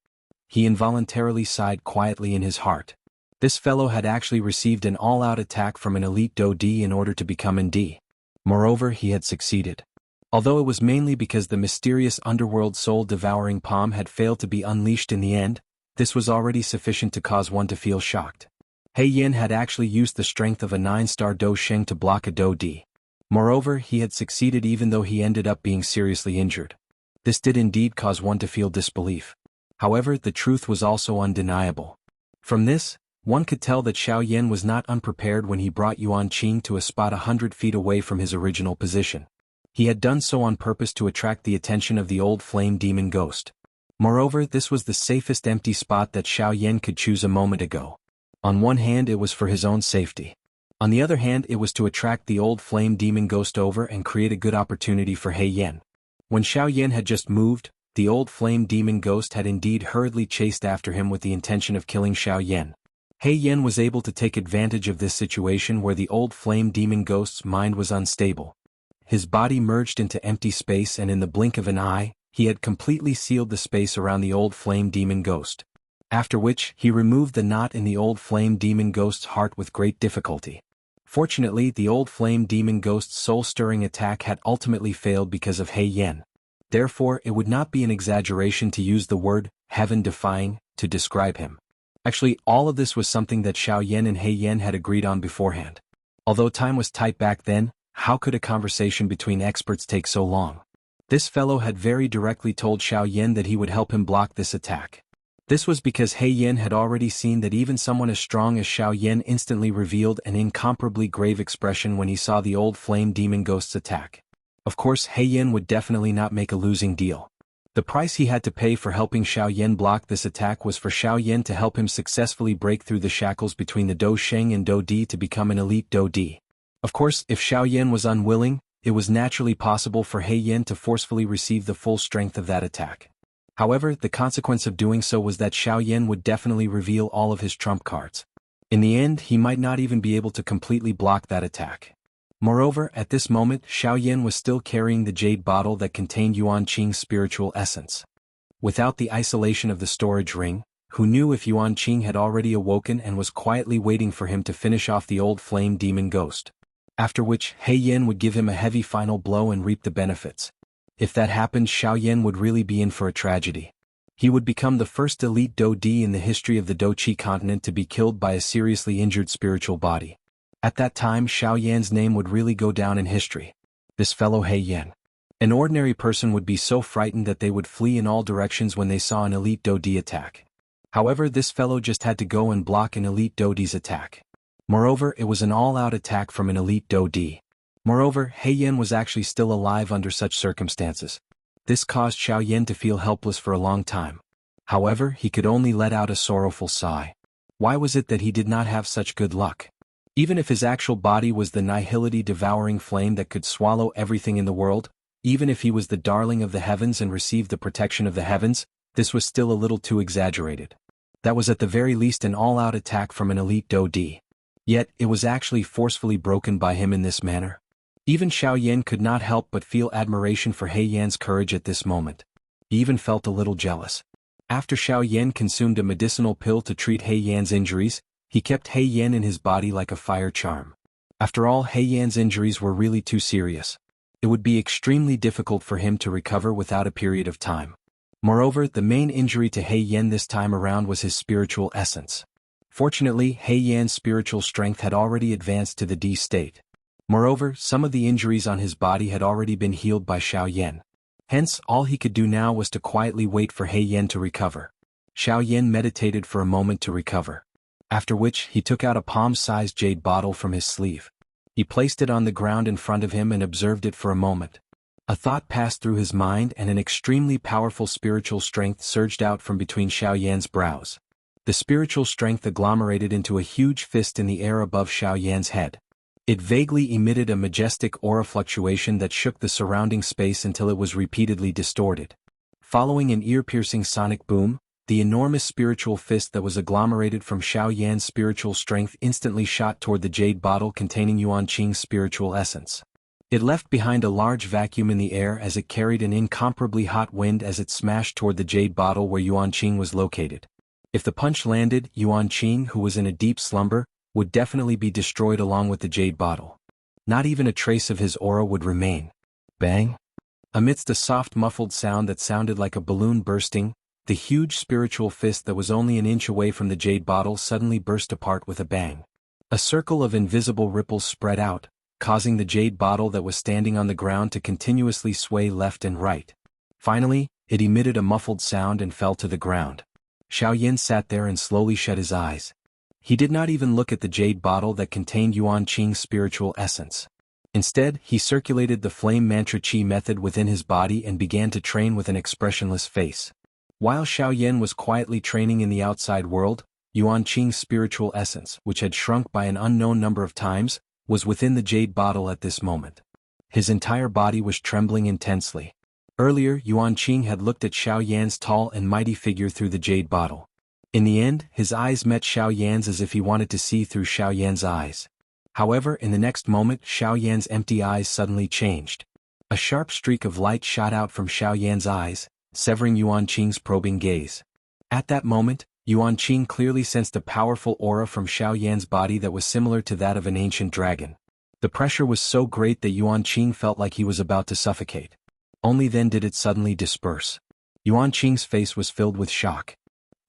He involuntarily sighed quietly in his heart. This fellow had actually received an all-out attack from an elite Do D in order to become an D. Moreover, he had succeeded. Although it was mainly because the mysterious underworld soul-devouring palm had failed to be unleashed in the end, this was already sufficient to cause one to feel shocked. He Yin had actually used the strength of a 9-star Do Sheng to block a Do D. Moreover, he had succeeded even though he ended up being seriously injured. This did indeed cause one to feel disbelief. However, the truth was also undeniable. From this, one could tell that Xiao Yin was not unprepared when he brought Yuan Qing to a spot 100 feet away from his original position. He had done so on purpose to attract the attention of the old flame demon ghost. Moreover, this was the safest empty spot that Xiao Yin could choose a moment ago. On one hand, it was for his own safety. On the other hand, it was to attract the old flame demon ghost over and create a good opportunity for He Yin. When Xiao Yin had just moved, the old flame demon ghost had indeed hurriedly chased after him with the intention of killing Xiao Yin. He Yin was able to take advantage of this situation where the old flame demon ghost's mind was unstable. His body merged into empty space, and in the blink of an eye, he had completely sealed the space around the old flame demon ghost. After which, he removed the knot in the old flame demon ghost's heart with great difficulty. Fortunately, the old flame demon ghost's soul-stirring attack had ultimately failed because of He Yin. Therefore, it would not be an exaggeration to use the word heaven-defying to describe him. Actually, all of this was something that Xiao Yin and He Yin had agreed on beforehand. Although time was tight back then, how could a conversation between experts take so long? This fellow had very directly told Xiao Yin that he would help him block this attack. This was because He Yin had already seen that even someone as strong as Xiao Yin instantly revealed an incomparably grave expression when he saw the old flame demon ghost's attack. Of course, He Yin would definitely not make a losing deal. The price he had to pay for helping Xiao Yin block this attack was for Xiao Yin to help him successfully break through the shackles between the Do Sheng and Do Di to become an elite Do Di. Of course, if Xiao Yin was unwilling, it was naturally possible for He Yin to forcefully receive the full strength of that attack. However, the consequence of doing so was that Xiao Yin would definitely reveal all of his trump cards. In the end, he might not even be able to completely block that attack. Moreover, at this moment, Xiao Yin was still carrying the jade bottle that contained Yuan Qing's spiritual essence. Without the isolation of the storage ring, who knew if Yuan Qing had already awoken and was quietly waiting for him to finish off the old flame demon ghost. After which, He Yin would give him a heavy final blow and reap the benefits. If that happened, Xiao Yin would really be in for a tragedy. He would become the first elite Do Di in the history of the Do Qi continent to be killed by a seriously injured spiritual body. At that time, Xiaoyan's name would really go down in history. This fellow He Yan. An ordinary person would be so frightened that they would flee in all directions when they saw an elite Do Di attack. However, this fellow just had to go and block an elite Do Di's attack. Moreover, it was an all-out attack from an elite Do Di. Moreover, He Yan was actually still alive under such circumstances. This caused Xiaoyan to feel helpless for a long time. However, he could only let out a sorrowful sigh. Why was it that he did not have such good luck? Even if his actual body was the nihility-devouring flame that could swallow everything in the world, even if he was the darling of the heavens and received the protection of the heavens, this was still a little too exaggerated. That was at the very least an all-out attack from an elite Do Di. Yet, it was actually forcefully broken by him in this manner. Even Xiaoyan could not help but feel admiration for He Yan's courage at this moment. He even felt a little jealous. After Xiaoyan consumed a medicinal pill to treat He Yan's injuries, he kept He Yan in his body like a fire charm. After all, He Yan's injuries were really too serious. It would be extremely difficult for him to recover without a period of time. Moreover, the main injury to He Yan this time around was his spiritual essence. Fortunately, He Yan's spiritual strength had already advanced to the D state. Moreover, some of the injuries on his body had already been healed by Xiaoyan. Hence, all he could do now was to quietly wait for He Yan to recover. Xiaoyan meditated for a moment to recover. After which, he took out a palm-sized jade bottle from his sleeve. He placed it on the ground in front of him and observed it for a moment. A thought passed through his mind and an extremely powerful spiritual strength surged out from between Xiaoyan's brows. The spiritual strength agglomerated into a huge fist in the air above Xiaoyan's head. It vaguely emitted a majestic aura fluctuation that shook the surrounding space until it was repeatedly distorted. Following an ear-piercing sonic boom, the enormous spiritual fist that was agglomerated from Xiaoyan's spiritual strength instantly shot toward the jade bottle containing Yuanqing's spiritual essence. It left behind a large vacuum in the air as it carried an incomparably hot wind as it smashed toward the jade bottle where Yuanqing was located. If the punch landed, Yuanqing, who was in a deep slumber, would definitely be destroyed along with the jade bottle. Not even a trace of his aura would remain. Bang! Amidst a soft muffled sound that sounded like a balloon bursting, the huge spiritual fist that was only an inch away from the jade bottle suddenly burst apart with a bang. A circle of invisible ripples spread out, causing the jade bottle that was standing on the ground to continuously sway left and right. Finally, it emitted a muffled sound and fell to the ground. Xiaoyan sat there and slowly shut his eyes. He did not even look at the jade bottle that contained Yuanqing's spiritual essence. Instead, he circulated the flame mantra chi method within his body and began to train with an expressionless face. While Xiaoyan was quietly training in the outside world, Yuanqing's spiritual essence, which had shrunk by an unknown number of times, was within the jade bottle at this moment. His entire body was trembling intensely. Earlier, Yuanqing had looked at Xiaoyan's tall and mighty figure through the jade bottle. In the end, his eyes met Xiaoyan's as if he wanted to see through Xiaoyan's eyes. However, in the next moment, Xiaoyan's empty eyes suddenly changed. A sharp streak of light shot out from Xiaoyan's eyes, severing Yuanqing's probing gaze. At that moment, Yuanqing clearly sensed a powerful aura from Xiaoyan's body that was similar to that of an ancient dragon. The pressure was so great that Yuanqing felt like he was about to suffocate. Only then did it suddenly disperse. Yuanqing's face was filled with shock.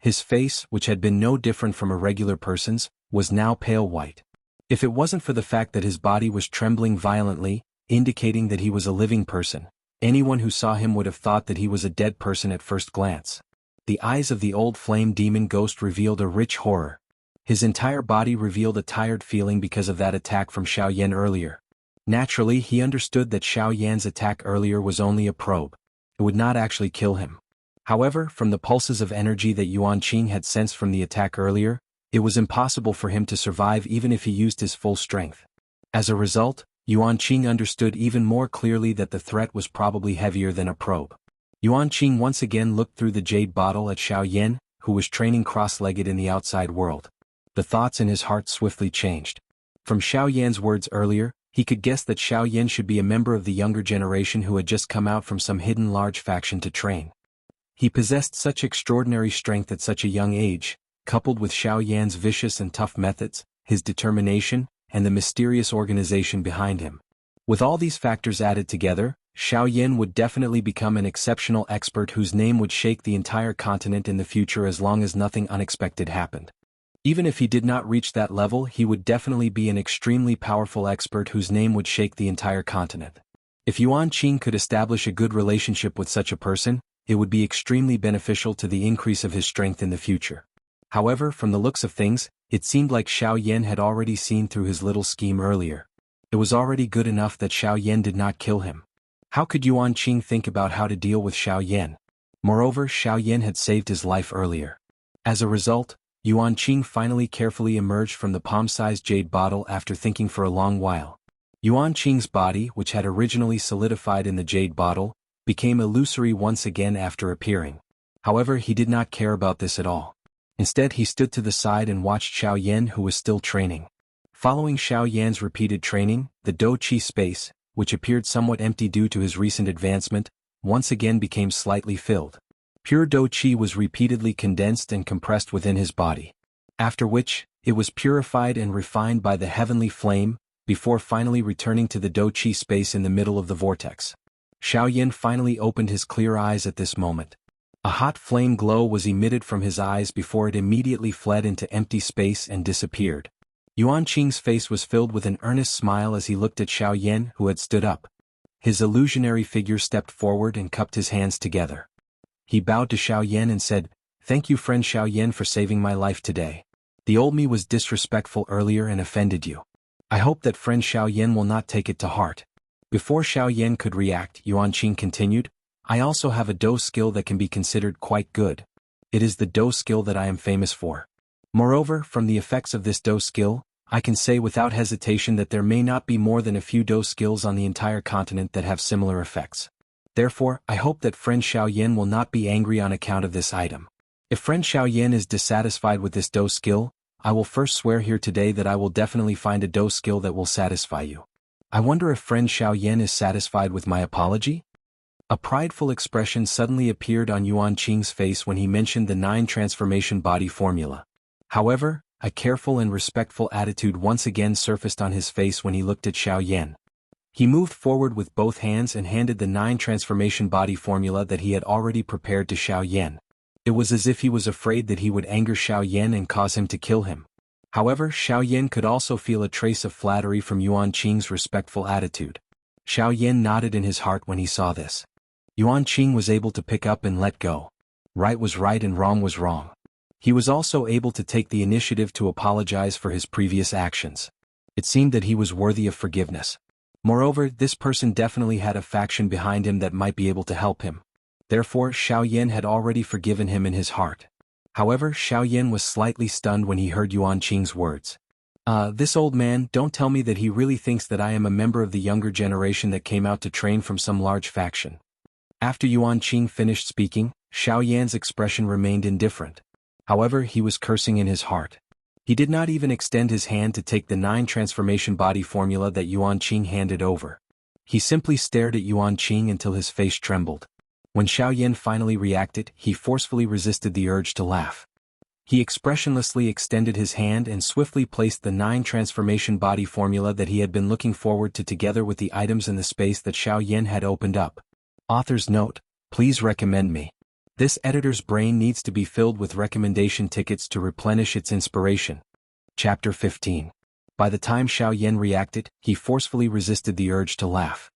His face, which had been no different from a regular person's, was now pale white. If it wasn't for the fact that his body was trembling violently, indicating that he was a living person, anyone who saw him would have thought that he was a dead person at first glance. The eyes of the old flame demon ghost revealed a rich horror. His entire body revealed a tired feeling because of that attack from Xiaoyan earlier. Naturally, he understood that Xiaoyan's attack earlier was only a probe. It would not actually kill him. However, from the pulses of energy that Yuanqing had sensed from the attack earlier, it was impossible for him to survive even if he used his full strength. As a result, Yuanqing understood even more clearly that the threat was probably heavier than a probe. Yuanqing once again looked through the jade bottle at Xiaoyan, who was training cross-legged in the outside world. The thoughts in his heart swiftly changed. From Xiaoyan's words earlier, he could guess that Xiaoyan should be a member of the younger generation who had just come out from some hidden large faction to train. He possessed such extraordinary strength at such a young age, coupled with Xiaoyan's vicious and tough methods, his determination, and the mysterious organization behind him. With all these factors added together, Xiao Yan would definitely become an exceptional expert whose name would shake the entire continent in the future as long as nothing unexpected happened. Even if he did not reach that level, he would definitely be an extremely powerful expert whose name would shake the entire continent. If Yuan Qing could establish a good relationship with such a person, it would be extremely beneficial to the increase of his strength in the future. However, from the looks of things, it seemed like Xiao Yan had already seen through his little scheme earlier. It was already good enough that Xiao Yan did not kill him. How could Yuan Qing think about how to deal with Xiao Yan? Moreover, Xiao Yan had saved his life earlier. As a result, Yuan Qing finally carefully emerged from the palm-sized jade bottle after thinking for a long while. Yuan Qing's body, which had originally solidified in the jade bottle, became illusory once again after appearing. However, he did not care about this at all. Instead, he stood to the side and watched Xiao Yan, who was still training. Following Xiao Yan's repeated training, the Do Qi space, which appeared somewhat empty due to his recent advancement, once again became slightly filled. Pure Do Qi was repeatedly condensed and compressed within his body. After which, it was purified and refined by the heavenly flame, before finally returning to the Do Qi space in the middle of the vortex. Xiao Yan finally opened his clear eyes at this moment. A hot flame glow was emitted from his eyes before it immediately fled into empty space and disappeared. Yuan Qing's face was filled with an earnest smile as he looked at Xiao Yan, who had stood up. His illusionary figure stepped forward and cupped his hands together. He bowed to Xiao Yan and said, "Thank you, friend Xiao Yan, for saving my life today. The old me was disrespectful earlier and offended you. I hope that friend Xiao Yan will not take it to heart." Before Xiao Yan could react, Yuan Qing continued, "I also have a Do skill that can be considered quite good. It is the Do skill that I am famous for. Moreover, from the effects of this Do skill, I can say without hesitation that there may not be more than a few Do skills on the entire continent that have similar effects. Therefore, I hope that friend Xiao Yan will not be angry on account of this item. If friend Xiao Yan is dissatisfied with this Do skill, I will first swear here today that I will definitely find a Do skill that will satisfy you. I wonder if friend Xiao Yan is satisfied with my apology?" A prideful expression suddenly appeared on Yuan Qing's face when he mentioned the 9 transformation body formula. However, a careful and respectful attitude once again surfaced on his face when he looked at Xiao Yan. He moved forward with both hands and handed the 9 transformation body formula that he had already prepared to Xiao Yan. It was as if he was afraid that he would anger Xiao Yan and cause him to kill him. However, Xiao Yan could also feel a trace of flattery from Yuan Qing's respectful attitude. Xiao Yan nodded in his heart when he saw this. Yuan Qing was able to pick up and let go. Right was right and wrong was wrong. He was also able to take the initiative to apologize for his previous actions. It seemed that he was worthy of forgiveness. Moreover, this person definitely had a faction behind him that might be able to help him. Therefore, Xiao Yan had already forgiven him in his heart. However, Xiao Yan was slightly stunned when he heard Yuan Qing's words. This old man, don't tell me that he really thinks that I am a member of the younger generation that came out to train from some large faction." After Yuan Qing finished speaking, Xiao Yan's expression remained indifferent. However, he was cursing in his heart. He did not even extend his hand to take the 9 transformation body formula that Yuan Qing handed over. He simply stared at Yuan Qing until his face trembled. When Xiao Yan finally reacted, he forcefully resisted the urge to laugh. He expressionlessly extended his hand and swiftly placed the 9 transformation body formula that he had been looking forward to together with the items in the space that Xiao Yan had opened up. Author's note: please recommend me. This editor's brain needs to be filled with recommendation tickets to replenish its inspiration. Chapter 15. By the time Xiao Yan reacted, he forcefully resisted the urge to laugh.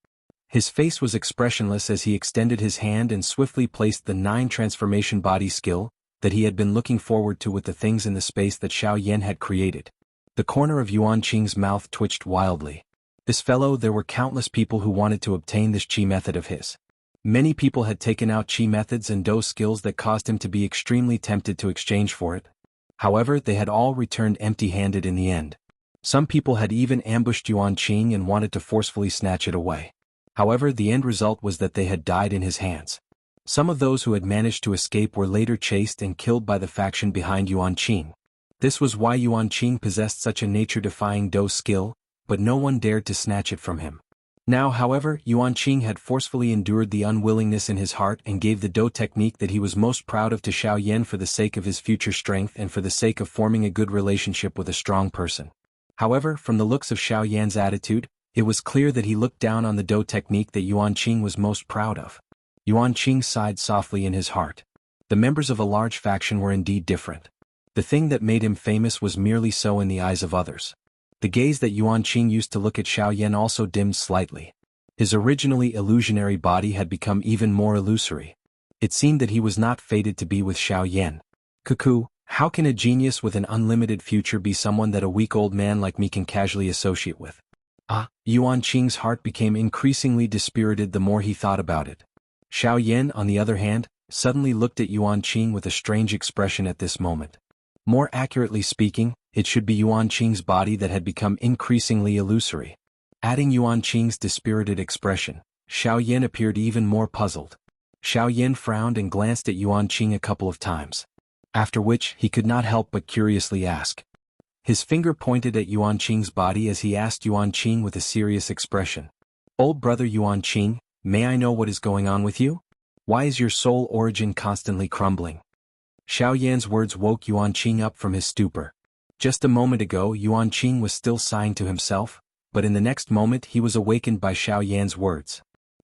His face was expressionless as he extended his hand and swiftly placed the 9 transformation body skill that he had been looking forward to with the things in the space that Xiao Yan had created. The corner of Yuan Qing's mouth twitched wildly. This fellow, there were countless people who wanted to obtain this chi method of his. Many people had taken out chi methods and Do skills that caused him to be extremely tempted to exchange for it. However, they had all returned empty-handed in the end. Some people had even ambushed Yuan Qing and wanted to forcefully snatch it away. However, the end result was that they had died in his hands. Some of those who had managed to escape were later chased and killed by the faction behind Yuan Qing. This was why Yuan Qing possessed such a nature-defying Do skill, but no one dared to snatch it from him. Now, however, Yuan Qing had forcefully endured the unwillingness in his heart and gave the Do technique that he was most proud of to Xiao Yan for the sake of his future strength and for the sake of forming a good relationship with a strong person. However, from the looks of Xiao Yan's attitude, It was clear that he looked down on the Do technique that Yuanqing was most proud of. Yuanqing sighed softly in his heart. The members of a large faction were indeed different. The thing that made him famous was merely so in the eyes of others. The gaze that Yuanqing used to look at Xiaoyan also dimmed slightly. His originally illusionary body had become even more illusory. It seemed that he was not fated to be with Xiaoyan. Cuckoo, how can a genius with an unlimited future be someone that a weak old man like me can casually associate with? Yuanqing's heart became increasingly dispirited the more he thought about it. Xiaoyan, on the other hand, suddenly looked at Yuanqing with a strange expression at this moment. More accurately speaking, it should be Yuanqing's body that had become increasingly illusory. Adding Yuanqing's dispirited expression, Xiaoyan appeared even more puzzled. Xiaoyan frowned and glanced at Yuanqing a couple of times. After which, he could not help but curiously ask. His finger pointed at Yuanqing's body as he asked Yuanqing with a serious expression. Old brother Yuanqing, may I know what is going on with you? Why is your soul origin constantly crumbling? Xiaoyan's words woke Yuanqing up from his stupor. Just a moment ago Yuanqing was still sighing to himself, but in the next moment he was awakened by Xiaoyan's words.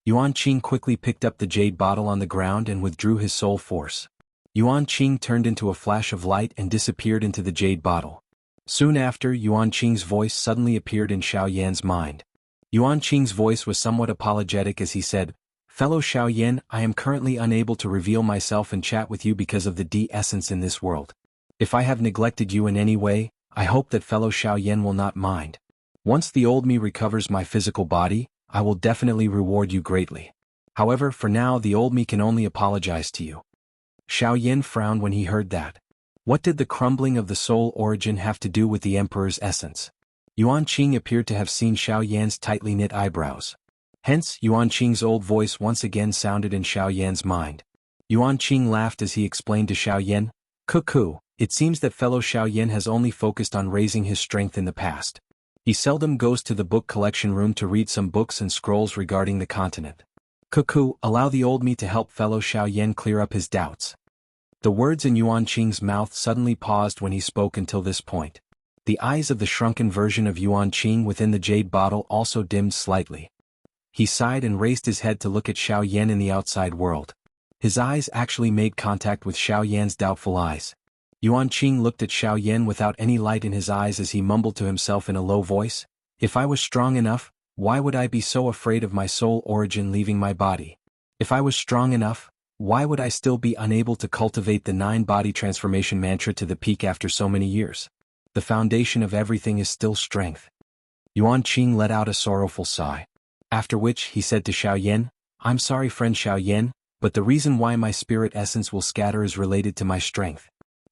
Yuanqing quickly picked up the jade bottle on the ground and withdrew his soul force. Yuanqing turned into a flash of light and disappeared into the jade bottle. Soon after, Yuanqing's voice suddenly appeared in Xiaoyan's mind. Yuanqing's voice was somewhat apologetic as he said, Fellow Xiaoyan, I am currently unable to reveal myself and chat with you because of the D-essence in this world. If I have neglected you in any way, I hope that fellow Xiaoyan will not mind. Once the old me recovers my physical body, I will definitely reward you greatly. However, for now the old me can only apologize to you. Xiaoyan frowned when he heard that. What did the crumbling of the soul origin have to do with the emperor's essence? Yuanqing appeared to have seen Xiaoyan's tightly knit eyebrows. Hence, Yuanqing's old voice once again sounded in Xiaoyan's mind. Yuanqing laughed as he explained to Xiaoyan, Cuckoo, it seems that fellow Xiaoyan has only focused on raising his strength in the past. He seldom goes to the book collection room to read some books and scrolls regarding the continent. Cuckoo, allow the old me to help fellow Xiaoyan clear up his doubts. The words in Yuanqing's mouth suddenly paused when he spoke until this point. The eyes of the shrunken version of Yuanqing within the jade bottle also dimmed slightly. He sighed and raised his head to look at Xiaoyan in the outside world. His eyes actually made contact with Xiaoyan's doubtful eyes. Yuanqing looked at Xiaoyan without any light in his eyes as he mumbled to himself in a low voice, If I was strong enough, why would I be so afraid of my soul origin leaving my body? If I was strong enough, why would I still be unable to cultivate the 9-body transformation mantra to the peak after so many years? The foundation of everything is still strength. Yuanqing let out a sorrowful sigh. After which, he said to Xiaoyan, I'm sorry friend Xiaoyan, but the reason why my spirit essence will scatter is related to my strength.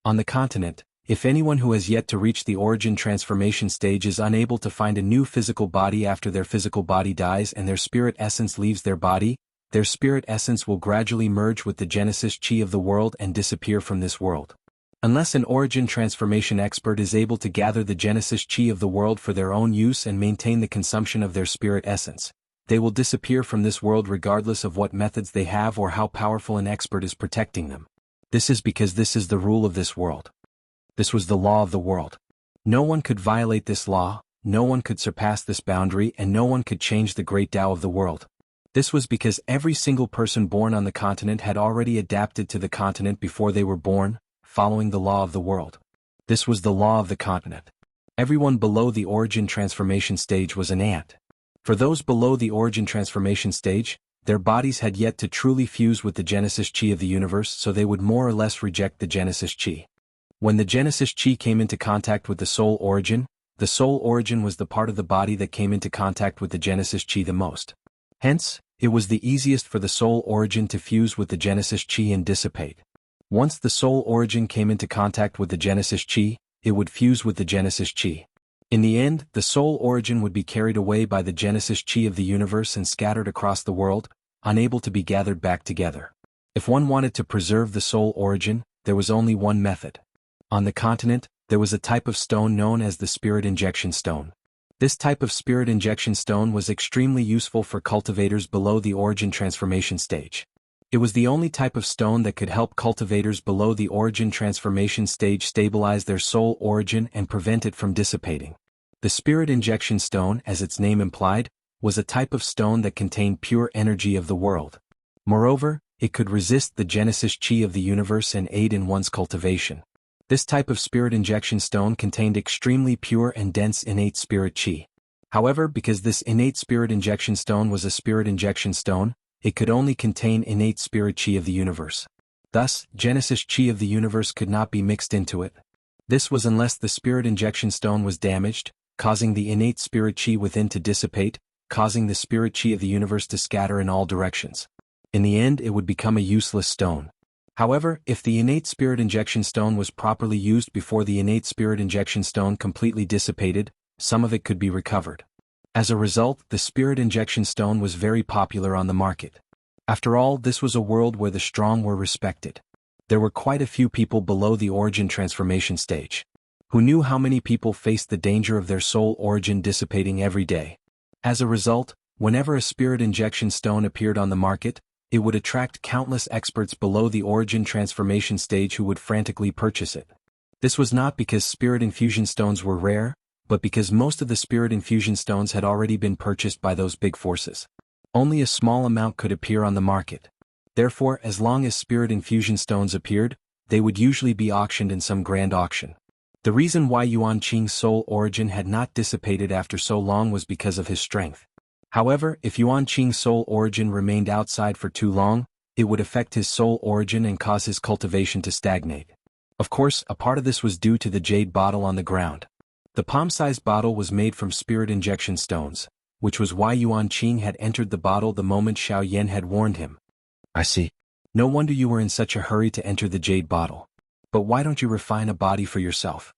On the continent, if anyone who has yet to reach the origin transformation stage is unable to find a new physical body after their physical body dies and their spirit essence leaves their body, their spirit essence will gradually merge with the Genesis Chi of the world and disappear from this world. Unless an origin transformation expert is able to gather the Genesis Chi of the world for their own use and maintain the consumption of their spirit essence, they will disappear from this world regardless of what methods they have or how powerful an expert is protecting them. This is because this is the rule of this world. This was the law of the world. No one could violate this law, no one could surpass this boundary, and no one could change the great Tao of the world. This was because every single person born on the continent had already adapted to the continent before they were born, following the law of the world. This was the law of the continent. Everyone below the origin transformation stage was an ant. For those below the origin transformation stage, their bodies had yet to truly fuse with the Genesis Chi of the universe, so they would more or less reject the Genesis Chi. When the Genesis Chi came into contact with the soul origin was the part of the body that came into contact with the Genesis Chi the most. Hence, it was the easiest for the soul origin to fuse with the Genesis Chi and dissipate. Once the soul origin came into contact with the Genesis Chi, it would fuse with the Genesis Chi. In the end, the soul origin would be carried away by the Genesis Chi of the universe and scattered across the world, unable to be gathered back together. If one wanted to preserve the soul origin, there was only one method. On the continent, there was a type of stone known as the spirit injection stone. This type of spirit injection stone was extremely useful for cultivators below the origin transformation stage. It was the only type of stone that could help cultivators below the origin transformation stage stabilize their soul origin and prevent it from dissipating. The spirit injection stone, as its name implied, was a type of stone that contained pure energy of the world. Moreover, it could resist the Genesis chi of the universe and aid in one's cultivation. This type of spirit injection stone contained extremely pure and dense innate spirit chi. However, because this innate spirit injection stone was a spirit injection stone, it could only contain innate spirit chi of the universe. Thus, Genesis chi of the universe could not be mixed into it. This was unless the spirit injection stone was damaged, causing the innate spirit chi within to dissipate, causing the spirit chi of the universe to scatter in all directions. In the end, it would become a useless stone. However, if the innate spirit injection stone was properly used before the innate spirit injection stone completely dissipated, some of it could be recovered. As a result, the spirit injection stone was very popular on the market. After all, this was a world where the strong were respected. There were quite a few people below the origin transformation stage, who knew how many people faced the danger of their soul origin dissipating every day. As a result, whenever a spirit injection stone appeared on the market, it would attract countless experts below the origin transformation stage who would frantically purchase it. This was not because spirit infusion stones were rare, but because most of the spirit infusion stones had already been purchased by those big forces. Only a small amount could appear on the market. Therefore, as long as spirit infusion stones appeared, they would usually be auctioned in some grand auction. The reason why Yuan Qing's soul origin had not dissipated after so long was because of his strength. However, if Yuan Qing's soul origin remained outside for too long, it would affect his soul origin and cause his cultivation to stagnate. Of course, a part of this was due to the jade bottle on the ground. The palm-sized bottle was made from spirit injection stones, which was why Yuan Qing had entered the bottle the moment Xiaoyan had warned him. I see. No wonder you were in such a hurry to enter the jade bottle. But why don't you refine a body for yourself?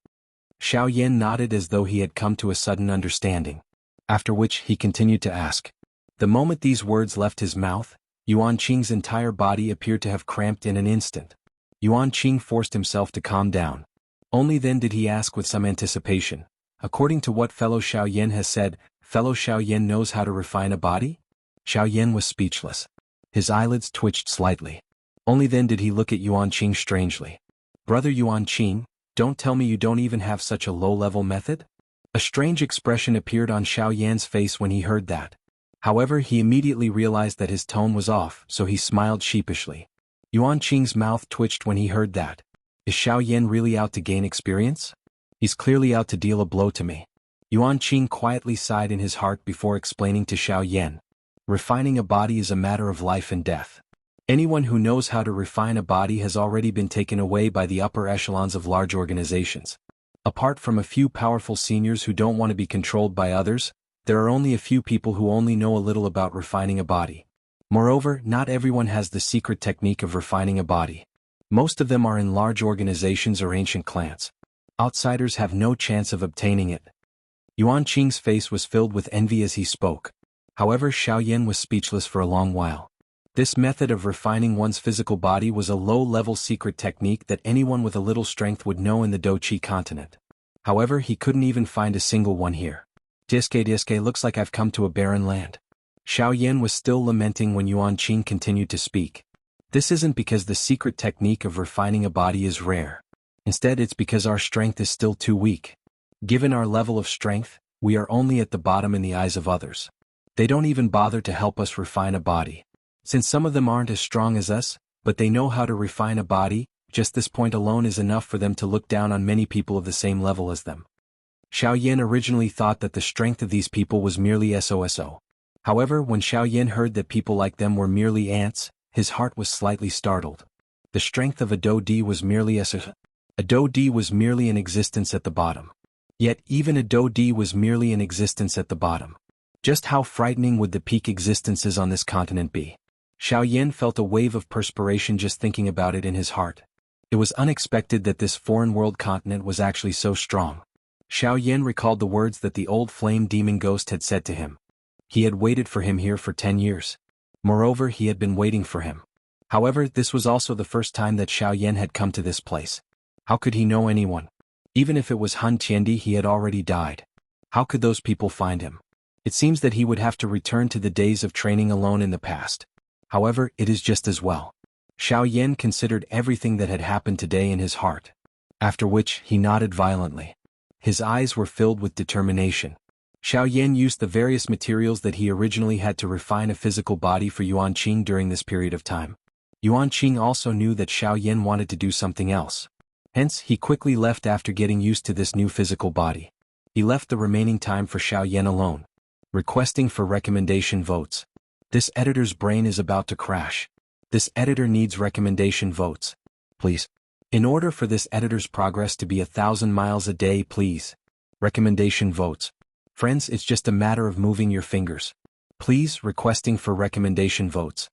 Xiaoyan nodded as though he had come to a sudden understanding. After which he continued to ask. The moment these words left his mouth, Yuan Qing's entire body appeared to have cramped in an instant. Yuan Qing forced himself to calm down. Only then did he ask with some anticipation, according to what fellow Xiaoyan has said, fellow Xiaoyan knows how to refine a body? Xiaoyan was speechless. His eyelids twitched slightly. Only then did he look at Yuan Qing strangely. Brother Yuan Qing, don't tell me you don't even have such a low-level method? A strange expression appeared on Xiaoyan's face when he heard that. However, he immediately realized that his tone was off, so he smiled sheepishly. Yuan Qing's mouth twitched when he heard that. Is Xiaoyan really out to gain experience? He's clearly out to deal a blow to me. Yuan Qing quietly sighed in his heart before explaining to Xiaoyan. Refining a body is a matter of life and death. Anyone who knows how to refine a body has already been taken away by the upper echelons of large organizations. Apart from a few powerful seniors who don't want to be controlled by others, there are only a few people who only know a little about refining a body. Moreover, not everyone has the secret technique of refining a body. Most of them are in large organizations or ancient clans. Outsiders have no chance of obtaining it. Yuan Qing's face was filled with envy as he spoke. However, Xiaoyan was speechless for a long while. This method of refining one's physical body was a low-level secret technique that anyone with a little strength would know in the Doqi continent. However, he couldn't even find a single one here. Diske looks like I've come to a barren land. Xiaoyan was still lamenting when Yuan Qing continued to speak. This isn't because the secret technique of refining a body is rare. Instead, it's because our strength is still too weak. Given our level of strength, we are only at the bottom in the eyes of others. They don't even bother to help us refine a body. Since some of them aren't as strong as us, but they know how to refine a body, just this point alone is enough for them to look down on many people of the same level as them. Xiaoyan originally thought that the strength of these people was merely SOSO. However, when Xiaoyan heard that people like them were merely ants, his heart was slightly startled. The strength of a Do Di was merely a Do Di was merely an existence at the bottom. Yet even a Do Di was merely an existence at the bottom. Just how frightening would the peak existences on this continent be? Xiaoyan felt a wave of perspiration just thinking about it in his heart. It was unexpected that this foreign world continent was actually so strong. Xiaoyan recalled the words that the old flame demon ghost had said to him. He had waited for him here for 10 years. Moreover, he had been waiting for him. However, this was also the first time that Xiaoyan had come to this place. How could he know anyone? Even if it was Han Tiandi, he had already died. How could those people find him? It seems that he would have to return to the days of training alone in the past. However, it is just as well. Xiaoyan considered everything that had happened today in his heart. After which, he nodded violently. His eyes were filled with determination. Xiaoyan used the various materials that he originally had to refine a physical body for Yuanqing during this period of time. Yuanqing also knew that Xiaoyan wanted to do something else. Hence, he quickly left after getting used to this new physical body. He left the remaining time for Xiaoyan alone. Requesting for recommendation votes. This editor's brain is about to crash. This editor needs recommendation votes. Please. In order for this editor's progress to be 1,000 miles a day, please. Recommendation votes. Friends, it's just a matter of moving your fingers. Please, requesting for recommendation votes.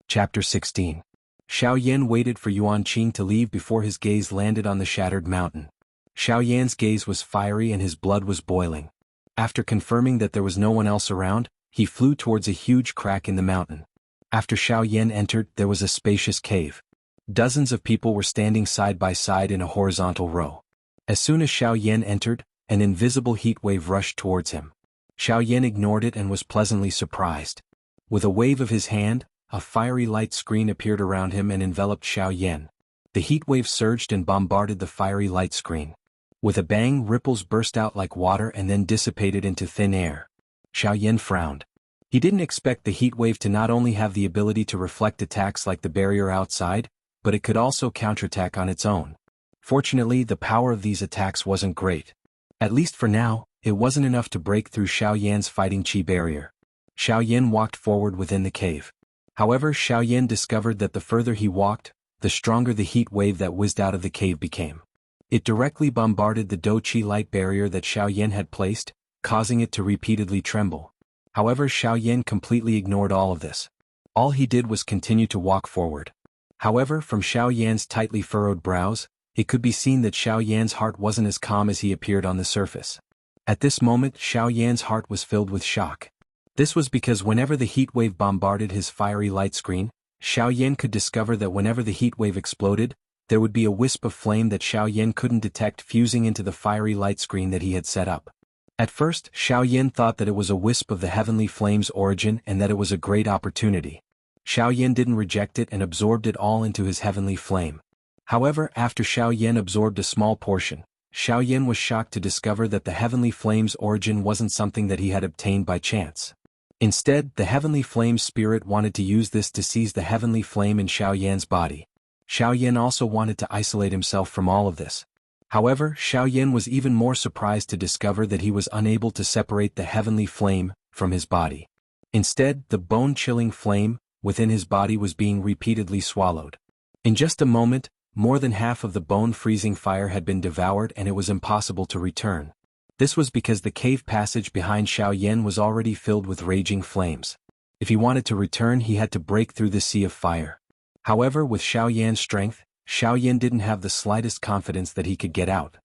Chapter 16. Xiaoyan waited for Yuanqing to leave before his gaze landed on the shattered mountain. Xiaoyan's gaze was fiery and his blood was boiling. After confirming that there was no one else around, he flew towards a huge crack in the mountain. After Xiaoyan entered, there was a spacious cave. Dozens of people were standing side by side in a horizontal row. As soon as Xiaoyan entered, an invisible heat wave rushed towards him. Xiaoyan ignored it and was pleasantly surprised. With a wave of his hand, a fiery light screen appeared around him and enveloped Xiaoyan. The heat wave surged and bombarded the fiery light screen. With a bang, ripples burst out like water and then dissipated into thin air. Xiaoyan frowned. He didn't expect the heat wave to not only have the ability to reflect attacks like the barrier outside, but it could also counterattack on its own. Fortunately, the power of these attacks wasn't great. At least for now, it wasn't enough to break through Xiaoyan's fighting chi barrier. Xiaoyan walked forward within the cave. However, Xiaoyan discovered that the further he walked, the stronger the heat wave that whizzed out of the cave became. It directly bombarded the Do Chi light barrier that Xiaoyan had placed, causing it to repeatedly tremble. However, Xiaoyan completely ignored all of this. All he did was continue to walk forward. However, from Xiaoyan's tightly furrowed brows, it could be seen that Xiaoyan's heart wasn't as calm as he appeared on the surface. At this moment, Xiaoyan's heart was filled with shock. This was because whenever the heat wave bombarded his fiery light screen, Xiaoyan could discover that whenever the heat wave exploded, there would be a wisp of flame that Xiaoyan couldn't detect fusing into the fiery light screen that he had set up. At first, Xiaoyan thought that it was a wisp of the heavenly flame's origin and that it was a great opportunity. Xiaoyan didn't reject it and absorbed it all into his heavenly flame. However, after Xiaoyan absorbed a small portion, Xiaoyan was shocked to discover that the heavenly flame's origin wasn't something that he had obtained by chance. Instead, the heavenly flame's spirit wanted to use this to seize the heavenly flame in Xiaoyan's body. Xiaoyan also wanted to isolate himself from all of this. However, Xiaoyan was even more surprised to discover that he was unable to separate the heavenly flame from his body. Instead, the bone-chilling flame within his body was being repeatedly swallowed. In just a moment, more than half of the bone-freezing fire had been devoured and it was impossible to return. This was because the cave passage behind Xiaoyan was already filled with raging flames. If he wanted to return, he had to break through the sea of fire. However, with Xiaoyan's strength, Xiaoyan didn't have the slightest confidence that he could get out.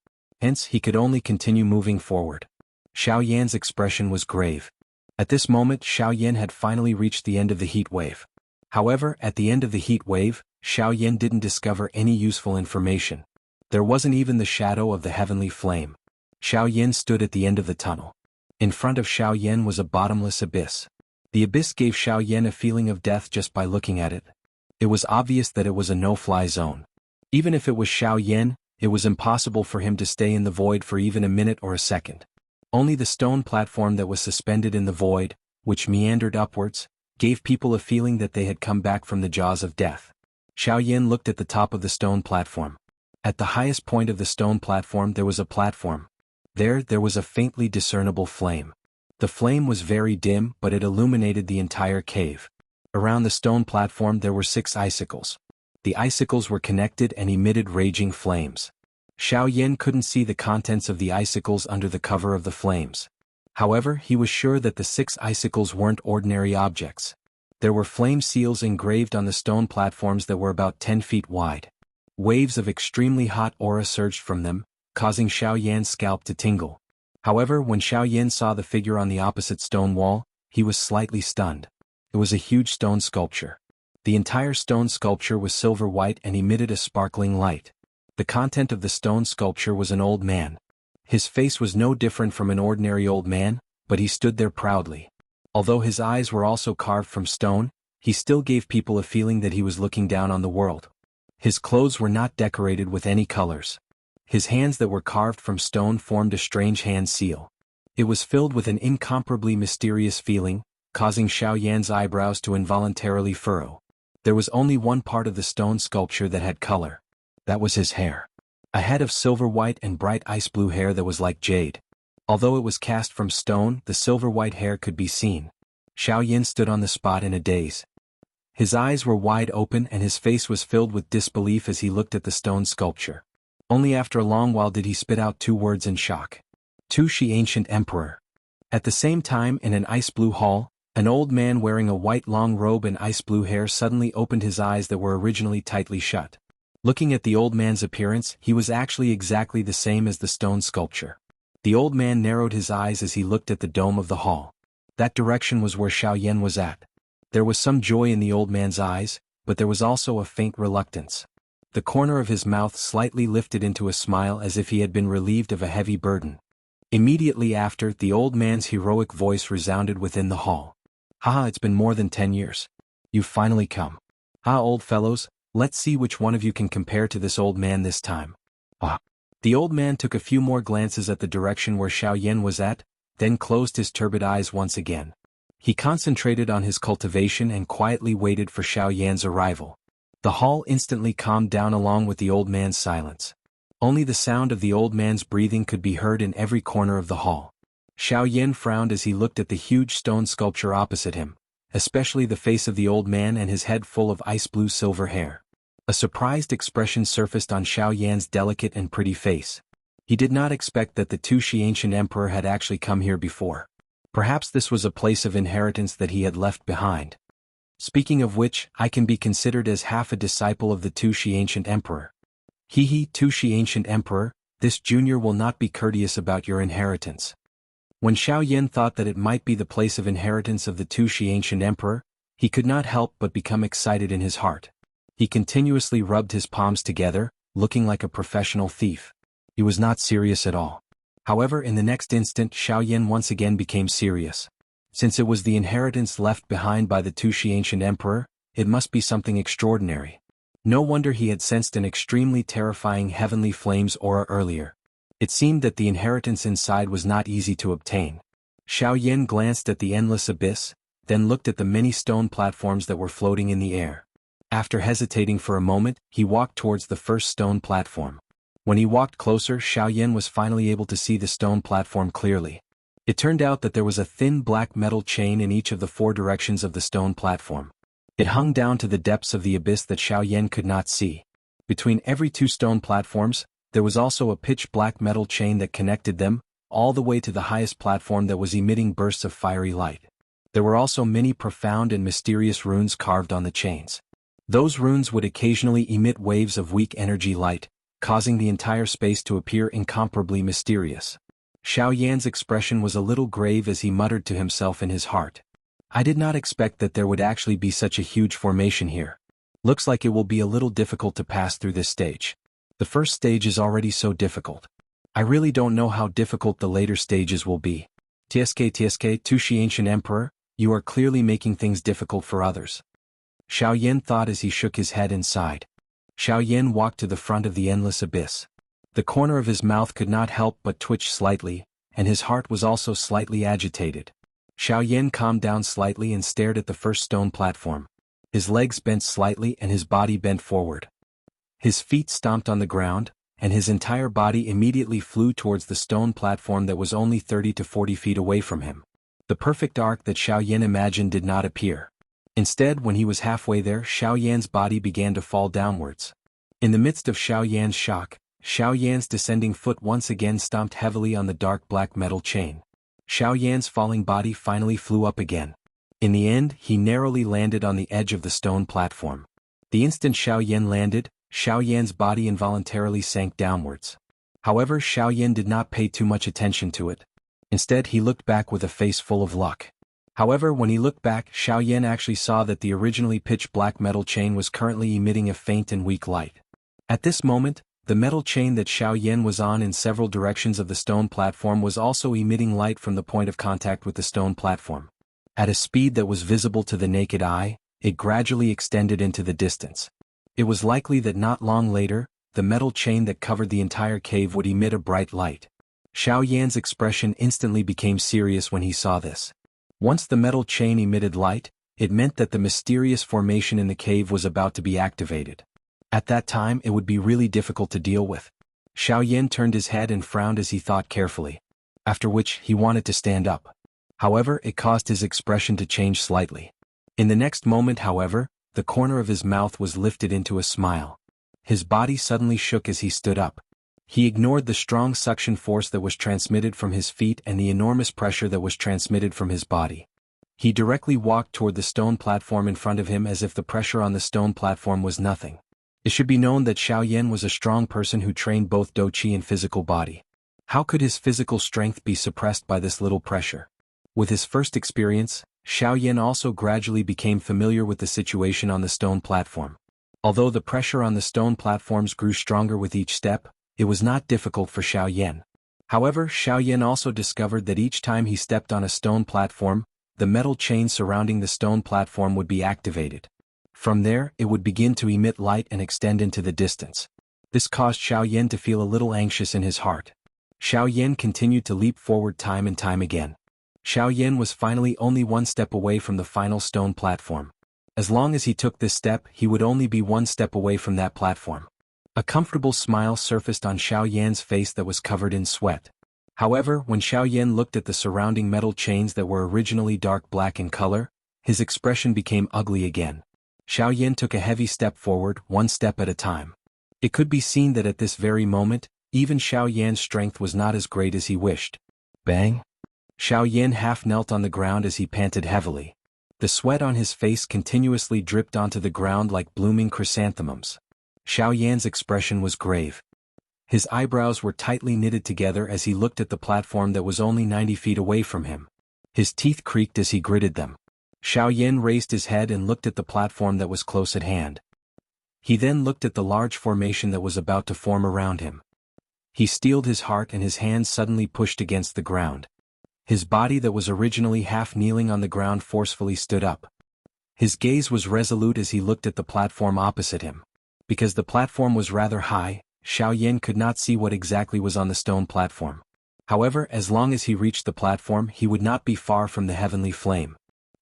Hence, he could only continue moving forward. Xiaoyan's expression was grave. At this moment, Xiaoyan had finally reached the end of the heat wave. However, at the end of the heat wave, Xiaoyan didn't discover any useful information. There wasn't even the shadow of the heavenly flame. Xiaoyan stood at the end of the tunnel. In front of Xiaoyan was a bottomless abyss. The abyss gave Xiaoyan a feeling of death just by looking at it. It was obvious that it was a no-fly zone. Even if it was Xiaoyan, it was impossible for him to stay in the void for even a minute or a second. Only the stone platform that was suspended in the void, which meandered upwards, gave people a feeling that they had come back from the jaws of death. Xiaoyan looked at the top of the stone platform. At the highest point of the stone platform there was a platform. There was a faintly discernible flame. The flame was very dim, but it illuminated the entire cave. Around the stone platform there were 6 icicles. The icicles were connected and emitted raging flames. Xiaoyan couldn't see the contents of the icicles under the cover of the flames. However, he was sure that the 6 icicles weren't ordinary objects. There were flame seals engraved on the stone platforms that were about 10 feet wide. Waves of extremely hot aura surged from them, causing Xiaoyan's scalp to tingle. However, when Xiaoyan saw the figure on the opposite stone wall, he was slightly stunned. It was a huge stone sculpture. The entire stone sculpture was silver white and emitted a sparkling light. The content of the stone sculpture was an old man. His face was no different from an ordinary old man, but he stood there proudly. Although his eyes were also carved from stone, he still gave people a feeling that he was looking down on the world. His clothes were not decorated with any colors. His hands that were carved from stone formed a strange hand seal. It was filled with an incomparably mysterious feeling, causing Xiaoyan's eyebrows to involuntarily furrow. There was only one part of the stone sculpture that had color. That was his hair. A head of silver-white and bright ice-blue hair that was like jade. Although it was cast from stone, the silver-white hair could be seen. Xiaoyan stood on the spot in a daze. His eyes were wide open and his face was filled with disbelief as he looked at the stone sculpture. Only after a long while did he spit out two words in shock. Xianxia Emperor. At the same time, in an ice-blue hall, an old man wearing a white long robe and ice-blue hair suddenly opened his eyes that were originally tightly shut. Looking at the old man's appearance, he was actually exactly the same as the stone sculpture. The old man narrowed his eyes as he looked at the dome of the hall. That direction was where Xiaoyan was at. There was some joy in the old man's eyes, but there was also a faint reluctance. The corner of his mouth slightly lifted into a smile as if he had been relieved of a heavy burden. Immediately after, the old man's heroic voice resounded within the hall. "Haha, it's been more than 10 years. You've finally come. Ah, old fellows, let's see which one of you can compare to this old man this time." Ah. The old man took a few more glances at the direction where Xiaoyan was at, then closed his turbid eyes once again. He concentrated on his cultivation and quietly waited for Xiaoyan's arrival. The hall instantly calmed down along with the old man's silence. Only the sound of the old man's breathing could be heard in every corner of the hall. Xiaoyan frowned as he looked at the huge stone sculpture opposite him, especially the face of the old man and his head full of ice-blue silver hair. A surprised expression surfaced on Xiaoyan's delicate and pretty face. He did not expect that the Xianxia Emperor had actually come here before. Perhaps this was a place of inheritance that he had left behind. Speaking of which, I can be considered as half a disciple of the Xianxia Emperor. Xianxia Emperor, this junior will not be courteous about your inheritance. When Xiaoyan thought that it might be the place of inheritance of the Xianxia Emperor, he could not help but become excited in his heart. He continuously rubbed his palms together, looking like a professional thief. He was not serious at all. However, in the next instant Xiaoyan once again became serious. Since it was the inheritance left behind by the Xianxia Emperor, it must be something extraordinary. No wonder he had sensed an extremely terrifying heavenly flames aura earlier. It seemed that the inheritance inside was not easy to obtain. Xiaoyan glanced at the endless abyss, then looked at the many stone platforms that were floating in the air. After hesitating for a moment, he walked towards the first stone platform. When he walked closer, Xiaoyan was finally able to see the stone platform clearly. It turned out that there was a thin black metal chain in each of the 4 directions of the stone platform. It hung down to the depths of the abyss that Xiaoyan could not see. Between every 2 stone platforms, there was also a pitch-black metal chain that connected them, all the way to the highest platform that was emitting bursts of fiery light. There were also many profound and mysterious runes carved on the chains. Those runes would occasionally emit waves of weak energy light, causing the entire space to appear incomparably mysterious. Xiaoyan's expression was a little grave as he muttered to himself in his heart. I did not expect that there would actually be such a huge formation here. Looks like it will be a little difficult to pass through this stage. The first stage is already so difficult. I really don't know how difficult the later stages will be. TSK Xianxia Emperor, you are clearly making things difficult for others. Xiaoyan thought as he shook his head and sighed. Xiaoyan walked to the front of the endless abyss. The corner of his mouth could not help but twitch slightly, and his heart was also slightly agitated. Xiaoyan calmed down slightly and stared at the first stone platform. His legs bent slightly and his body bent forward. His feet stomped on the ground, and his entire body immediately flew towards the stone platform that was only 30 to 40 feet away from him. The perfect arc that Xiaoyan imagined did not appear. Instead, when he was halfway there, Xiaoyan's body began to fall downwards. In the midst of Xiaoyan's shock, Xiaoyan's descending foot once again stomped heavily on the dark black metal chain. Xiaoyan's falling body finally flew up again. In the end, he narrowly landed on the edge of the stone platform. The instant Xiaoyan landed, Xiaoyan's body involuntarily sank downwards. However, Xiaoyan did not pay too much attention to it. Instead, he looked back with a face full of luck. However, when he looked back, Xiaoyan actually saw that the originally pitch-black metal chain was currently emitting a faint and weak light. At this moment, the metal chain that Xiaoyan was on in several directions of the stone platform was also emitting light from the point of contact with the stone platform. At a speed that was visible to the naked eye, it gradually extended into the distance. It was likely that not long later, the metal chain that covered the entire cave would emit a bright light. Xiao Yan's expression instantly became serious when he saw this. Once the metal chain emitted light, it meant that the mysterious formation in the cave was about to be activated. At that time it would be really difficult to deal with. Xiao Yan turned his head and frowned as he thought carefully. After which he wanted to stand up. However, it caused his expression to change slightly. In the next moment, however, the corner of his mouth was lifted into a smile. His body suddenly shook as he stood up. He ignored the strong suction force that was transmitted from his feet and the enormous pressure that was transmitted from his body. He directly walked toward the stone platform in front of him as if the pressure on the stone platform was nothing. It should be known that Xiao Yan was a strong person who trained both douqi and physical body. How could his physical strength be suppressed by this little pressure? With his first experience, Xiao Yan also gradually became familiar with the situation on the stone platform. Although the pressure on the stone platforms grew stronger with each step, it was not difficult for Xiao Yan. However, Xiao Yan also discovered that each time he stepped on a stone platform, the metal chain surrounding the stone platform would be activated. From there, it would begin to emit light and extend into the distance. This caused Xiao Yan to feel a little anxious in his heart. Xiao Yan continued to leap forward time and time again. Xiao Yan was finally only one step away from the final stone platform. As long as he took this step, he would only be one step away from that platform. A comfortable smile surfaced on Xiao Yan's face that was covered in sweat. However, when Xiao Yan looked at the surrounding metal chains that were originally dark black in color, his expression became ugly again. Xiao Yan took a heavy step forward, one step at a time. It could be seen that at this very moment, even Xiao Yan's strength was not as great as he wished. Bang! Xiao Yan half knelt on the ground as he panted heavily. The sweat on his face continuously dripped onto the ground like blooming chrysanthemums. Xiao Yan's expression was grave. His eyebrows were tightly knitted together as he looked at the platform that was only 90 feet away from him. His teeth creaked as he gritted them. Xiao Yan raised his head and looked at the platform that was close at hand. He then looked at the large formation that was about to form around him. He steeled his heart and his hands suddenly pushed against the ground. His body that was originally half kneeling on the ground forcefully stood up. His gaze was resolute as he looked at the platform opposite him. Because the platform was rather high, Xiao Yan could not see what exactly was on the stone platform. However, as long as he reached the platform, he would not be far from the heavenly flame.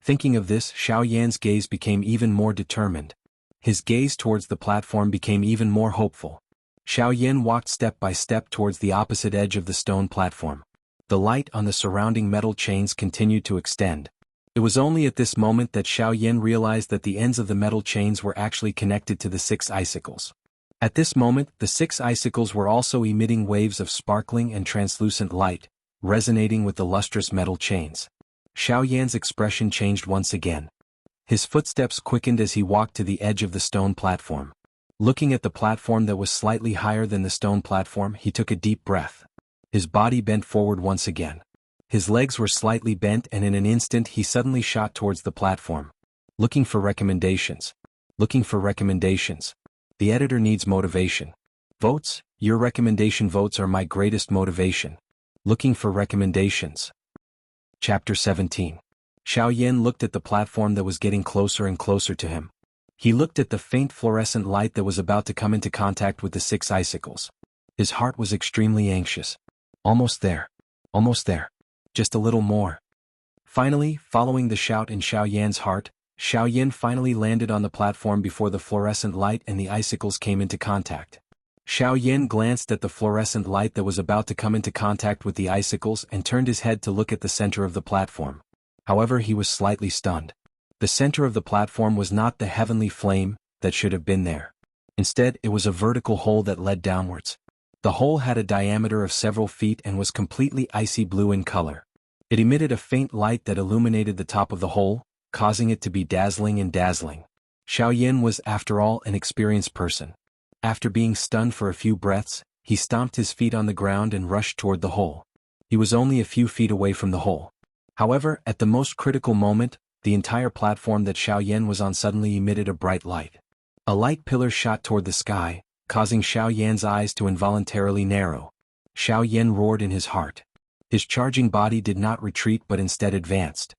Thinking of this, Xiao Yan's gaze became even more determined. His gaze towards the platform became even more hopeful. Xiao Yan walked step by step towards the opposite edge of the stone platform. The light on the surrounding metal chains continued to extend. It was only at this moment that Xiao Yan realized that the ends of the metal chains were actually connected to the 6 icicles. At this moment, the 6 icicles were also emitting waves of sparkling and translucent light, resonating with the lustrous metal chains. Xiao Yan's expression changed once again. His footsteps quickened as he walked to the edge of the stone platform. Looking at the platform that was slightly higher than the stone platform, he took a deep breath. His body bent forward once again. His legs were slightly bent and in an instant he suddenly shot towards the platform. Looking for recommendations. Looking for recommendations. The editor needs motivation. Votes, your recommendation votes are my greatest motivation. Looking for recommendations. Chapter 17. Xiao Yan looked at the platform that was getting closer and closer to him. He looked at the faint fluorescent light that was about to come into contact with the 6 icicles. His heart was extremely anxious. Almost there. Almost there. Just a little more. Finally, following the shout in Xiao Yan's heart, Xiao Yan finally landed on the platform before the fluorescent light and the icicles came into contact. Xiao Yan glanced at the fluorescent light that was about to come into contact with the icicles and turned his head to look at the center of the platform. However, he was slightly stunned. The center of the platform was not the heavenly flame that should have been there. Instead, it was a vertical hole that led downwards. The hole had a diameter of several feet and was completely icy blue in color. It emitted a faint light that illuminated the top of the hole, causing it to be dazzling and dazzling. Xiao Yan was, after all, an experienced person. After being stunned for a few breaths, he stomped his feet on the ground and rushed toward the hole. He was only a few feet away from the hole. However, at the most critical moment, the entire platform that Xiao Yan was on suddenly emitted a bright light. A light pillar shot toward the sky, causing Xiao Yan's eyes to involuntarily narrow. Xiao Yan roared in his heart. His charging body did not retreat but instead advanced.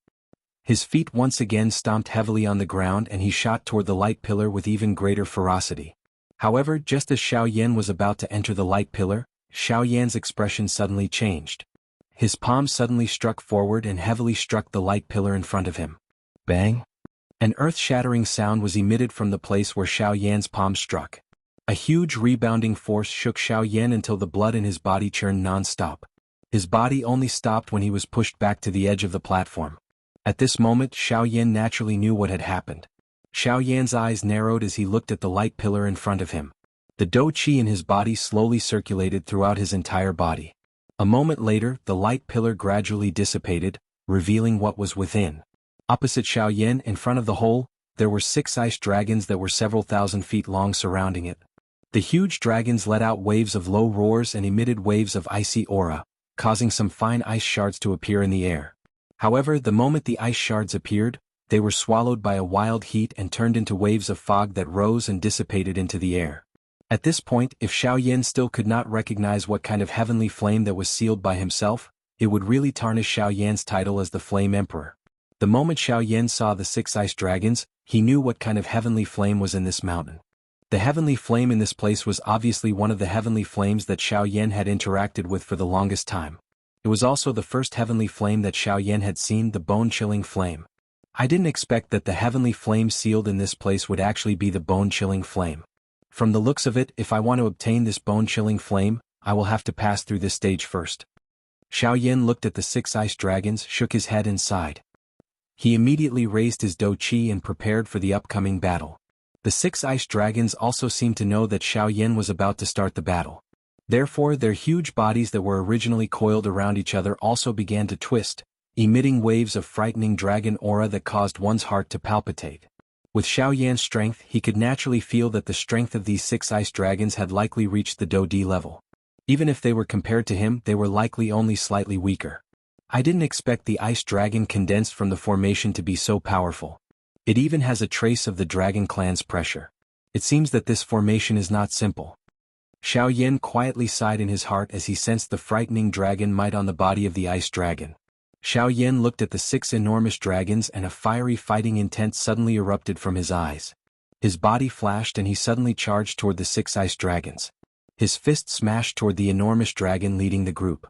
His feet once again stomped heavily on the ground and he shot toward the light pillar with even greater ferocity. However, just as Xiao Yan was about to enter the light pillar, Xiao Yan's expression suddenly changed. His palm suddenly struck forward and heavily struck the light pillar in front of him. Bang! An earth-shattering sound was emitted from the place where Xiao Yan's palm struck. A huge rebounding force shook Xiao Yan until the blood in his body churned non-stop. His body only stopped when he was pushed back to the edge of the platform. At this moment, Xiao Yan naturally knew what had happened. Xiao Yan's eyes narrowed as he looked at the light pillar in front of him. The dou qi in his body slowly circulated throughout his entire body. A moment later, the light pillar gradually dissipated, revealing what was within. Opposite Xiao Yan, in front of the hole, there were 6 ice dragons that were several thousand feet long surrounding it. The huge dragons let out waves of low roars and emitted waves of icy aura, causing some fine ice shards to appear in the air. However, the moment the ice shards appeared, they were swallowed by a wild heat and turned into waves of fog that rose and dissipated into the air. At this point, if Xiao Yan still could not recognize what kind of heavenly flame that was sealed by himself, it would really tarnish Xiao Yan's title as the Flame Emperor. The moment Xiao Yan saw the 6 ice dragons, he knew what kind of heavenly flame was in this mountain. The heavenly flame in this place was obviously one of the heavenly flames that Xiao Yan had interacted with for the longest time. It was also the first heavenly flame that Xiao Yan had seen, the bone-chilling flame. I didn't expect that the heavenly flame sealed in this place would actually be the bone-chilling flame. From the looks of it, if I want to obtain this bone-chilling flame, I will have to pass through this stage first. Xiao Yan looked at the 6 ice dragons, shook his head and sighed. He immediately raised his dou qi and prepared for the upcoming battle. The 6 ice dragons also seemed to know that Xiao Yan was about to start the battle. Therefore, their huge bodies that were originally coiled around each other also began to twist, emitting waves of frightening dragon aura that caused one's heart to palpitate. With Xiao Yan's strength, he could naturally feel that the strength of these 6 ice dragons had likely reached the dou di level. Even if they were compared to him, they were likely only slightly weaker. I didn't expect the ice dragon condensed from the formation to be so powerful. It even has a trace of the dragon clan's pressure. It seems that this formation is not simple. Xiao Yan quietly sighed in his heart as he sensed the frightening dragon might on the body of the ice dragon. Xiao Yan looked at the 6 enormous dragons and a fiery fighting intent suddenly erupted from his eyes. His body flashed and he suddenly charged toward the 6 ice dragons. His fist smashed toward the enormous dragon leading the group.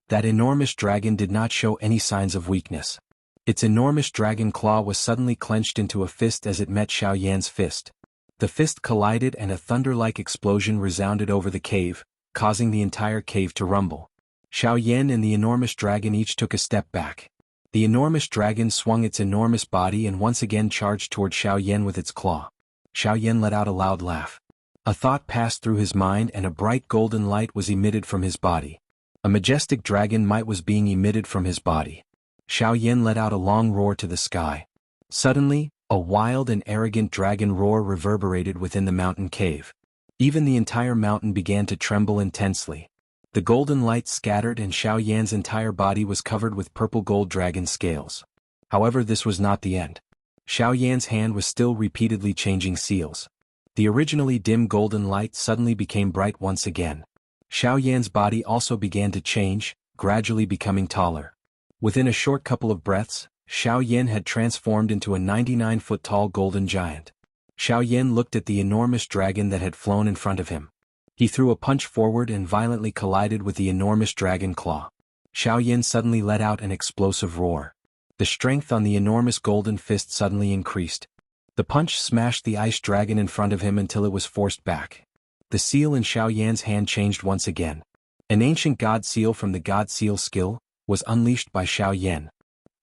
That enormous dragon did not show any signs of weakness. Its enormous dragon claw was suddenly clenched into a fist as it met Xiao Yan's fist. The fist collided and a thunder-like explosion resounded over the cave, causing the entire cave to rumble. Xiao Yan and the enormous dragon each took a step back. The enormous dragon swung its enormous body and once again charged toward Xiao Yan with its claw. Xiao Yan let out a loud laugh. A thought passed through his mind and a bright golden light was emitted from his body. A majestic dragon might was being emitted from his body. Xiao Yan let out a long roar to the sky. Suddenly, a wild and arrogant dragon roar reverberated within the mountain cave. Even the entire mountain began to tremble intensely. The golden light scattered and Xiao Yan's entire body was covered with purple gold dragon scales. However, this was not the end. Xiao Yan's hand was still repeatedly changing seals. The originally dim golden light suddenly became bright once again. Xiao Yan's body also began to change, gradually becoming taller. Within a short couple of breaths, Xiao Yan had transformed into a 99-foot-tall golden giant. Xiao Yan looked at the enormous dragon that had flown in front of him. He threw a punch forward and violently collided with the enormous dragon claw. Xiao Yan suddenly let out an explosive roar. The strength on the enormous golden fist suddenly increased. The punch smashed the ice dragon in front of him until it was forced back. The seal in Xiao Yan's hand changed once again. An ancient god seal from the god seal skill was unleashed by Xiao Yan.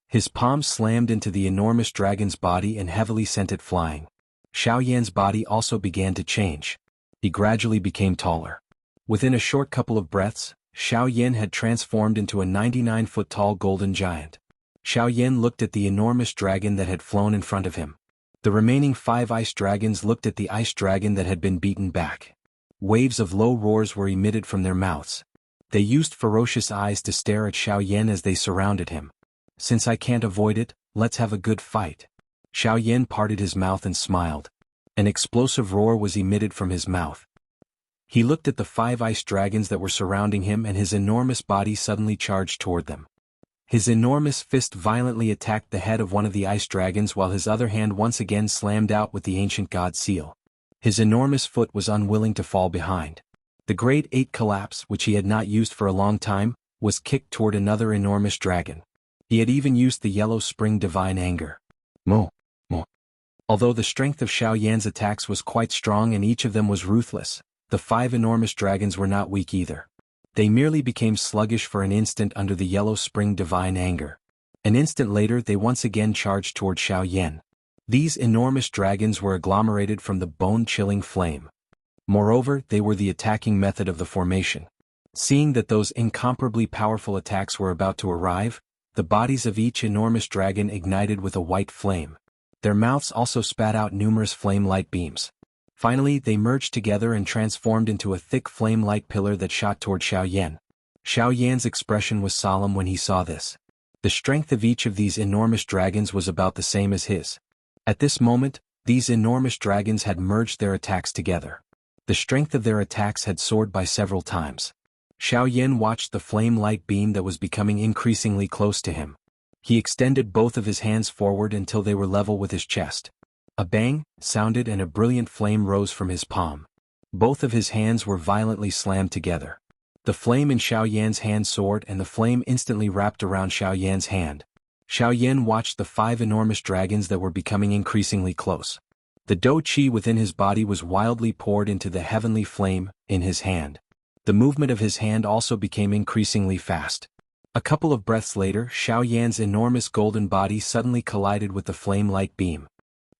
His palm slammed into the enormous dragon's body and heavily sent it flying. Xiao Yan's body also began to change. He gradually became taller. Within a short couple of breaths, Xiao Yan had transformed into a 99-foot-tall golden giant. Xiao Yan looked at the enormous dragon that had flown in front of him. The remaining 5 ice dragons looked at the ice dragon that had been beaten back. Waves of low roars were emitted from their mouths. They used ferocious eyes to stare at Xiao Yan as they surrounded him. Since I can't avoid it, let's have a good fight. Xiao Yan parted his mouth and smiled. An explosive roar was emitted from his mouth. He looked at the 5 ice dragons that were surrounding him and his enormous body suddenly charged toward them. His enormous fist violently attacked the head of one of the ice dragons while his other hand once again slammed out with the ancient god seal. His enormous foot was unwilling to fall behind. The Grade 8 collapse, which he had not used for a long time, was kicked toward another enormous dragon. He had even used the Yellow Spring Divine Anger. Mo. Although the strength of Xiaoyan's attacks was quite strong and each of them was ruthless, the 5 enormous dragons were not weak either. They merely became sluggish for an instant under the Yellow Spring Divine Anger. An instant later they once again charged toward Xiaoyan. These enormous dragons were agglomerated from the bone-chilling flame. Moreover, they were the attacking method of the formation. Seeing that those incomparably powerful attacks were about to arrive, the bodies of each enormous dragon ignited with a white flame. Their mouths also spat out numerous flame light beams. Finally, they merged together and transformed into a thick flame light pillar that shot toward Xiaoyan. Xiaoyan's expression was solemn when he saw this. The strength of each of these enormous dragons was about the same as his. At this moment, these enormous dragons had merged their attacks together. The strength of their attacks had soared by several times. Xiaoyan watched the flame light beam that was becoming increasingly close to him. He extended both of his hands forward until they were level with his chest. A bang sounded and a brilliant flame rose from his palm. Both of his hands were violently slammed together. The flame in Xiaoyan's hand soared and the flame instantly wrapped around Xiaoyan's hand. Xiaoyan watched the 5 enormous dragons that were becoming increasingly close. The dou qi within his body was wildly poured into the heavenly flame in his hand. The movement of his hand also became increasingly fast. A couple of breaths later, Xiaoyan's enormous golden body suddenly collided with the flame light beam.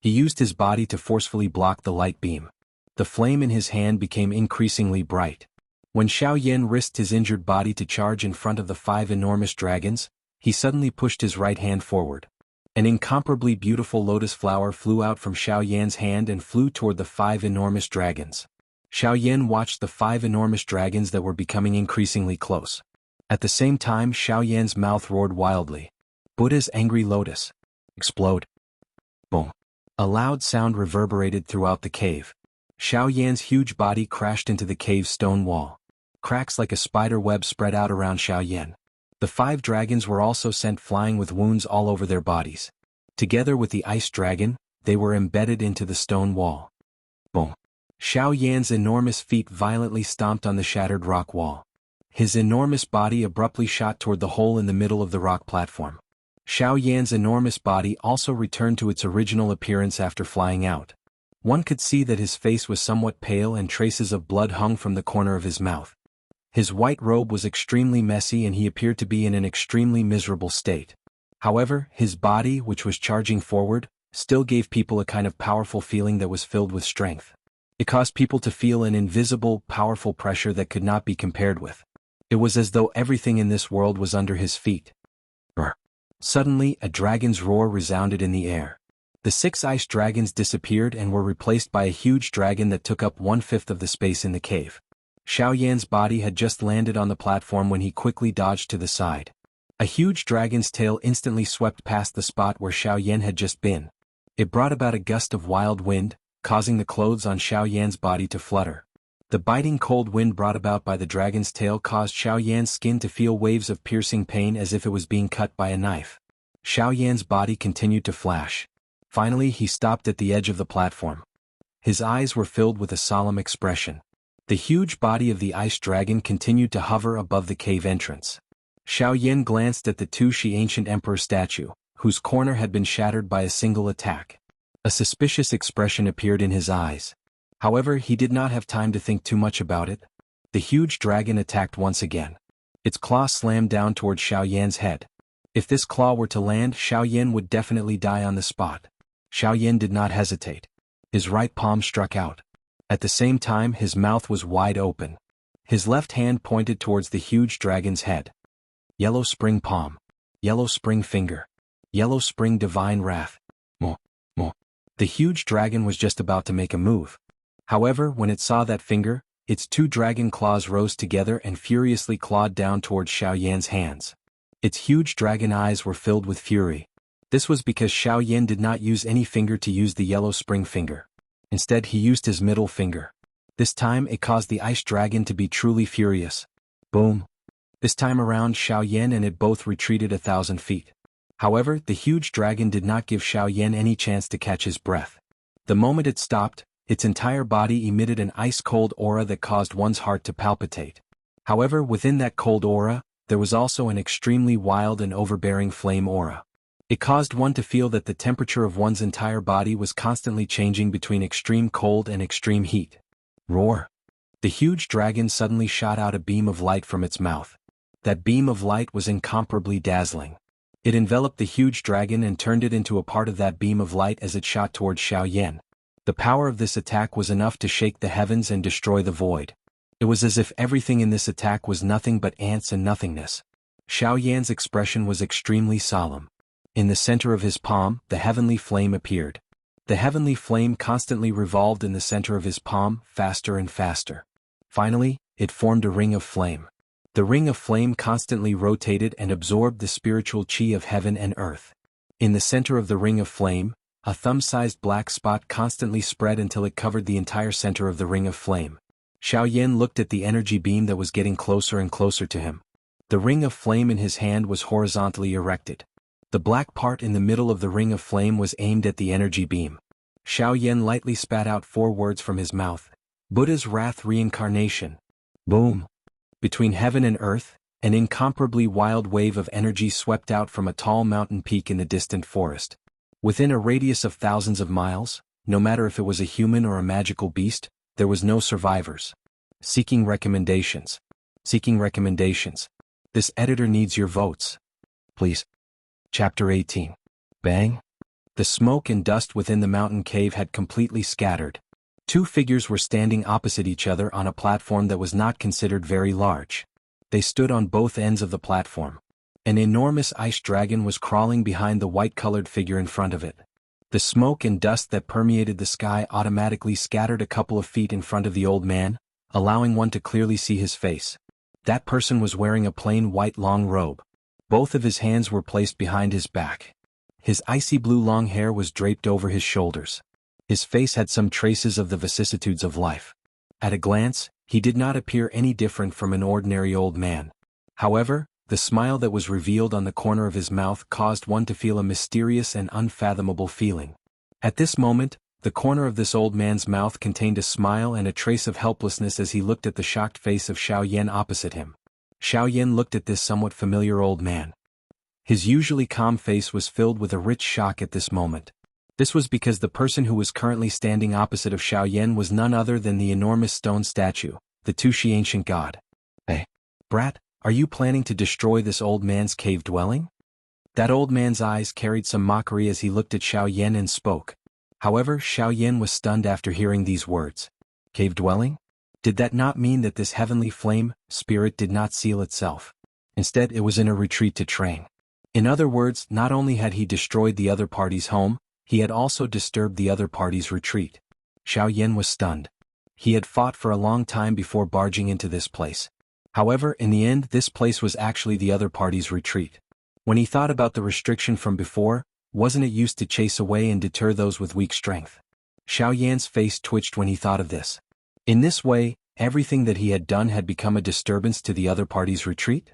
He used his body to forcefully block the light beam. The flame in his hand became increasingly bright. When Xiaoyan risked his injured body to charge in front of the 5 enormous dragons, he suddenly pushed his right hand forward. An incomparably beautiful lotus flower flew out from Xiaoyan's hand and flew toward the 5 enormous dragons. Xiaoyan watched the 5 enormous dragons that were becoming increasingly close. At the same time, Xiaoyan's mouth roared wildly. Buddha's angry lotus. Explode. Boom. A loud sound reverberated throughout the cave. Xiaoyan's huge body crashed into the cave's stone wall. Cracks like a spider web spread out around Xiaoyan. The 5 dragons were also sent flying with wounds all over their bodies. Together with the ice dragon, they were embedded into the stone wall. Boom. Xiaoyan's enormous feet violently stomped on the shattered rock wall. His enormous body abruptly shot toward the hole in the middle of the rock platform. Xiaoyan's enormous body also returned to its original appearance after flying out. One could see that his face was somewhat pale and traces of blood hung from the corner of his mouth. His white robe was extremely messy and he appeared to be in an extremely miserable state. However, his body, which was charging forward, still gave people a kind of powerful feeling that was filled with strength. It caused people to feel an invisible, powerful pressure that could not be compared with. It was as though everything in this world was under his feet. Roar. Suddenly, a dragon's roar resounded in the air. The 6 ice dragons disappeared and were replaced by a huge dragon that took up 1/5 of the space in the cave. Xiaoyan's body had just landed on the platform when he quickly dodged to the side. A huge dragon's tail instantly swept past the spot where Xiaoyan had just been. It brought about a gust of wild wind, causing the clothes on Xiaoyan's body to flutter. The biting cold wind brought about by the dragon's tail caused Xiaoyan's skin to feel waves of piercing pain as if it was being cut by a knife. Xiaoyan's body continued to flash. Finally, he stopped at the edge of the platform. His eyes were filled with a solemn expression. The huge body of the ice dragon continued to hover above the cave entrance. Xiaoyan glanced at the 2 Xianxia Emperor statue, whose corner had been shattered by a single attack. A suspicious expression appeared in his eyes. However, he did not have time to think too much about it. The huge dragon attacked once again. Its claw slammed down toward Xiaoyan's head. If this claw were to land, Xiaoyan would definitely die on the spot. Xiaoyan did not hesitate. His right palm struck out. At the same time, his mouth was wide open. His left hand pointed towards the huge dragon's head. Yellow Spring Palm. Yellow Spring Finger. Yellow Spring Divine Wrath. Mo. The huge dragon was just about to make a move. However, when it saw that finger, its 2 dragon claws rose together and furiously clawed down towards Xiaoyan's hands. Its huge dragon eyes were filled with fury. This was because Xiaoyan did not use any finger to use the Yellow Spring Finger. Instead, he used his middle finger. This time, it caused the ice dragon to be truly furious. Boom. This time around, Xiaoyan and it both retreated 1,000 feet. However, the huge dragon did not give Xiaoyan any chance to catch his breath. The moment it stopped, its entire body emitted an ice-cold aura that caused one's heart to palpitate. However, within that cold aura, there was also an extremely wild and overbearing flame aura. It caused one to feel that the temperature of one's entire body was constantly changing between extreme cold and extreme heat. Roar! The huge dragon suddenly shot out a beam of light from its mouth. That beam of light was incomparably dazzling. It enveloped the huge dragon and turned it into a part of that beam of light as it shot towards Xiaoyan. The power of this attack was enough to shake the heavens and destroy the void. It was as if everything in this attack was nothing but ants and nothingness. Xiaoyan's expression was extremely solemn. In the center of his palm, the heavenly flame appeared. The heavenly flame constantly revolved in the center of his palm, faster and faster. Finally, it formed a ring of flame. The ring of flame constantly rotated and absorbed the spiritual chi of heaven and earth. In the center of the ring of flame, a thumb-sized black spot constantly spread until it covered the entire center of the ring of flame. Xiaoyan looked at the energy beam that was getting closer and closer to him. The ring of flame in his hand was horizontally erected. The black part in the middle of the ring of flame was aimed at the energy beam. Xiaoyan lightly spat out 4 words from his mouth. Buddha's Wrath Reincarnation. Boom! Between heaven and earth, an incomparably wild wave of energy swept out from a tall mountain peak in the distant forest. Within a radius of thousands of miles, no matter if it was a human or a magical beast, there was no survivors. Seeking recommendations. Seeking recommendations. This editor needs your votes. Please. Chapter 18. Bang! The smoke and dust within the mountain cave had completely scattered. 2 figures were standing opposite each other on a platform that was not considered very large. They stood on both ends of the platform. An enormous ice dragon was crawling behind the white-colored figure in front of it. The smoke and dust that permeated the sky automatically scattered a couple of feet in front of the old man, allowing one to clearly see his face. That person was wearing a plain white long robe. Both of his hands were placed behind his back. His icy blue long hair was draped over his shoulders. His face had some traces of the vicissitudes of life. At a glance, he did not appear any different from an ordinary old man. However, the smile that was revealed on the corner of his mouth caused one to feel a mysterious and unfathomable feeling. At this moment, the corner of this old man's mouth contained a smile and a trace of helplessness as he looked at the shocked face of Xiaoyan opposite him. Xiaoyan looked at this somewhat familiar old man. His usually calm face was filled with a rich shock at this moment. This was because the person who was currently standing opposite of Xiaoyan was none other than the enormous stone statue, the Tushi ancient god. Hey, brat, are you planning to destroy this old man's cave dwelling? That old man's eyes carried some mockery as he looked at Xiaoyan and spoke. However, Xiaoyan was stunned after hearing these words. Cave dwelling? Did that not mean that this heavenly flame, spirit did not seal itself? Instead, it was in a retreat to train. In other words, not only had he destroyed the other party's home, he had also disturbed the other party's retreat. Xiaoyan was stunned. He had fought for a long time before barging into this place. However, in the end, this place was actually the other party's retreat. When he thought about the restriction from before, wasn't it used to chase away and deter those with weak strength? Xiaoyan's face twitched when he thought of this. In this way, everything that he had done had become a disturbance to the other party's retreat?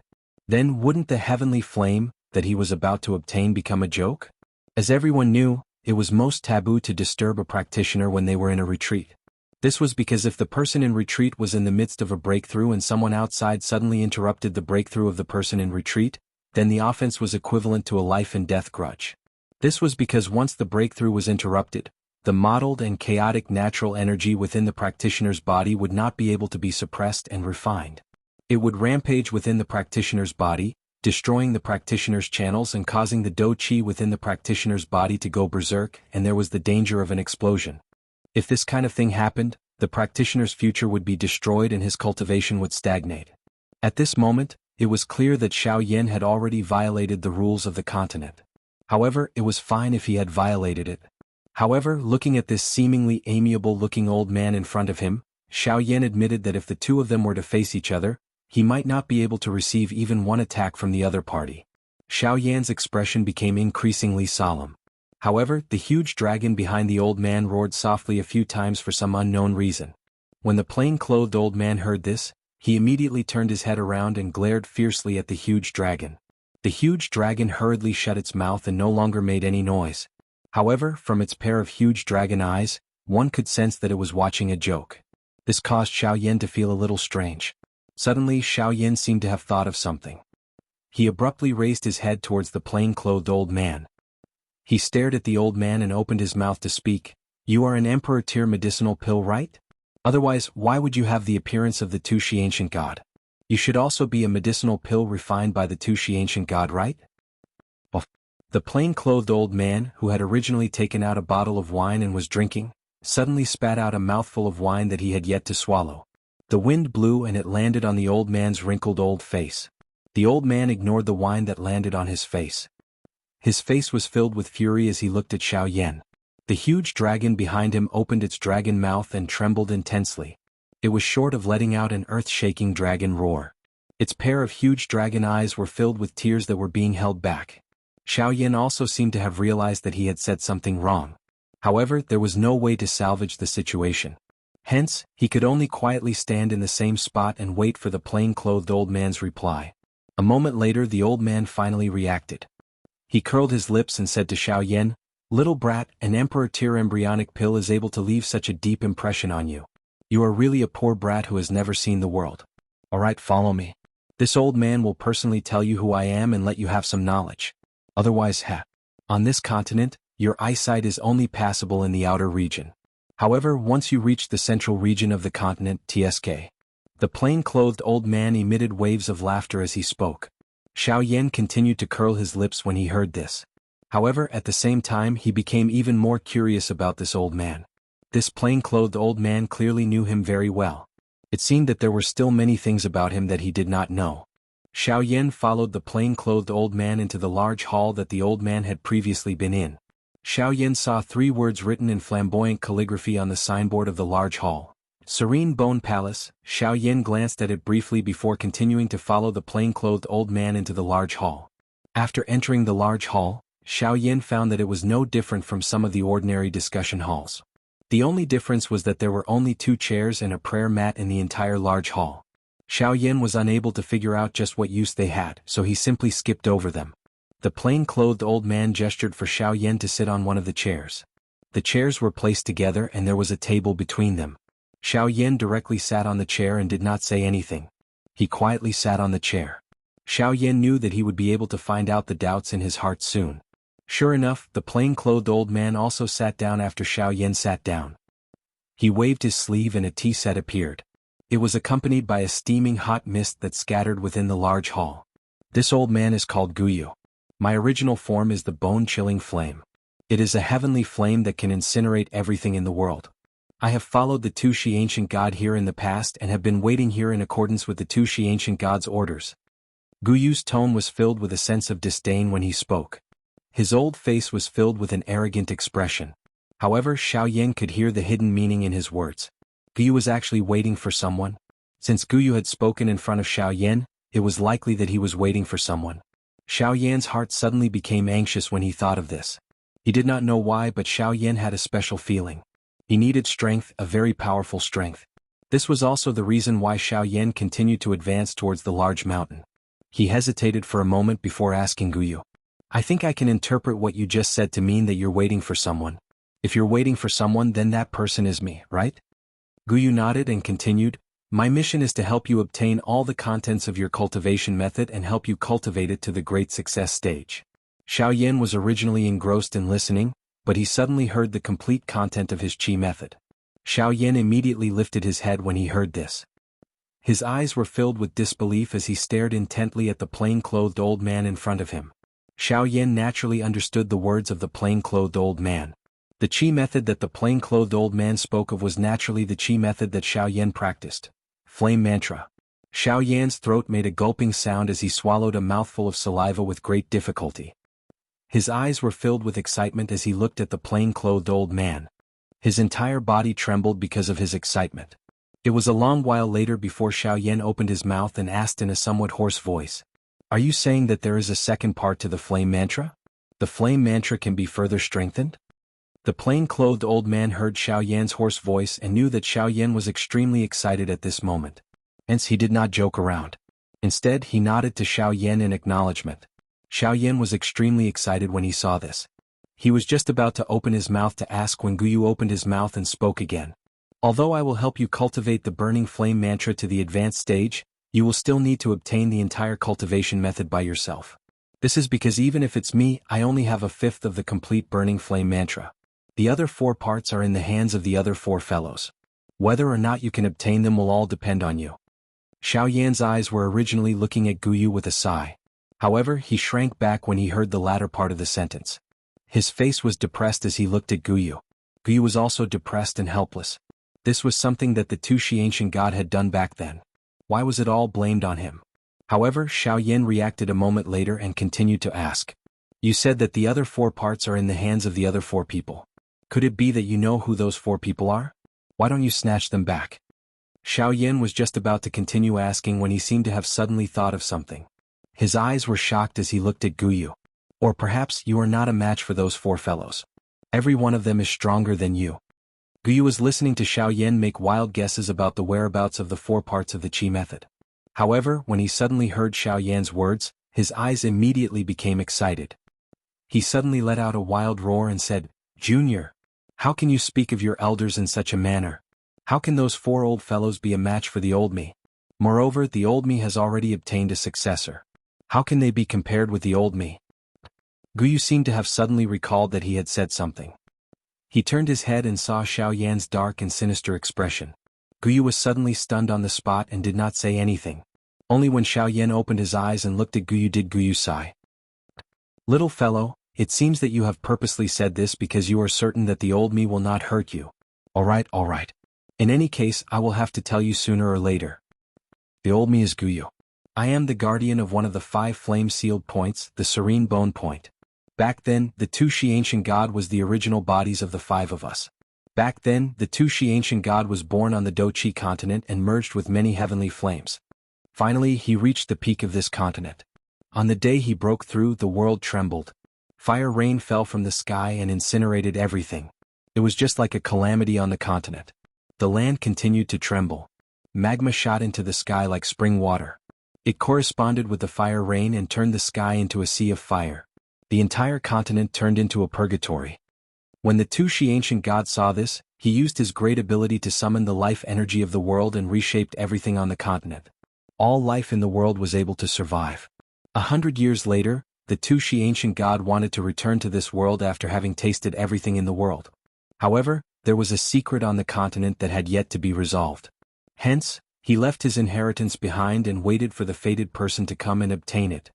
Then wouldn't the heavenly flame that he was about to obtain become a joke? As everyone knew, it was most taboo to disturb a practitioner when they were in a retreat. This was because if the person in retreat was in the midst of a breakthrough and someone outside suddenly interrupted the breakthrough of the person in retreat, then the offense was equivalent to a life and death grudge. This was because once the breakthrough was interrupted, the mottled and chaotic natural energy within the practitioner's body would not be able to be suppressed and refined. It would rampage within the practitioner's body, destroying the practitioner's channels and causing the do chi within the practitioner's body to go berserk, and there was the danger of an explosion. If this kind of thing happened, the practitioner's future would be destroyed and his cultivation would stagnate. At this moment, it was clear that Xiaoyan had already violated the rules of the continent. However, it was fine if he had violated it. However, looking at this seemingly amiable-looking old man in front of him, Xiaoyan admitted that if the two of them were to face each other, he might not be able to receive even one attack from the other party. Xiaoyan's expression became increasingly solemn. However, the huge dragon behind the old man roared softly a few times for some unknown reason. When the plain-clothed old man heard this, he immediately turned his head around and glared fiercely at the huge dragon. The huge dragon hurriedly shut its mouth and no longer made any noise. However, from its pair of huge dragon eyes, one could sense that it was watching a joke. This caused Xiaoyan to feel a little strange. Suddenly Xiaoyan seemed to have thought of something. He abruptly raised his head towards the plain-clothed old man. He stared at the old man and opened his mouth to speak. "You are an Emperor-tier medicinal pill, right? Otherwise, why would you have the appearance of the Tushi ancient god? You should also be a medicinal pill refined by the Tushi ancient god, right?" The plain-clothed old man, who had originally taken out a bottle of wine and was drinking, suddenly spat out a mouthful of wine that he had yet to swallow. The wind blew and it landed on the old man's wrinkled old face. The old man ignored the wine that landed on his face. His face was filled with fury as he looked at Xiaoyan. The huge dragon behind him opened its dragon mouth and trembled intensely. It was short of letting out an earth-shaking dragon roar. Its pair of huge dragon eyes were filled with tears that were being held back. Xiaoyan also seemed to have realized that he had said something wrong. However, there was no way to salvage the situation. Hence, he could only quietly stand in the same spot and wait for the plain-clothed old man's reply. A moment later the old man finally reacted. He curled his lips and said to Xiaoyan, "Little brat, an Emperor-tier embryonic pill is able to leave such a deep impression on you. You are really a poor brat who has never seen the world. Alright, follow me. This old man will personally tell you who I am and let you have some knowledge. Otherwise, on this continent, your eyesight is only passable in the outer region. However, once you reach the central region of the continent, TSK." The plain-clothed old man emitted waves of laughter as he spoke. Xiaoyan continued to curl his lips when he heard this. However, at the same time he became even more curious about this old man. This plain-clothed old man clearly knew him very well. It seemed that there were still many things about him that he did not know. Xiaoyan followed the plain-clothed old man into the large hall that the old man had previously been in. Xiaoyan saw 3 words written in flamboyant calligraphy on the signboard of the large hall. Serene Bone Palace. Xiaoyan glanced at it briefly before continuing to follow the plain-clothed old man into the large hall. After entering the large hall, Xiaoyan found that it was no different from some of the ordinary discussion halls. The only difference was that there were only 2 chairs and a prayer mat in the entire large hall. Xiaoyan was unable to figure out just what use they had, so he simply skipped over them. The plain-clothed old man gestured for Xiaoyan to sit on one of the chairs. The chairs were placed together and there was a table between them. Xiaoyan directly sat on the chair and did not say anything. He quietly sat on the chair. Xiaoyan knew that he would be able to find out the doubts in his heart soon. Sure enough, the plain-clothed old man also sat down after Xiaoyan sat down. He waved his sleeve and a tea set appeared. It was accompanied by a steaming hot mist that scattered within the large hall. "This old man is called Guyu. My original form is the bone-chilling flame. It is a heavenly flame that can incinerate everything in the world. I have followed the Tushi ancient god here in the past and have been waiting here in accordance with the Tushi ancient god's orders." Guyu's tone was filled with a sense of disdain when he spoke. His old face was filled with an arrogant expression. However, Xiaoyan could hear the hidden meaning in his words. Guyu was actually waiting for someone? Since Guyu had spoken in front of Xiaoyan, it was likely that he was waiting for someone. Xiaoyan's heart suddenly became anxious when he thought of this. He did not know why, but Xiaoyan had a special feeling. He needed strength, a very powerful strength. This was also the reason why Xiaoyan continued to advance towards the large mountain. He hesitated for a moment before asking Guyu, "I think I can interpret what you just said to mean that you're waiting for someone. If you're waiting for someone, then that person is me, right?" Guyu nodded and continued, "My mission is to help you obtain all the contents of your cultivation method and help you cultivate it to the great success stage." Xiaoyan was originally engrossed in listening, but he suddenly heard the complete content of his qi method. Xiaoyan immediately lifted his head when he heard this. His eyes were filled with disbelief as he stared intently at the plain-clothed old man in front of him. Xiaoyan naturally understood the words of the plain-clothed old man. The qi method that the plain-clothed old man spoke of was naturally the qi method that Xiaoyan practiced. Flame mantra. Xiaoyan's throat made a gulping sound as he swallowed a mouthful of saliva with great difficulty. His eyes were filled with excitement as he looked at the plain-clothed old man. His entire body trembled because of his excitement. It was a long while later before Xiaoyan opened his mouth and asked in a somewhat hoarse voice, "Are you saying that there is a second part to the flame mantra? The flame mantra can be further strengthened?" The plain-clothed old man heard Xiaoyan's hoarse voice and knew that Xiaoyan was extremely excited at this moment. Hence he did not joke around. Instead, he nodded to Xiaoyan in acknowledgement. Xiaoyan was extremely excited when he saw this. He was just about to open his mouth to ask when Guyu opened his mouth and spoke again. Although I will help you cultivate the burning flame mantra to the advanced stage, you will still need to obtain the entire cultivation method by yourself. This is because even if it's me, I only have a fifth of the complete burning flame mantra. The other 4 parts are in the hands of the other 4 fellows. Whether or not you can obtain them will all depend on you. Xiaoyan's eyes were originally looking at Guyu with a sigh. However, he shrank back when he heard the latter part of the sentence. His face was depressed as he looked at Guyu. Guyu was also depressed and helpless. This was something that the 2 Xianxia god had done back then. Why was it all blamed on him? However, Xiaoyan reacted a moment later and continued to ask. You said that the other 4 parts are in the hands of the other 4 people. Could it be that you know who those 4 people are? Why don't you snatch them back? Xiaoyan was just about to continue asking when he seemed to have suddenly thought of something. His eyes were shocked as he looked at Guyu. Or perhaps you are not a match for those 4 fellows. Every one of them is stronger than you. Guyu was listening to Xiaoyan make wild guesses about the whereabouts of the 4 parts of the Qi method. However, when he suddenly heard Xiaoyan's words, his eyes immediately became excited. He suddenly let out a wild roar and said, Junior, how can you speak of your elders in such a manner? How can those 4 old fellows be a match for the old me? Moreover, the old me has already obtained a successor. How can they be compared with the old me? Guyu seemed to have suddenly recalled that he had said something. He turned his head and saw Xiaoyan's dark and sinister expression. Guyu was suddenly stunned on the spot and did not say anything. Only when Xiaoyan opened his eyes and looked at Guyu did Guyu sigh. Little fellow, it seems that you have purposely said this because you are certain that the old me will not hurt you. Alright. In any case, I will have to tell you sooner or later. The old me is Guyu. I am the guardian of one of the 5 flame-sealed points, the Serene Bone Point. Back then, the 2 Xianxia god was the original bodies of the 5 of us. Back then, the 2 Xianxia god was born on the Do-Chi continent and merged with many heavenly flames. Finally, he reached the peak of this continent. On the day he broke through, the world trembled. Fire rain fell from the sky and incinerated everything. It was just like a calamity on the continent. The land continued to tremble. Magma shot into the sky like spring water. It corresponded with the fire rain and turned the sky into a sea of fire. The entire continent turned into a purgatory. When the 2 Xianxia gods saw this, he used his great ability to summon the life energy of the world and reshaped everything on the continent. All life in the world was able to survive. 100 years later, the 2 Xianxia god wanted to return to this world after having tasted everything in the world. However, there was a secret on the continent that had yet to be resolved. Hence, he left his inheritance behind and waited for the fated person to come and obtain it.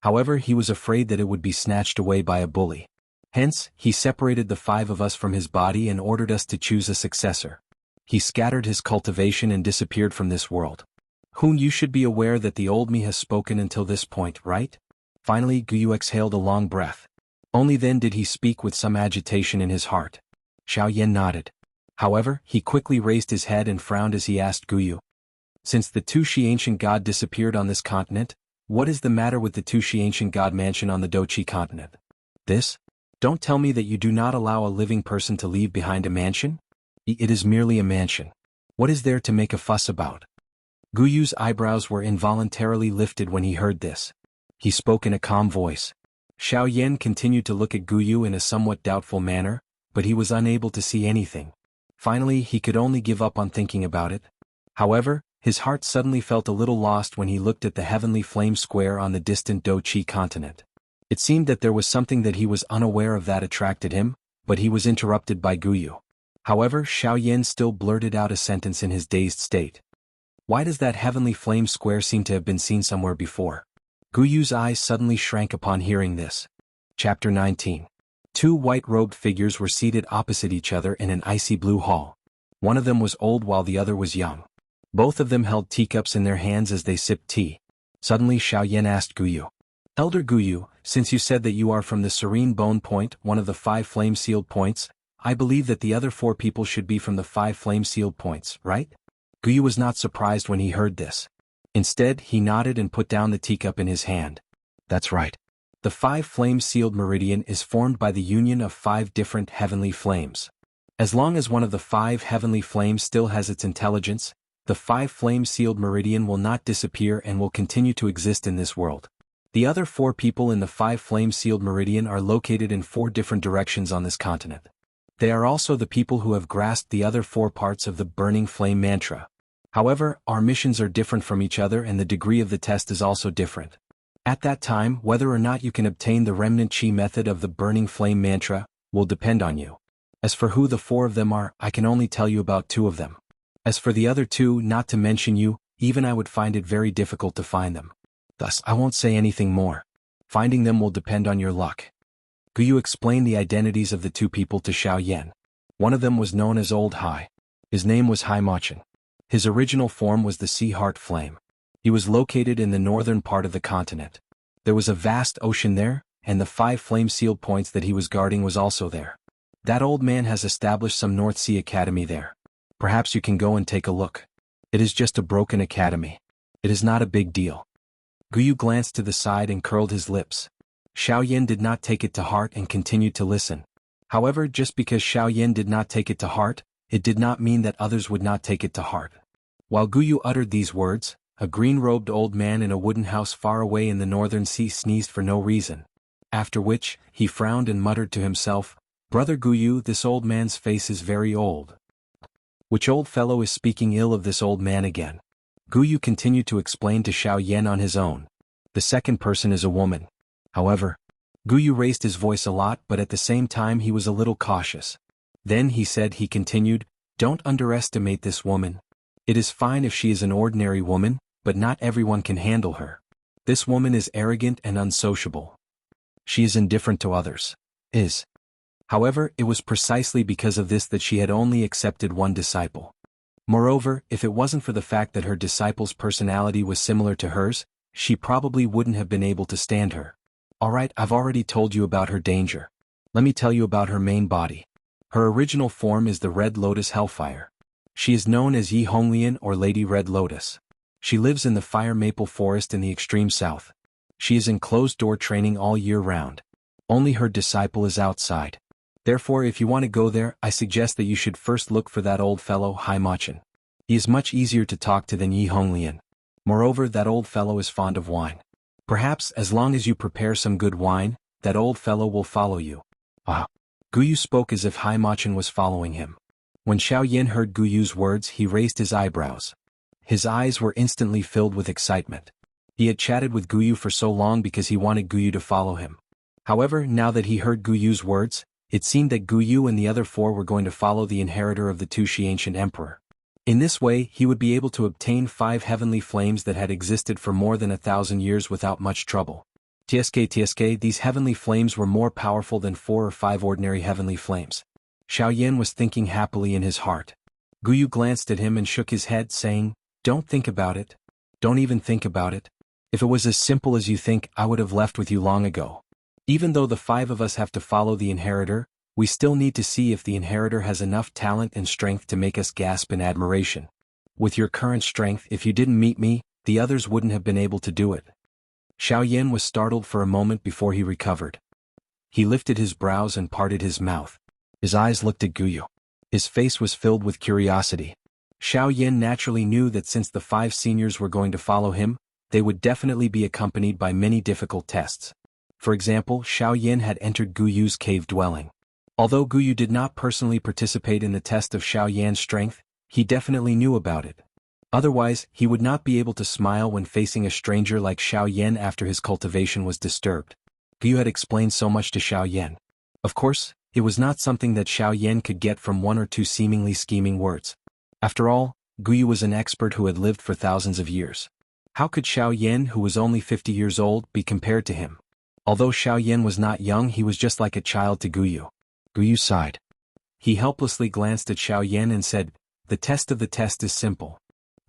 However, he was afraid that it would be snatched away by a bully. Hence, he separated the 5 of us from his body and ordered us to choose a successor. He scattered his cultivation and disappeared from this world. Hoon, you should be aware that the old me has spoken until this point, right? Finally, Guyu exhaled a long breath. Only then did he speak with some agitation in his heart. Xiaoyan nodded. However, he quickly raised his head and frowned as he asked Guyu. Since the 2 Xianxia god disappeared on this continent, what is the matter with the 2 Xianxia god mansion on the Do-Chi continent? This? Don't tell me that you do not allow a living person to leave behind a mansion? It is merely a mansion. What is there to make a fuss about? Guyu's eyebrows were involuntarily lifted when he heard this. He spoke in a calm voice. Xiaoyan continued to look at Guyu in a somewhat doubtful manner, but he was unable to see anything. Finally, he could only give up on thinking about it. However, his heart suddenly felt a little lost when he looked at the heavenly flame square on the distant Do-Chi continent. It seemed that there was something that he was unaware of that attracted him, but he was interrupted by Guyu. However, Xiaoyan still blurted out a sentence in his dazed state. Why does that heavenly flame square seem to have been seen somewhere before? Guyu's eyes suddenly shrank upon hearing this. Chapter 19. 2 white-robed figures were seated opposite each other in an icy blue hall. One of them was old while the other was young. Both of them held teacups in their hands as they sipped tea. Suddenly Xiaoyan asked Guyu. Elder Guyu, since you said that you are from the Serene Bone Point, one of the 5 flame-sealed points, I believe that the other 4 people should be from the 5 flame-sealed points, right? Guyu was not surprised when he heard this. Instead, he nodded and put down the teacup in his hand. That's right. The 5 flame-sealed meridian is formed by the union of 5 different heavenly flames. As long as one of the 5 heavenly flames still has its intelligence, the 5 flame-sealed meridian will not disappear and will continue to exist in this world. The other 4 people in the 5 flame-sealed meridian are located in 4 different directions on this continent. They are also the people who have grasped the other 4 parts of the burning flame mantra. However, our missions are different from each other and the degree of the test is also different. At that time, whether or not you can obtain the remnant chi method of the burning flame mantra will depend on you. As for who the 4 of them are, I can only tell you about 2 of them. As for the other 2, not to mention you, even I would find it very difficult to find them. Thus, I won't say anything more. Finding them will depend on your luck. Guyu explained the identities of the 2 people to Xiaoyan. One of them was known as Old Hai. His name was Hai Machin. His original form was the Sea Heart Flame. He was located in the northern part of the continent. There was a vast ocean there, and the 5 flame-sealed points that he was guarding was also there. That old man has established some North Sea Academy there. Perhaps you can go and take a look. It is just a broken academy. It is not a big deal. Guyu glanced to the side and curled his lips. Xiaoyan did not take it to heart and continued to listen. However, just because Xiaoyan did not take it to heart, it did not mean that others would not take it to heart. While Guyu uttered these words, a green-robed old man in a wooden house far away in the northern sea sneezed for no reason. After which, he frowned and muttered to himself, "Brother Guyu, this old man's face is very old. Which old fellow is speaking ill of this old man again?" Guyu continued to explain to Xiaoyan on his own. The second person is a woman. However, Guyu raised his voice a lot, but at the same time he was a little cautious. Then he continued, "Don't underestimate this woman. It is fine if she is an ordinary woman, but not everyone can handle her. This woman is arrogant and unsociable. She is indifferent to others. However, it was precisely because of this that she had only accepted one disciple. Moreover, if it wasn't for the fact that her disciple's personality was similar to hers, she probably wouldn't have been able to stand her. Alright, I've already told you about her danger. Let me tell you about her main body. Her original form is the Red Lotus Hellfire. She is known as Yi Honglian or Lady Red Lotus. She lives in the fire maple forest in the extreme south. She is in closed-door training all year round. Only her disciple is outside. Therefore, if you want to go there, I suggest that you should first look for that old fellow Hai Machin. He is much easier to talk to than Yi Honglian. Moreover, that old fellow is fond of wine. Perhaps, as long as you prepare some good wine, that old fellow will follow you." Ah. Guyu spoke as if Hai Machin was following him. When Xiaoyan heard Guyu's words, he raised his eyebrows. His eyes were instantly filled with excitement. He had chatted with Guyu for so long because he wanted Guyu to follow him. However, now that he heard Guyu's words, it seemed that Guyu and the other 4 were going to follow the inheritor of the 2 Xianxian emperor. In this way, he would be able to obtain 5 heavenly flames that had existed for more than 1,000 years without much trouble. TSK, these heavenly flames were more powerful than 4 or 5 ordinary heavenly flames. Xiaoyan was thinking happily in his heart. Guyu glanced at him and shook his head, saying, "Don't think about it. Don't even think about it. If it was as simple as you think, I would have left with you long ago. Even though the 5 of us have to follow the inheritor, we still need to see if the inheritor has enough talent and strength to make us gasp in admiration. With your current strength, if you didn't meet me, the others wouldn't have been able to do it." Xiaoyan was startled for a moment before he recovered. He lifted his brows and parted his mouth. His eyes looked at Guyu. His face was filled with curiosity. Xiaoyan naturally knew that since the 5 seniors were going to follow him, they would definitely be accompanied by many difficult tests. For example, Xiaoyan had entered Guyu's cave dwelling. Although Guyu did not personally participate in the test of Xiaoyan's strength, he definitely knew about it. Otherwise, he would not be able to smile when facing a stranger like Xiaoyan after his cultivation was disturbed. Guyu had explained so much to Xiaoyan. Of course, it was not something that Xiaoyan could get from 1 or 2 seemingly scheming words. After all, Guyu was an expert who had lived for thousands of years. How could Xiaoyan, who was only 50 years old, be compared to him? Although Xiaoyan was not young, he was just like a child to Guyu. Guyu sighed. He helplessly glanced at Xiaoyan and said, "The test of the test is simple.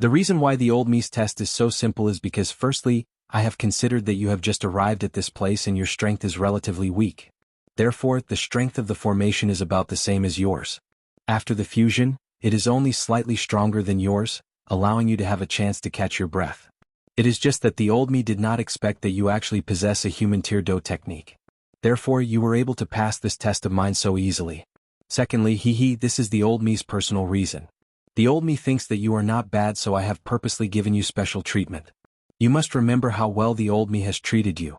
The reason why the old me's test is so simple is because firstly, I have considered that you have just arrived at this place and your strength is relatively weak. Therefore, the strength of the formation is about the same as yours. After the fusion, it is only slightly stronger than yours, allowing you to have a chance to catch your breath. It is just that the old me did not expect that you actually possess a human tear do technique. Therefore, you were able to pass this test of mine so easily. Secondly, this is the old me's personal reason. The old me thinks that you are not bad, so I have purposely given you special treatment. You must remember how well the old me has treated you.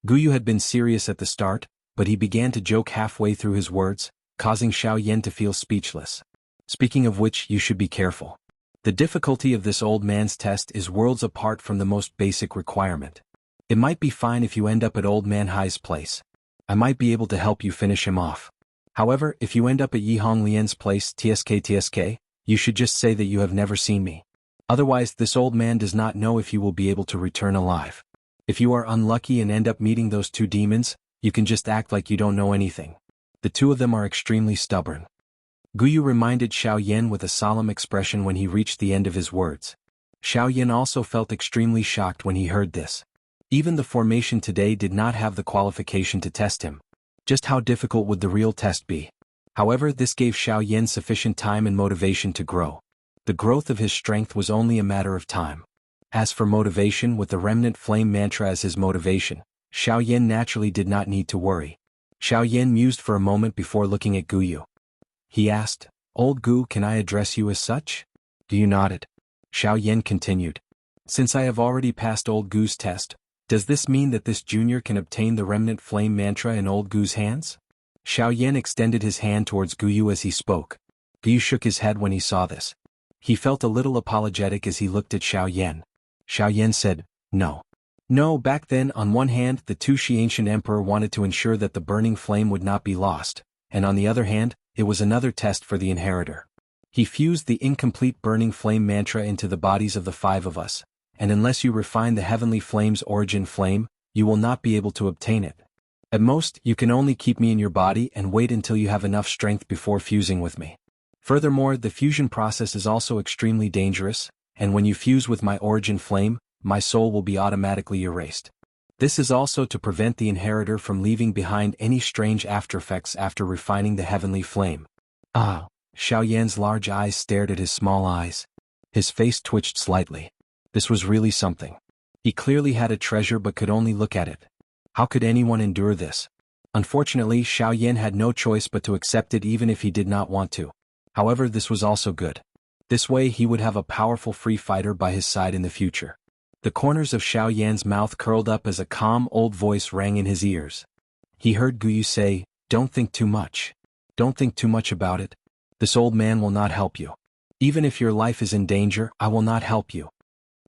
Guyu had been serious at the start, but he began to joke halfway through his words, causing Xiaoyan to feel speechless. Speaking of which, you should be careful. The difficulty of this old man's test is worlds apart from the most basic requirement. It might be fine if you end up at Old Man Hai's place. I might be able to help you finish him off. However, if you end up at Yi Honglian's place TSK, you should just say that you have never seen me. Otherwise, this old man does not know if you will be able to return alive. If you are unlucky and end up meeting those two demons, you can just act like you don't know anything. The two of them are extremely stubborn. Guyu reminded Xiaoyan with a solemn expression when he reached the end of his words. Xiaoyan also felt extremely shocked when he heard this. Even the formation today did not have the qualification to test him. Just how difficult would the real test be? However, this gave Xiaoyan sufficient time and motivation to grow. The growth of his strength was only a matter of time. As for motivation, with the remnant flame mantra as his motivation, Xiaoyan naturally did not need to worry. Xiaoyan mused for a moment before looking at Guyu. He asked, "Old Gu, can I address you as such?" Guyu nodded. Xiaoyan continued. "Since I have already passed Old Gu's test, does this mean that this junior can obtain the remnant flame mantra in Old Gu's hands?" Xiaoyan extended his hand towards Guyu as he spoke. Guyu shook his head when he saw this. He felt a little apologetic as he looked at Xiaoyan. Xiaoyan said, "No. No, back then, on one hand, the Tushi ancient emperor wanted to ensure that the burning flame would not be lost, and on the other hand, it was another test for the inheritor. He fused the incomplete burning flame mantra into the bodies of the five of us, and unless you refine the heavenly flame's origin flame, you will not be able to obtain it. At most, you can only keep me in your body and wait until you have enough strength before fusing with me. Furthermore, the fusion process is also extremely dangerous, and when you fuse with my origin flame, my soul will be automatically erased. This is also to prevent the inheritor from leaving behind any strange aftereffects after refining the heavenly flame." Ah! Xiaoyan's large eyes stared at his small eyes. His face twitched slightly. This was really something. He clearly had a treasure but could only look at it. How could anyone endure this? Unfortunately, Xiaoyan had no choice but to accept it even if he did not want to. However, this was also good. This way he would have a powerful free fighter by his side in the future. The corners of Xiaoyan's mouth curled up as a calm old voice rang in his ears. He heard Guyu say, "Don't think too much. Don't think too much about it. This old man will not help you. Even if your life is in danger, I will not help you."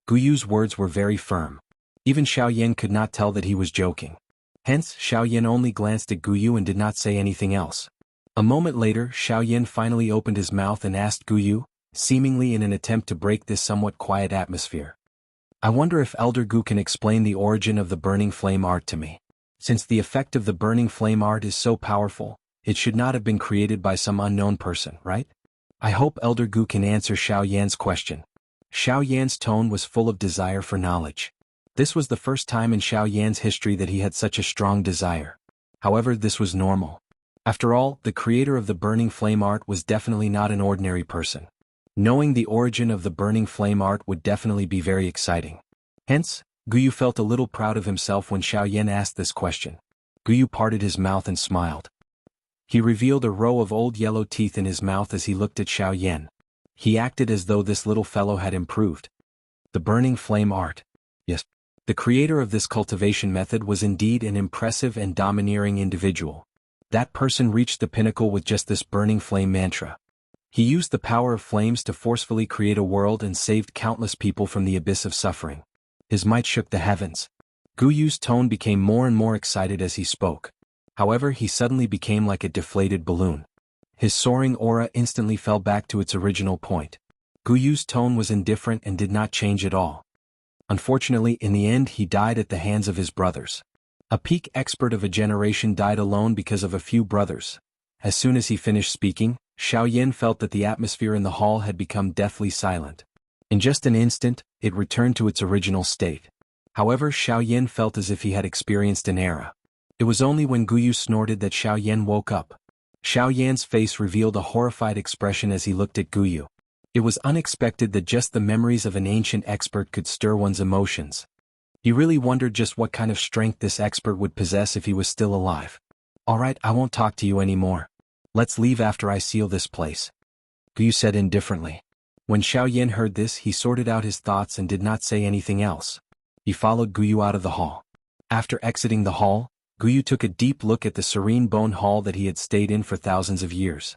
Guyu's words were very firm. Even Xiaoyan could not tell that he was joking. Hence, Xiaoyan only glanced at Guyu and did not say anything else. A moment later, Xiaoyan finally opened his mouth and asked Guyu, seemingly in an attempt to break this somewhat quiet atmosphere. "I wonder if Elder Gu can explain the origin of the burning flame art to me. Since the effect of the burning flame art is so powerful, it should not have been created by some unknown person, right? I hope Elder Gu can answer Xiaoyan's question." Xiaoyan's tone was full of desire for knowledge. This was the first time in Xiaoyan's history that he had such a strong desire. However, this was normal. After all, the creator of the burning flame art was definitely not an ordinary person. Knowing the origin of the burning flame art would definitely be very exciting. Hence, Guyu felt a little proud of himself when Xiaoyan asked this question. Guyu parted his mouth and smiled. He revealed a row of old yellow teeth in his mouth as he looked at Xiaoyan. He acted as though this little fellow had improved. The burning flame art. Yes. The creator of this cultivation method was indeed an impressive and domineering individual. That person reached the pinnacle with just this burning flame mantra. He used the power of flames to forcefully create a world and saved countless people from the abyss of suffering. His might shook the heavens. Guyu's tone became more and more excited as he spoke. However, he suddenly became like a deflated balloon. His soaring aura instantly fell back to its original point. Guyu's tone was indifferent and did not change at all. Unfortunately, in the end he died at the hands of his brothers. A peak expert of a generation died alone because of a few brothers. As soon as he finished speaking, Xiaoyan felt that the atmosphere in the hall had become deathly silent. In just an instant, it returned to its original state. However, Xiaoyan felt as if he had experienced an era. It was only when Guyu snorted that Xiaoyan woke up. Xiaoyan's face revealed a horrified expression as he looked at Guyu. It was unexpected that just the memories of an ancient expert could stir one's emotions. He really wondered just what kind of strength this expert would possess if he was still alive. "Alright, I won't talk to you anymore. Let's leave after I seal this place," Guyu said indifferently. When Xiaoyan heard this, he sorted out his thoughts and did not say anything else. He followed Guyu out of the hall. After exiting the hall, Guyu took a deep look at the serene bone hall that he had stayed in for thousands of years.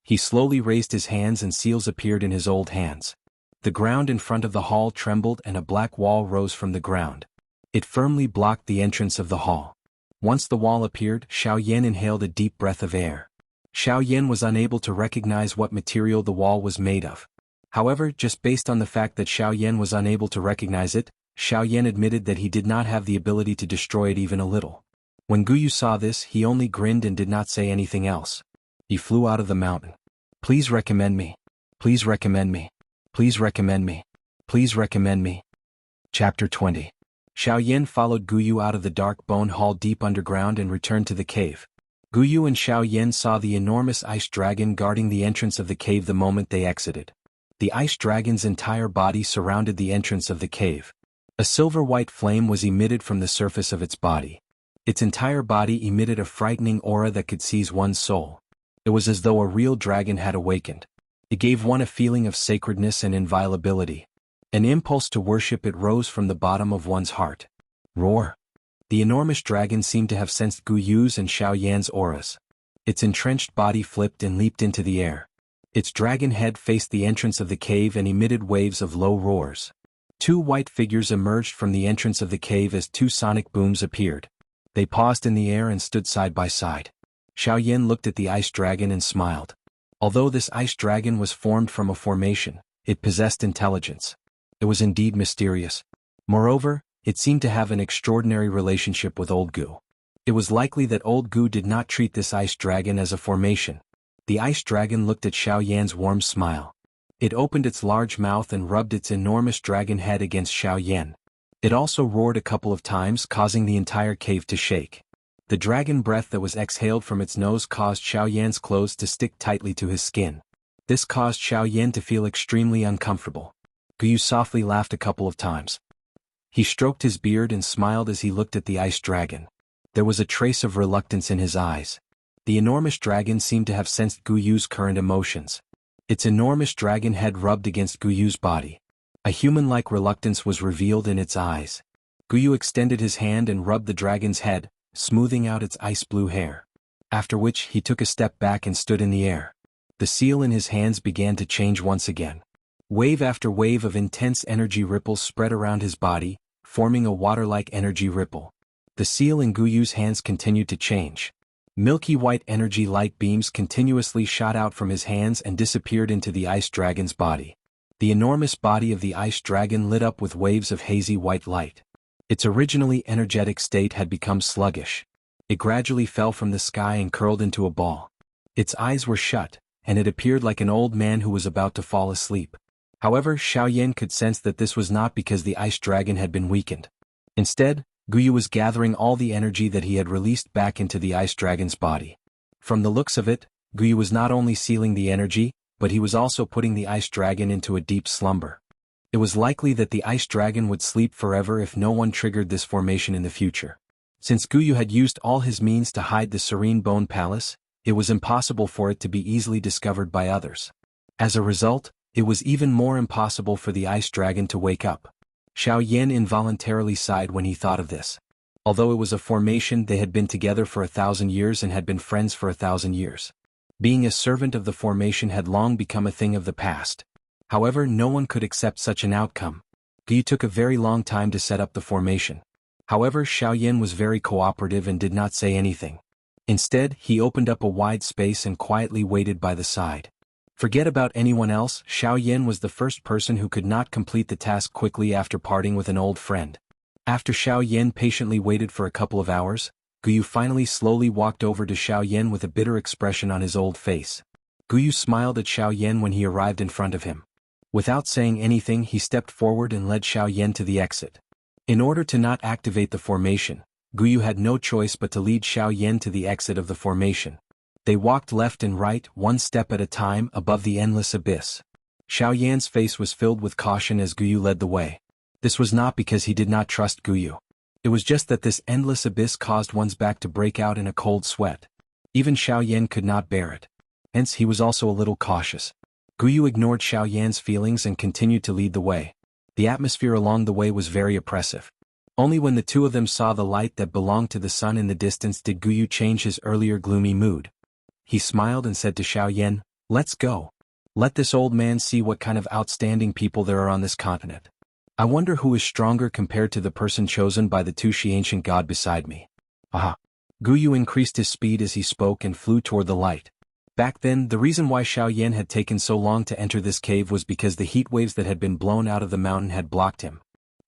He slowly raised his hands and seals appeared in his old hands. The ground in front of the hall trembled and a black wall rose from the ground. It firmly blocked the entrance of the hall. Once the wall appeared, Xiaoyan inhaled a deep breath of air. Xiaoyan was unable to recognize what material the wall was made of. However, just based on the fact that Xiaoyan was unable to recognize it, Xiaoyan admitted that he did not have the ability to destroy it even a little. When Guyu saw this, he only grinned and did not say anything else. He flew out of the mountain. Please recommend me. Please recommend me. Please recommend me. Please recommend me. Chapter 20. Xiaoyan followed Guyu out of the dark bone hall deep underground and returned to the cave. Guyu and Xiaoyan saw the enormous ice dragon guarding the entrance of the cave the moment they exited. The ice dragon's entire body surrounded the entrance of the cave. A silver-white flame was emitted from the surface of its body. Its entire body emitted a frightening aura that could seize one's soul. It was as though a real dragon had awakened. It gave one a feeling of sacredness and inviolability. An impulse to worship it rose from the bottom of one's heart. Roar! The enormous dragon seemed to have sensed Guyu's and Xiaoyan's auras. Its entrenched body flipped and leaped into the air. Its dragon head faced the entrance of the cave and emitted waves of low roars. Two white figures emerged from the entrance of the cave as two sonic booms appeared. They paused in the air and stood side by side. Xiaoyan looked at the ice dragon and smiled. Although this ice dragon was formed from a formation, it possessed intelligence. It was indeed mysterious. Moreover, it seemed to have an extraordinary relationship with Old Gu. It was likely that Old Gu did not treat this ice dragon as a formation. The ice dragon looked at Xiaoyan's warm smile. It opened its large mouth and rubbed its enormous dragon head against Xiaoyan. It also roared a couple of times, causing the entire cave to shake. The dragon breath that was exhaled from its nose caused Xiaoyan's clothes to stick tightly to his skin. This caused Xiaoyan to feel extremely uncomfortable. Guyu softly laughed a couple of times. He stroked his beard and smiled as he looked at the ice dragon. There was a trace of reluctance in his eyes. The enormous dragon seemed to have sensed Guyu's current emotions. Its enormous dragon head rubbed against Guyu's body. A human-like reluctance was revealed in its eyes. Guyu extended his hand and rubbed the dragon's head, smoothing out its ice-blue hair. After which he took a step back and stood in the air. The seal in his hands began to change once again. Wave after wave of intense energy ripples spread around his body, forming a water-like energy ripple. The seal in Guyu's hands continued to change. Milky white energy light beams continuously shot out from his hands and disappeared into the ice dragon's body. The enormous body of the ice dragon lit up with waves of hazy white light. Its originally energetic state had become sluggish. It gradually fell from the sky and curled into a ball. Its eyes were shut, and it appeared like an old man who was about to fall asleep. However, Xiaoyan could sense that this was not because the ice dragon had been weakened. Instead, Guyu was gathering all the energy that he had released back into the ice dragon's body. From the looks of it, Guyu was not only sealing the energy, but he was also putting the ice dragon into a deep slumber. It was likely that the ice dragon would sleep forever if no one triggered this formation in the future. Since Guyu had used all his means to hide the serene bone palace, it was impossible for it to be easily discovered by others. As a result, it was even more impossible for the ice dragon to wake up. Xiaoyan involuntarily sighed when he thought of this. Although it was a formation, they had been together for 1,000 years and had been friends for 1,000 years. Being a servant of the formation had long become a thing of the past. However, no one could accept such an outcome. Guyu took a very long time to set up the formation. However, Xiaoyan was very cooperative and did not say anything. Instead, he opened up a wide space and quietly waited by the side. Forget about anyone else, Xiaoyan was the first person who could not complete the task quickly after parting with an old friend. After Xiaoyan patiently waited for a couple of hours, Guyu finally slowly walked over to Xiaoyan with a bitter expression on his old face. Guyu smiled at Xiaoyan when he arrived in front of him. Without saying anything, he stepped forward and led Xiaoyan to the exit. In order to not activate the formation, Guyu had no choice but to lead Xiaoyan to the exit of the formation. They walked left and right, one step at a time, above the endless abyss. Xiaoyan's face was filled with caution as Guyu led the way. This was not because he did not trust Guyu. It was just that this endless abyss caused one's back to break out in a cold sweat. Even Xiaoyan could not bear it. Hence he was also a little cautious. Guyu ignored Xiaoyan's feelings and continued to lead the way. The atmosphere along the way was very oppressive. Only when the two of them saw the light that belonged to the sun in the distance did Gu Yu change his earlier gloomy mood. He smiled and said to Xiaoyan, "Let's go. Let this old man see what kind of outstanding people there are on this continent. I wonder who is stronger compared to the person chosen by the two Xianxian god beside me." Aha! Gu Yu increased his speed as he spoke and flew toward the light. Back then, the reason why Xiaoyan had taken so long to enter this cave was because the heat waves that had been blown out of the mountain had blocked him.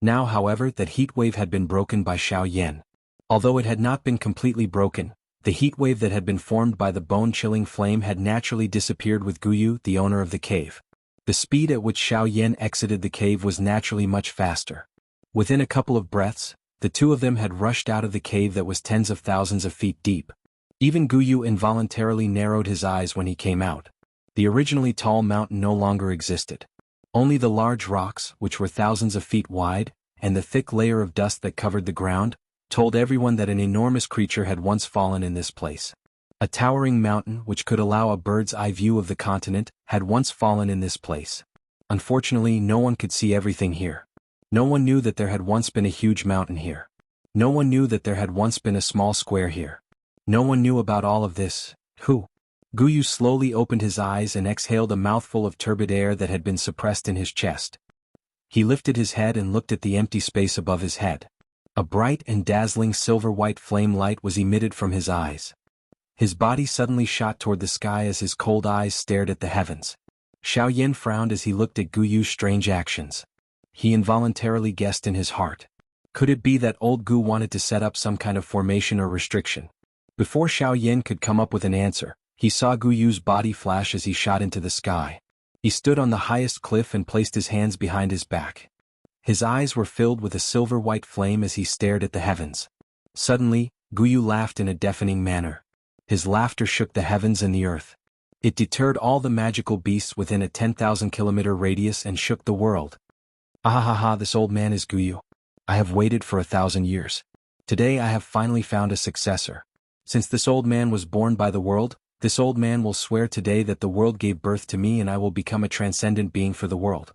Now, however, that heat wave had been broken by Xiaoyan. Although it had not been completely broken, the heat wave that had been formed by the bone-chilling flame had naturally disappeared with Gu Yu, the owner of the cave. The speed at which Xiaoyan exited the cave was naturally much faster. Within a couple of breaths, the two of them had rushed out of the cave that was tens of thousands of feet deep. Even Gu Yu involuntarily narrowed his eyes when he came out. The originally tall mountain no longer existed. Only the large rocks, which were thousands of feet wide, and the thick layer of dust that covered the ground, told everyone that an enormous creature had once fallen in this place. A towering mountain, which could allow a bird's eye view of the continent, had once fallen in this place. Unfortunately, no one could see everything here. No one knew that there had once been a huge mountain here. No one knew that there had once been a small square here. No one knew about all of this. Who? Gu Yu slowly opened his eyes and exhaled a mouthful of turbid air that had been suppressed in his chest. He lifted his head and looked at the empty space above his head. A bright and dazzling silver-white flame light was emitted from his eyes. His body suddenly shot toward the sky as his cold eyes stared at the heavens. Xiaoyan frowned as he looked at Gu Yu's strange actions. He involuntarily guessed in his heart. Could it be that old Gu wanted to set up some kind of formation or restriction? Before Xiaoyan could come up with an answer, he saw Gu Yu's body flash as he shot into the sky. He stood on the highest cliff and placed his hands behind his back. His eyes were filled with a silver-white flame as he stared at the heavens. Suddenly, Gu Yu laughed in a deafening manner. His laughter shook the heavens and the earth. It deterred all the magical beasts within a 10,000-kilometer radius and shook the world. Ahahaha, this old man is Gu Yu. I have waited for 1,000 years. Today I have finally found a successor. Since this old man was born by the world, this old man will swear today that the world gave birth to me and I will become a transcendent being for the world.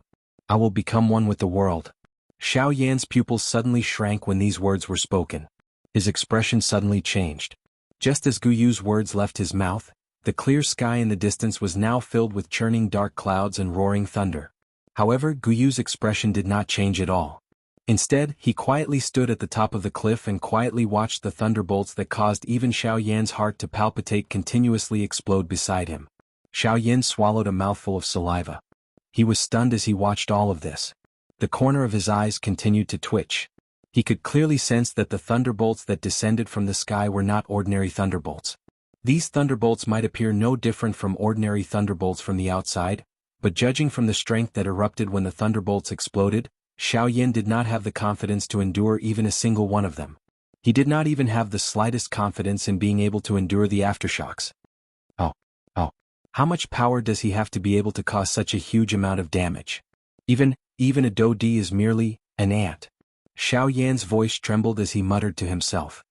I will become one with the world. Xiaoyan's pupils suddenly shrank when these words were spoken. His expression suddenly changed. Just as Gu Yu's words left his mouth, the clear sky in the distance was now filled with churning dark clouds and roaring thunder. However, Gu Yu's expression did not change at all. Instead, he quietly stood at the top of the cliff and quietly watched the thunderbolts that caused even Xiaoyan's heart to palpitate continuously explode beside him. Xiaoyan swallowed a mouthful of saliva. He was stunned as he watched all of this. The corner of his eyes continued to twitch. He could clearly sense that the thunderbolts that descended from the sky were not ordinary thunderbolts. These thunderbolts might appear no different from ordinary thunderbolts from the outside, but judging from the strength that erupted when the thunderbolts exploded, Xiaoyan did not have the confidence to endure even a single one of them. He did not even have the slightest confidence in being able to endure the aftershocks. Oh. How much power does he have to be able to cause such a huge amount of damage? Even a Dodi is merely an ant. Xiaoyan's voice trembled as he muttered to himself.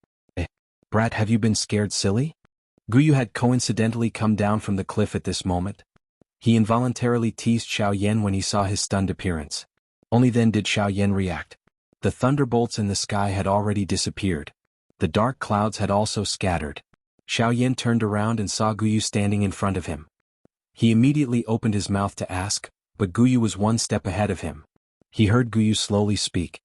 Brat, have you been scared silly? Gu Yu had coincidentally come down from the cliff at this moment. He involuntarily teased Xiaoyan when he saw his stunned appearance. Only then did Xiaoyan react. The thunderbolts in the sky had already disappeared. The dark clouds had also scattered. Xiaoyan turned around and saw Gu Yu standing in front of him. He immediately opened his mouth to ask, but Gu Yu was one step ahead of him. He heard Gu Yu slowly speak.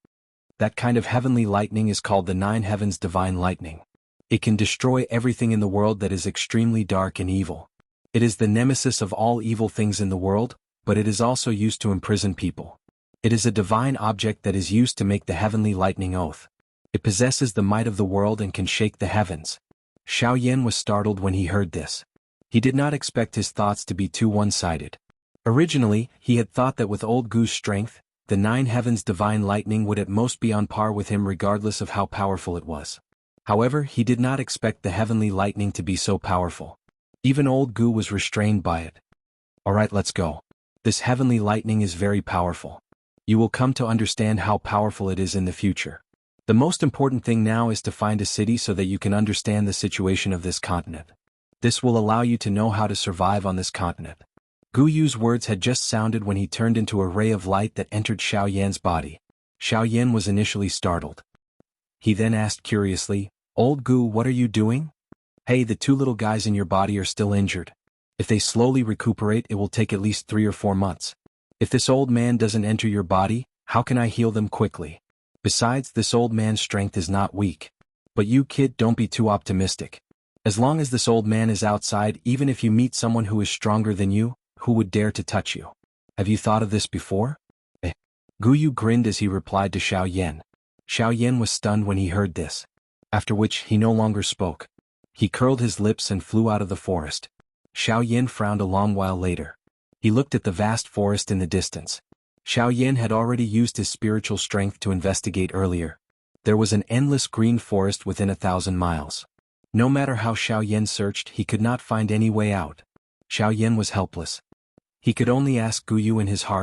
That kind of heavenly lightning is called the Nine Heavens Divine Lightning. It can destroy everything in the world that is extremely dark and evil. It is the nemesis of all evil things in the world, but it is also used to imprison people. It is a divine object that is used to make the heavenly lightning oath. It possesses the might of the world and can shake the heavens. Xiaoyan was startled when he heard this. He did not expect his thoughts to be too one-sided. Originally, he had thought that with old Gu's strength, the Nine Heavens Divine Lightning would at most be on par with him regardless of how powerful it was. However, he did not expect the heavenly lightning to be so powerful. Even old Gu was restrained by it. Alright, let's go. This heavenly lightning is very powerful. You will come to understand how powerful it is in the future. The most important thing now is to find a city so that you can understand the situation of this continent. This will allow you to know how to survive on this continent. Gu Yu's words had just sounded when he turned into a ray of light that entered Xiaoyan's body. Xiaoyan was initially startled. He then asked curiously, "Old Gu, what are you doing?" "Hey, the two little guys in your body are still injured. If they slowly recuperate, it will take at least 3 or 4 months. If this old man doesn't enter your body, how can I heal them quickly? Besides, this old man's strength is not weak. But you, kid, don't be too optimistic. As long as this old man is outside, even if you meet someone who is stronger than you, who would dare to touch you? Have you thought of this before?" Gu Yu grinned as he replied to Xiao Yan. Xiao Yan was stunned when he heard this. After which, he no longer spoke. He curled his lips and flew out of the forest. Xiao Yan frowned a long while later. He looked at the vast forest in the distance. Xiao Yan had already used his spiritual strength to investigate earlier. There was an endless green forest within 1,000 miles. No matter how Xiao Yan searched, he could not find any way out. Xiao Yan was helpless. He could only ask Gu Yu in his heart,